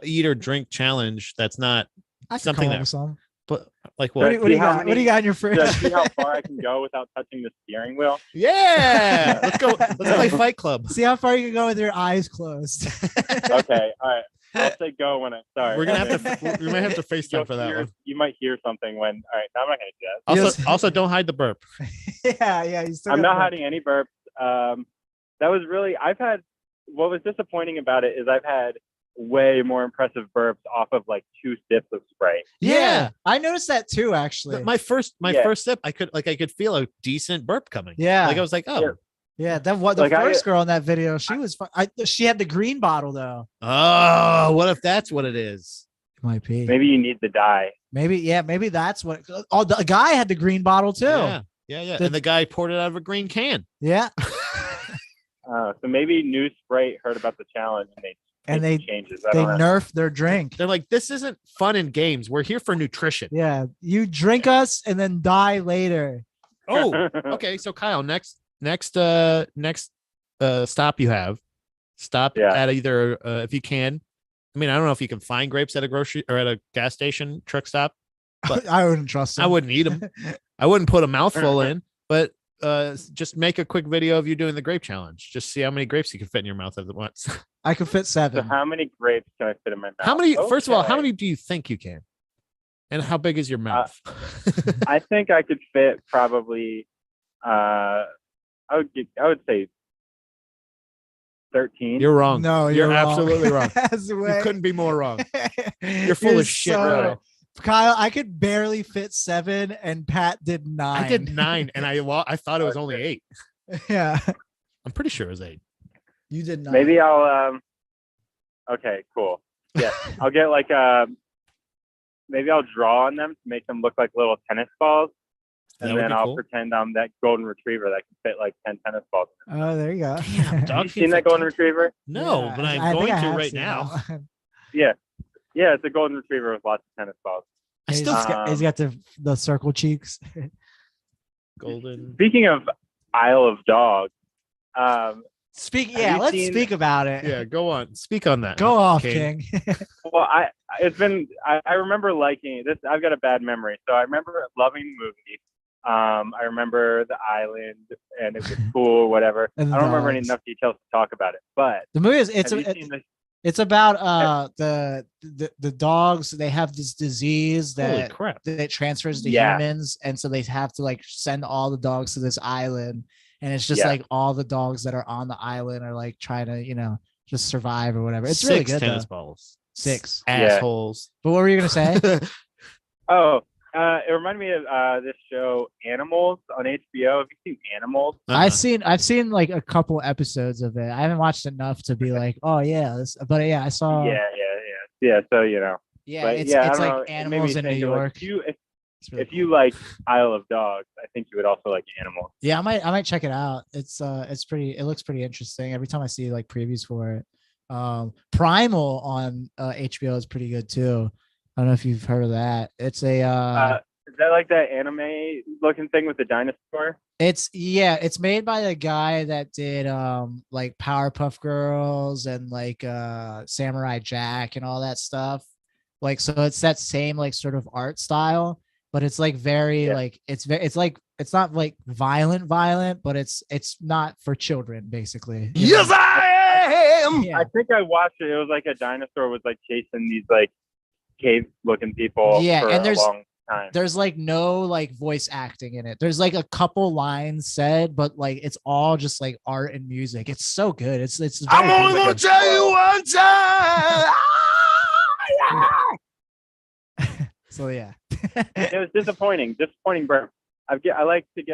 eat or drink challenge that's not I could something come up that- with some. but like What what? do you how got? What do many- you got in your fridge? to see how far I can go without touching the steering wheel. Yeah, let's go. Let's play Fight Club. See how far you can go with your eyes closed. Okay, all right. I'll say go when I start. We're gonna have to. We might have to FaceTime for that one. You might hear something when. All right, no, I'm not gonna do that. Also, Yes. also don't hide the burp. yeah. You still I'm gotta not burp. hiding any burps. That was really. What was disappointing about it is I've had way more impressive burps off of like 2 sips of Sprite. Yeah, I noticed that too. Actually, My first Yeah. first sip, I could feel a decent burp coming. Yeah. like I was like, oh, Yeah. yeah. That what the Like, first girl in that video. She was. She had the green bottle though. oh, what if that's what it is? Might be. Maybe you need the dye. Maybe. Yeah. Maybe that's what. Oh, the guy had the green bottle too. Yeah. The- And the guy poured it out of a green can. Yeah. So maybe New Sprite heard about the challenge and they And made they some changes. I they don't know. nerfed their drink. They're like, this isn't fun and games. We're here for nutrition. Yeah, you drink us and then die later. Oh, okay. So Kyle, next stop you have, stop Yeah. at either if you can. I mean, I don't know if you can find grapes at a grocery or at a gas station truck stop. But I wouldn't trust him. I wouldn't eat them. I wouldn't put a mouthful in, but just make a quick video of you doing the grape challenge. Just see how many grapes you can fit in your mouth at once. I could fit So 7. how many grapes can I fit in my mouth? How many? First of all, how Okay. many do you think you can? And how big is your mouth? I think I could fit probably. I would say 13. You're wrong. No, you're wrong. absolutely wrong. That's You way- couldn't be more wrong. You're full of shit, bro. Kyle, I could barely fit 7, and Pat did 9. I did 9, and I thought it was only 8. Yeah, I'm pretty sure it was 8. you did 9. Maybe I'll. Okay, cool. Yeah, I'll get like a maybe I'll draw on them to make them look like little tennis balls. That And would then be I'll cool. pretend I'm that golden retriever that can fit like 10 tennis balls. Oh, there you go. Damn, Have dog you can seen that fit golden 10 retriever? No, Yeah, but I I'm think going I to have right seen now. that one. Yeah. Yeah, it's a golden retriever with lots of tennis balls. I He's still he's got the circle cheeks. golden. Speaking of Isle of Dogs, Speak. Have Yeah, you let's seen- speak about it. Yeah, go on. Speak on that. Go off, King. well, I remember liking this. I've got a bad memory, so I remember loving the movie. I remember the island and it was cool, whatever. I And don't remember dogs. enough details to talk about it, but The movie is have you seen this? it's about the dogs. They have this disease Holy that crap. that transfers to Yeah. humans, and so they have to like send all the dogs to this island, and it's just Yeah. like all the dogs that are on the island are like trying to just survive or whatever. It's 6 really good. tennis Though. balls. 6. Assholes. But what were you gonna say? Oh, it reminded me of this show Animals on HBO. Have you seen Animals? I've seen like a couple episodes of it. I haven't watched enough to be like, oh yeah, but yeah, I saw. Yeah. So Yeah, but it's I it's don't like know, it made me animals in New think of, like, York. It's really if you like Isle of Dogs, I think you would also like Animals. Yeah, I might check it out. It's it looks pretty interesting. Every time I see like previews for it. Primal on HBO is pretty good too. I don't know if you've heard of that. It's a Is that like that anime looking thing with the dinosaur? it's made by the guy that did like Powerpuff Girls and like Samurai Jack and all that stuff. Like so it's that same like sort of art style, but it's like very like it's like it's not like violent, but it's not for children basically. Yes, I am. Yeah. I think I watched it. It was like a dinosaur was like chasing these like cave looking people for and a long time. There's like no like voice acting in it. There's like a couple lines said, but like it's all just like art and music. It's so good. It's I'm very only good. going to tell you one time. So yeah. It was disappointing burp. I like to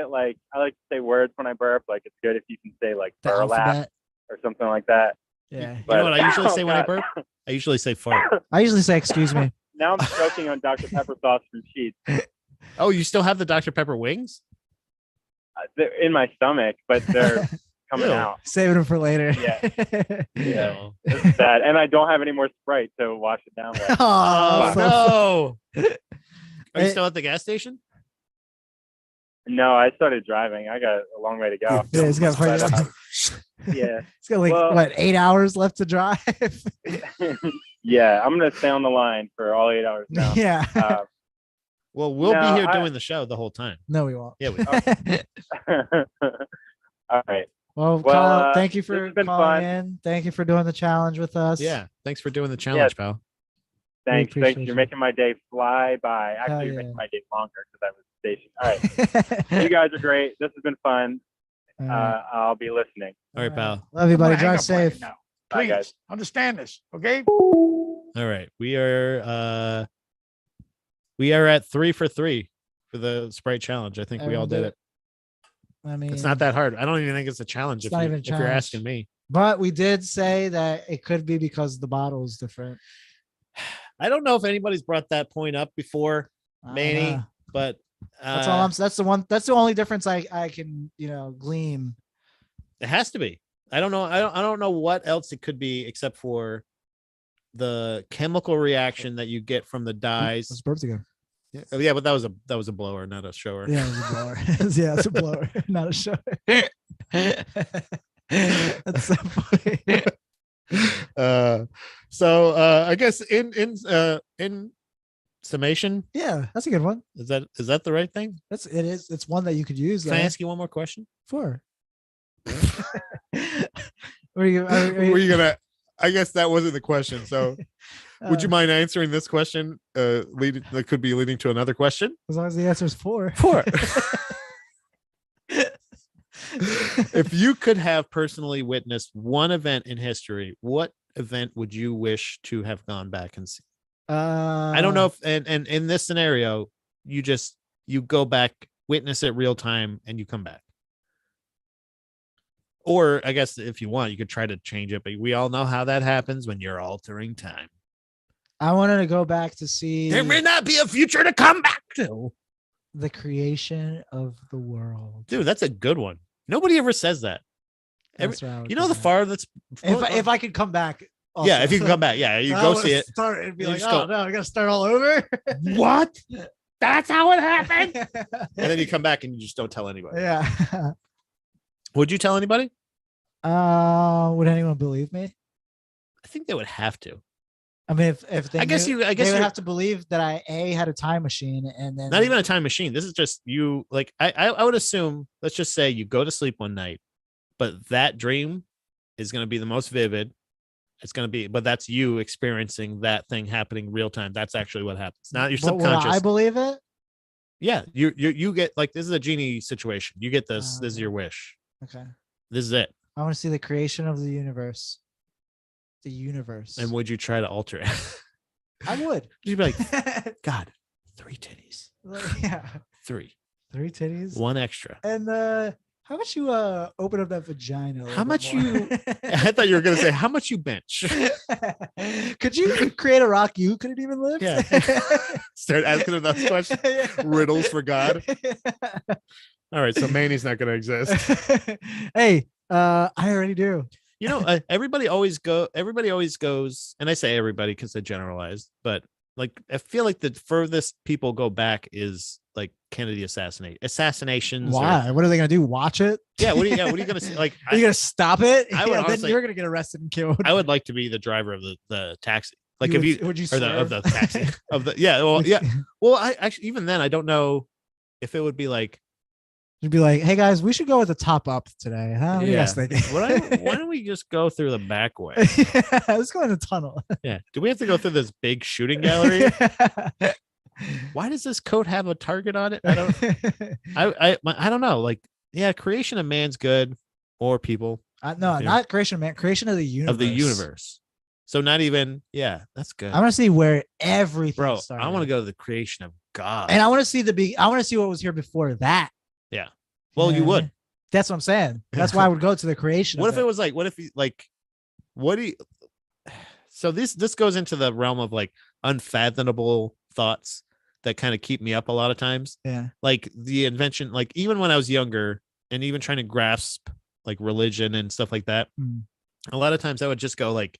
say words when I burp. Like it's good if you can say like The burlap alphabet. or something like that. Yeah. You know what I usually say when I God. burp? I usually say fart. I usually say excuse me. Now I'm choking on Dr. Pepper sauce from Sheets. Oh, you still have the Dr. Pepper wings? They're in my stomach, but they're coming Ew. out. Saving them for later. Yeah. No. It's bad. And I don't have any more Sprite to wash it down with. Oh, Oh, no. Are you Hey. still at the gas station? No, I started driving. I got a long way to go. Yeah, it's got But, it's yeah. got like Well- what 8 hours left to drive. Yeah, I'm gonna stay on the line for all 8 hours now. Yeah. Well, we'll No, be here I- doing the show the whole time. No, we won't. Yeah, we All right. Well, Well, Kyle, thank you this for has been calling fun. in. Thank you for doing the challenge with us. Yeah. Thanks for doing the challenge, pal. Thanks. appreciate You're you. making my day fly by. Hell Actually, you're yeah. making my day longer because I was stationed. All right. You guys are great. This has been fun. All right. I'll be listening. All right, pal. Love you, buddy. I'm gonna hang Drive up on you safe. now. Bye, Please guys. understand this, okay? All right. We are at 3 for 3 for the Sprite challenge. I think we all did it. I mean, It's not that hard. I don't even think it's a challenge It's if, not you, even a if you're challenge. asking me. But we did say that it could be because the bottle is different. I don't know if anybody's brought that point up before, I don't Manny, know. but That's all I'm. That's the one. That's the only difference I can glean. it has to be. I don't know. I don't know what else it could be except for the chemical reaction that you get from the dyes. It's birds again. Yeah, but that was a blower, not a shower. Yeah, it was a blower. Yeah, it's a blower, not a shower. That's so funny. So I guess in summation, Yeah, that's a good one. is that the right thing? It is. It's one that you could use. Can I though. ask you one more question? For? Are you Were you gonna? I guess that wasn't the question. So would you mind answering this question? That could be leading to another question. As long as the answer is 4. 4. If you could have personally witnessed one event in history, what event would you wish to have gone back and see? I don't know if and in this scenario, you go back, witness it real time, and you come back. Or I guess if you want, you could try to change it, but we all know how that happens when you're altering time. I wanted to go back to see There may not be a future to come back to. the creation of the world. Dude, that's a good one. Nobody ever says that. That's where I would You know go the back. farthest. If I could come back. Also. Yeah, if you can come back, yeah, you I go would see it. Start and be You like, just oh go- no, I gotta start all over. What? That's how it happened. And then you come back and you just don't tell anybody. Yeah. Would you tell anybody? Would anyone believe me? I think they would have to. I mean, if they I guess knew, you. I guess they would you have to believe that I had a time machine and then not even a time machine. This is just you. Like I would assume. Let's just say you go to sleep one night, but that dream is going to be the most vivid. It's going to be, but that's you experiencing that thing happening real time. That's actually what happens. Not your But would subconscious. I believe it. Yeah, you get like this is a genie situation. You get this. This is okay. your wish. Okay. This is it. I want to see the creation of the universe. The universe. And would you try to alter it? I would. You'd be like, God, 3 titties, Yeah. 3, 3 titties. 1 extra. And how much you open up that vagina? a little How bit much more? you? I thought you were gonna say how much you bench. Could you create a rock you couldn't even lift? Yeah. Start asking him those questions. Riddles for God. All right, so Manny's not gonna exist. Hey, I already do. You know, everybody always goes, and I say everybody because I generalized, but like I feel like the furthest people go back is like Kennedy assassinations. Why? What are they gonna do? Watch it? Yeah. What are you gonna say? Like? Are you gonna stop it? I would then honestly- you're gonna get arrested and killed. I would like to be the driver of the taxi. Like would, if you would you or the of swerve? the taxi of the Well, yeah. Well, I actually even then I don't know if it would be like You'd be like, hey guys, we should go with the top up today, huh? What do you Yeah. guys think? why don't we just go through the back way? Yeah, let's go in the tunnel. Yeah. Do we have to go through this big shooting gallery? Why does this coat have a target on it? I don't know. Like, yeah, creation of man's good or people No, not creation of man, creation of the universe. of the universe. So not even, yeah, that's good. I want to see where everything Bro, started. I want to go to the creation of God. And I want to see I want to see what was here before that. Yeah. Well, you would. That's what I'm saying. That's why I would go to the creation. What of if it was like, what do you, so this goes into the realm of like unfathomable thoughts that kind of keep me up a lot of times. Yeah. Like the invention, like even when I was younger and even trying to grasp like religion and stuff like that, a lot of times I would just go like,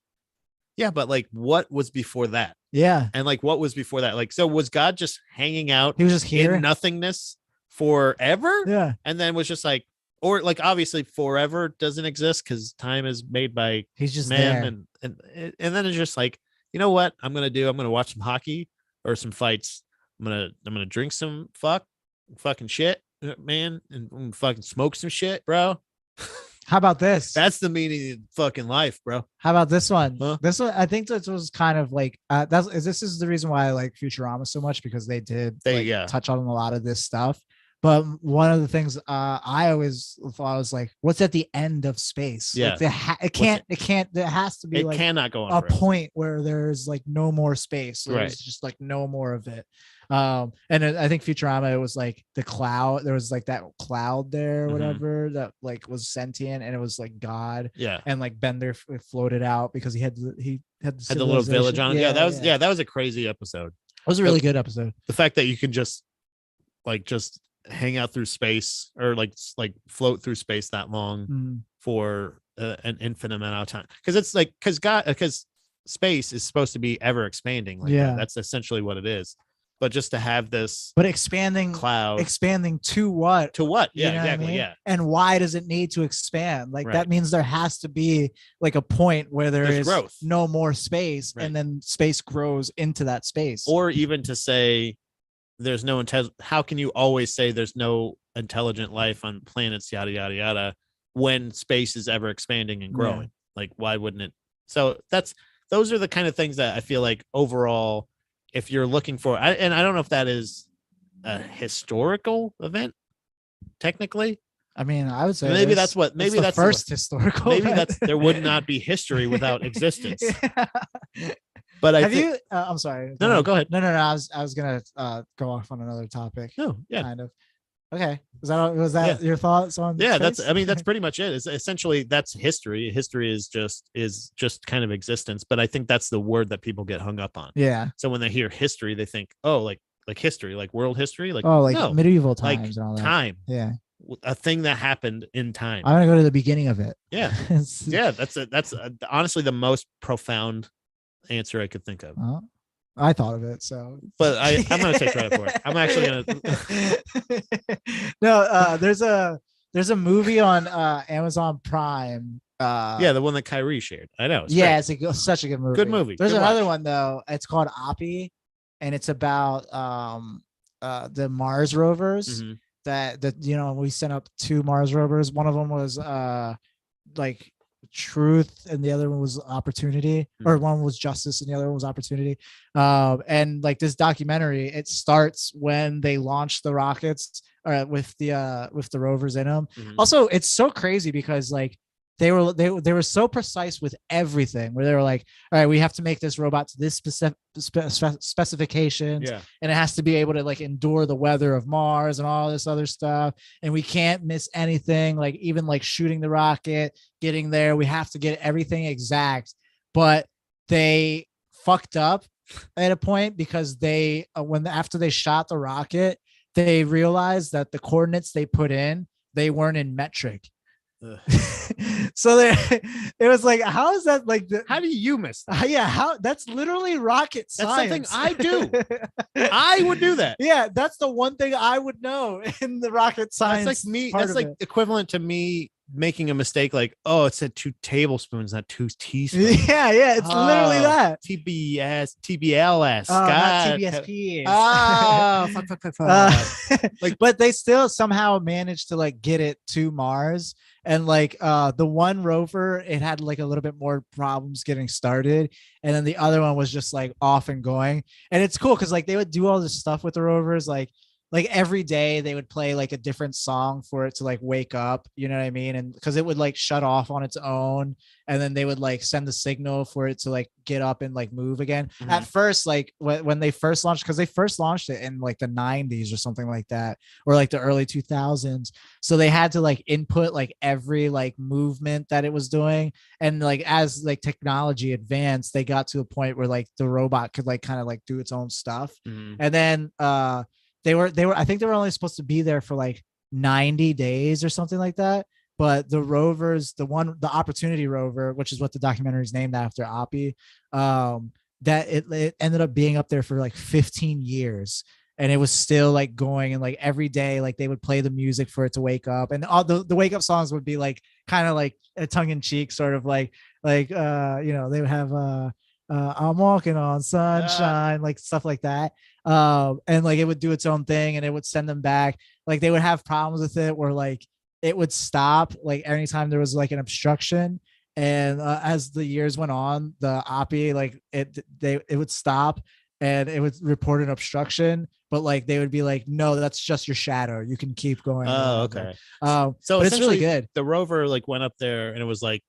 yeah, but like what was before that? Yeah. And like what was before that? Like, so was God just hanging out He was just here in nothingness forever? Yeah. And then was just like, or like obviously forever doesn't exist because time is made by He's just man there. and then it's just like, you know what I'm gonna do? I'm gonna watch some hockey or some fights. I'm gonna drink some fucking shit, man, and fucking smoke some shit, bro. How about this? That's the meaning of fucking life, bro. How about this one? Huh? This one, I think this was kind of like this is the reason why I like Futurama so much, because they touch on a lot of this stuff. But one of the things I always thought was like, what's at the end of space? Yeah. Like there has to be It like cannot go on a forever. point where there's like no more space. There's Right. just like no more of it. And I think Futurama, it was like the cloud. There was like that cloud there, or Mhm. whatever, that like was sentient, and it was like God. Yeah. And like Bender floated out because he had the Little village on it. Yeah, that was a crazy episode. It was a really good episode. The fact that you can just hang out through space or like float through space that long for an infinite amount of time, because it's like because space is supposed to be ever expanding. Like Yeah. that's essentially what it is. But just to have this But expanding cloud to what? to what? You Yeah, know what I exactly. mean? Yeah, And why does it need to expand? Like Right. that means there has to be like a point where There's is growth. no more space, Right. and then space grows into that space. or even to say there's no how can you always say there's no intelligent life on planets, yada yada yada, when space is ever expanding and growing? Yeah. Like, why wouldn't it? So those are the kind of things that I feel like overall, if you're looking for, and I don't know if that is a historical event technically. I mean, I would say Maybe it's the first historical. Maybe event. there would not be history without existence. Yeah. But I Have think, you? I'm sorry. no, go ahead. No. I was gonna go off on another topic. No, yeah. Kind of. Okay. Was that your thoughts on? Yeah, space? that's pretty much it. It's essentially that's history. History is just kind of existence. But I think that's the word that people get hung up on. Yeah. So when they hear history, they think, oh, like history, like world history, like no, medieval times like and all that. time. Yeah. A thing that happened in time. I'm gonna go to the beginning of it. Yeah. Yeah. That's honestly the most profound answer I could think of. I thought of it, so. But I'm gonna take credit for it. I'm actually gonna. No, there's a movie on Amazon Prime. Yeah, the one that Kyrie shared. I know. It's such a good movie. Good movie. There's Good another watch. one though. It's called Oppie, and it's about the Mars rovers. Mm-hmm. That we sent up 2 Mars rovers. One of them was like truth and the other one was opportunity, or one was justice and the other one was opportunity. And like this documentary, it starts when they launched the rockets with the rovers in them. Also, it's so crazy because like they were so precise with everything, where they were like, all right, we have to make this robot to this specifications, and it has to be able to like endure the weather of Mars and all this other stuff, and we can't miss anything, like even like shooting the rocket, getting there, we have to get everything exact. But they fucked up at a point because after they shot the rocket, they realized that the coordinates they put in, they weren't in metric. So it was like, how is that like how do you miss that? How that's literally rocket science. That's something I do. I would do that. Yeah, that's the one thing I would know in the rocket science. That's like me. That's like equivalent to me making a mistake, like, oh, it said 2 tablespoons, not 2 teaspoons. Yeah, it's literally that. TBLS. God. Not TBSP. Fuck. Like, but they still somehow managed to like get it to Mars. And like the one rover, it had like a little bit more problems getting started, and then the other one was just like off and going. And it's cool because like they would do all this stuff with the rovers, like every day they would play like a different song for it to like wake up, you know what I mean? And because it would like shut off on its own, and then they would like send the signal for it to like get up and like move again. At first, like when they first launched, because they first launched it in like the 90s or something like that, or like the early 2000s, so they had to like input like every like movement that it was doing. And like as like technology advanced, they got to a point where like the robot could like kind of like do its own stuff. And then they were I think they were only supposed to be there for like 90 days or something like that. But the rovers, the Opportunity rover, which is what the documentary is named after, Oppie, that it ended up being up there for like 15 years. And it was still like going, and like every day, like they would play the music for it to wake up. And all the wake up songs would be like kind of like a tongue in cheek, sort of like they would have I'm walking on sunshine, like stuff like that. And like it would do its own thing, and it would send them back. Like they would have problems with it where like it would stop like anytime there was like an obstruction. And as the years went on, the Oppie, like it would stop and it would report an obstruction, but like they would be like, no, that's just your shadow, you can keep going. Oh, okay. So but it's really good. The rover like went up there, and it was like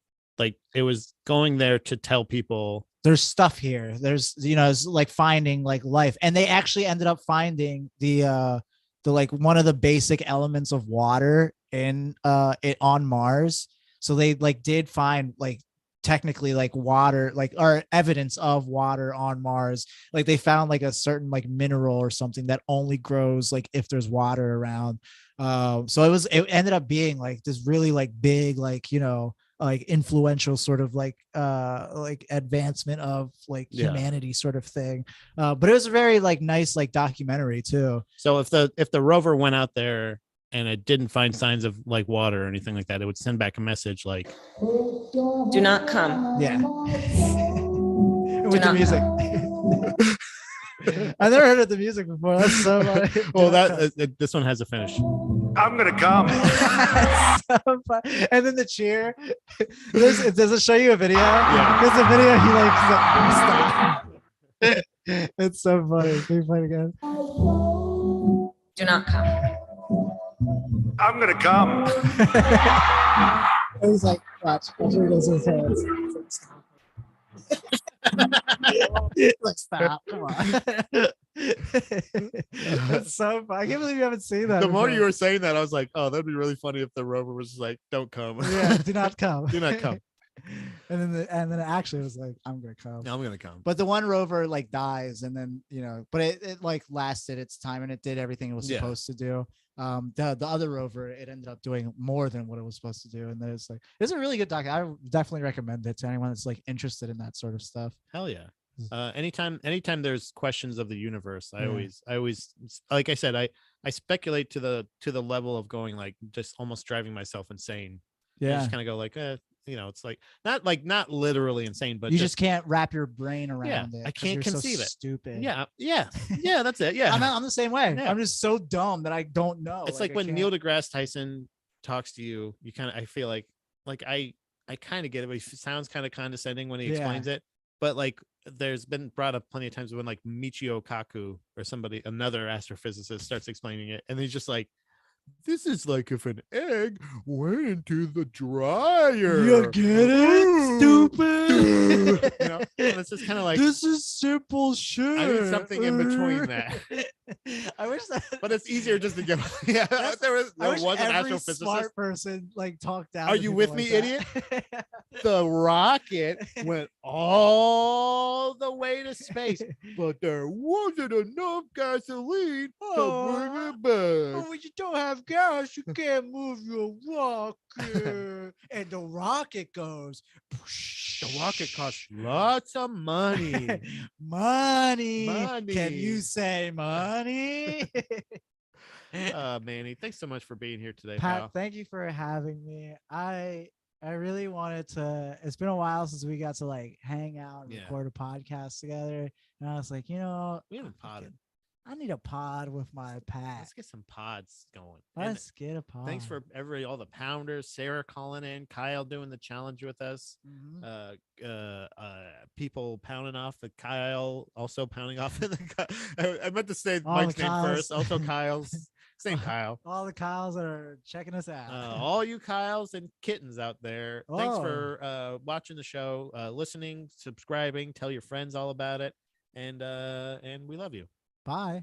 it was going there to tell people there's stuff here. There's, it's like finding like life. And they actually ended up finding the like one of the basic elements of water in it on Mars. So they like did find like technically like water, like, or evidence of water on Mars. Like they found like a certain like mineral or something that only grows like if there's water around. So it ended up being like this really like big, like, like influential sort of like advancement of like humanity sort of thing. But it was a very like nice like documentary too. So if the rover went out there and it didn't find signs of like water or anything like that, it would send back a message like, do not come. Yeah. With the music. I never heard of the music before. That's so funny. Well, this one has a finish. I'm gonna come. And then the cheer. Does it show you a video? Yeah. There's a video. He's like, stop. It's so funny. Can you play it again? Do not come. I'm gonna come. He's like, watch. Watch where he does his hands. Like, stop. Come on. That's so fun. I can't believe you haven't seen that. The more before. you were saying that, I was like, oh, that'd be really funny if the rover was just like, don't come. Yeah, do not come. Do not come. And then it actually was like, I'm gonna come. No, I'm gonna come. But the one rover like dies, and then but it like lasted its time and it did everything it was supposed to do. The other rover, it ended up doing more than what it was supposed to do, and then it's a really good doc. I would definitely recommend it to anyone that's like interested in that sort of stuff. Hell yeah. Anytime there's questions of the universe, I always like I said, I speculate to the level of going like just almost driving myself insane. Yeah, I just kind of go like it's like not literally insane, but you just can't wrap your brain around it. I can't conceive it. Stupid. Yeah, that's it. Yeah, I'm the same way. Yeah. I'm just so dumb that I don't know. It's like when Neil deGrasse Tyson talks to you, you kind of I feel like I kind of get it, but he sounds kind of condescending when he explains it. But like there's been brought up plenty of times when like Michio Kaku or another astrophysicist starts explaining it, and he's just like, this is like if an egg went into the dryer. You get it, stupid? And it's just kind of like, this is simple shit. I need something in between that. I wish that, but it's easier just to get. Yeah, there was an astrophysicist. Smart person like talked out. Are you with me, idiot? The rocket went all the way to space, but there wasn't enough gasoline to bring it back. When you don't have gas, you can't move your rocket. And the rocket goes. The rocket costs lots of money. Money. Can you say money? Manny, thanks so much for being here today, Pat, pal. thank you for having me. I really wanted to. It's been a while since we got to like hang out and record a podcast together, and I was like, we haven't podded. I need a pod with my Pat. Let's get some pods going. Let's get a pod. Thanks for all the pounders, Sarah calling in, Kyle doing the challenge with us, people pounding off the Kyle, also pounding off I meant to say all Mike's name first, also Kyle's. Same Kyle. All the Kyles that are checking us out. All you Kyles and kittens out there. Thanks for watching the show, listening, subscribing, tell your friends all about it, and we love you. Bye.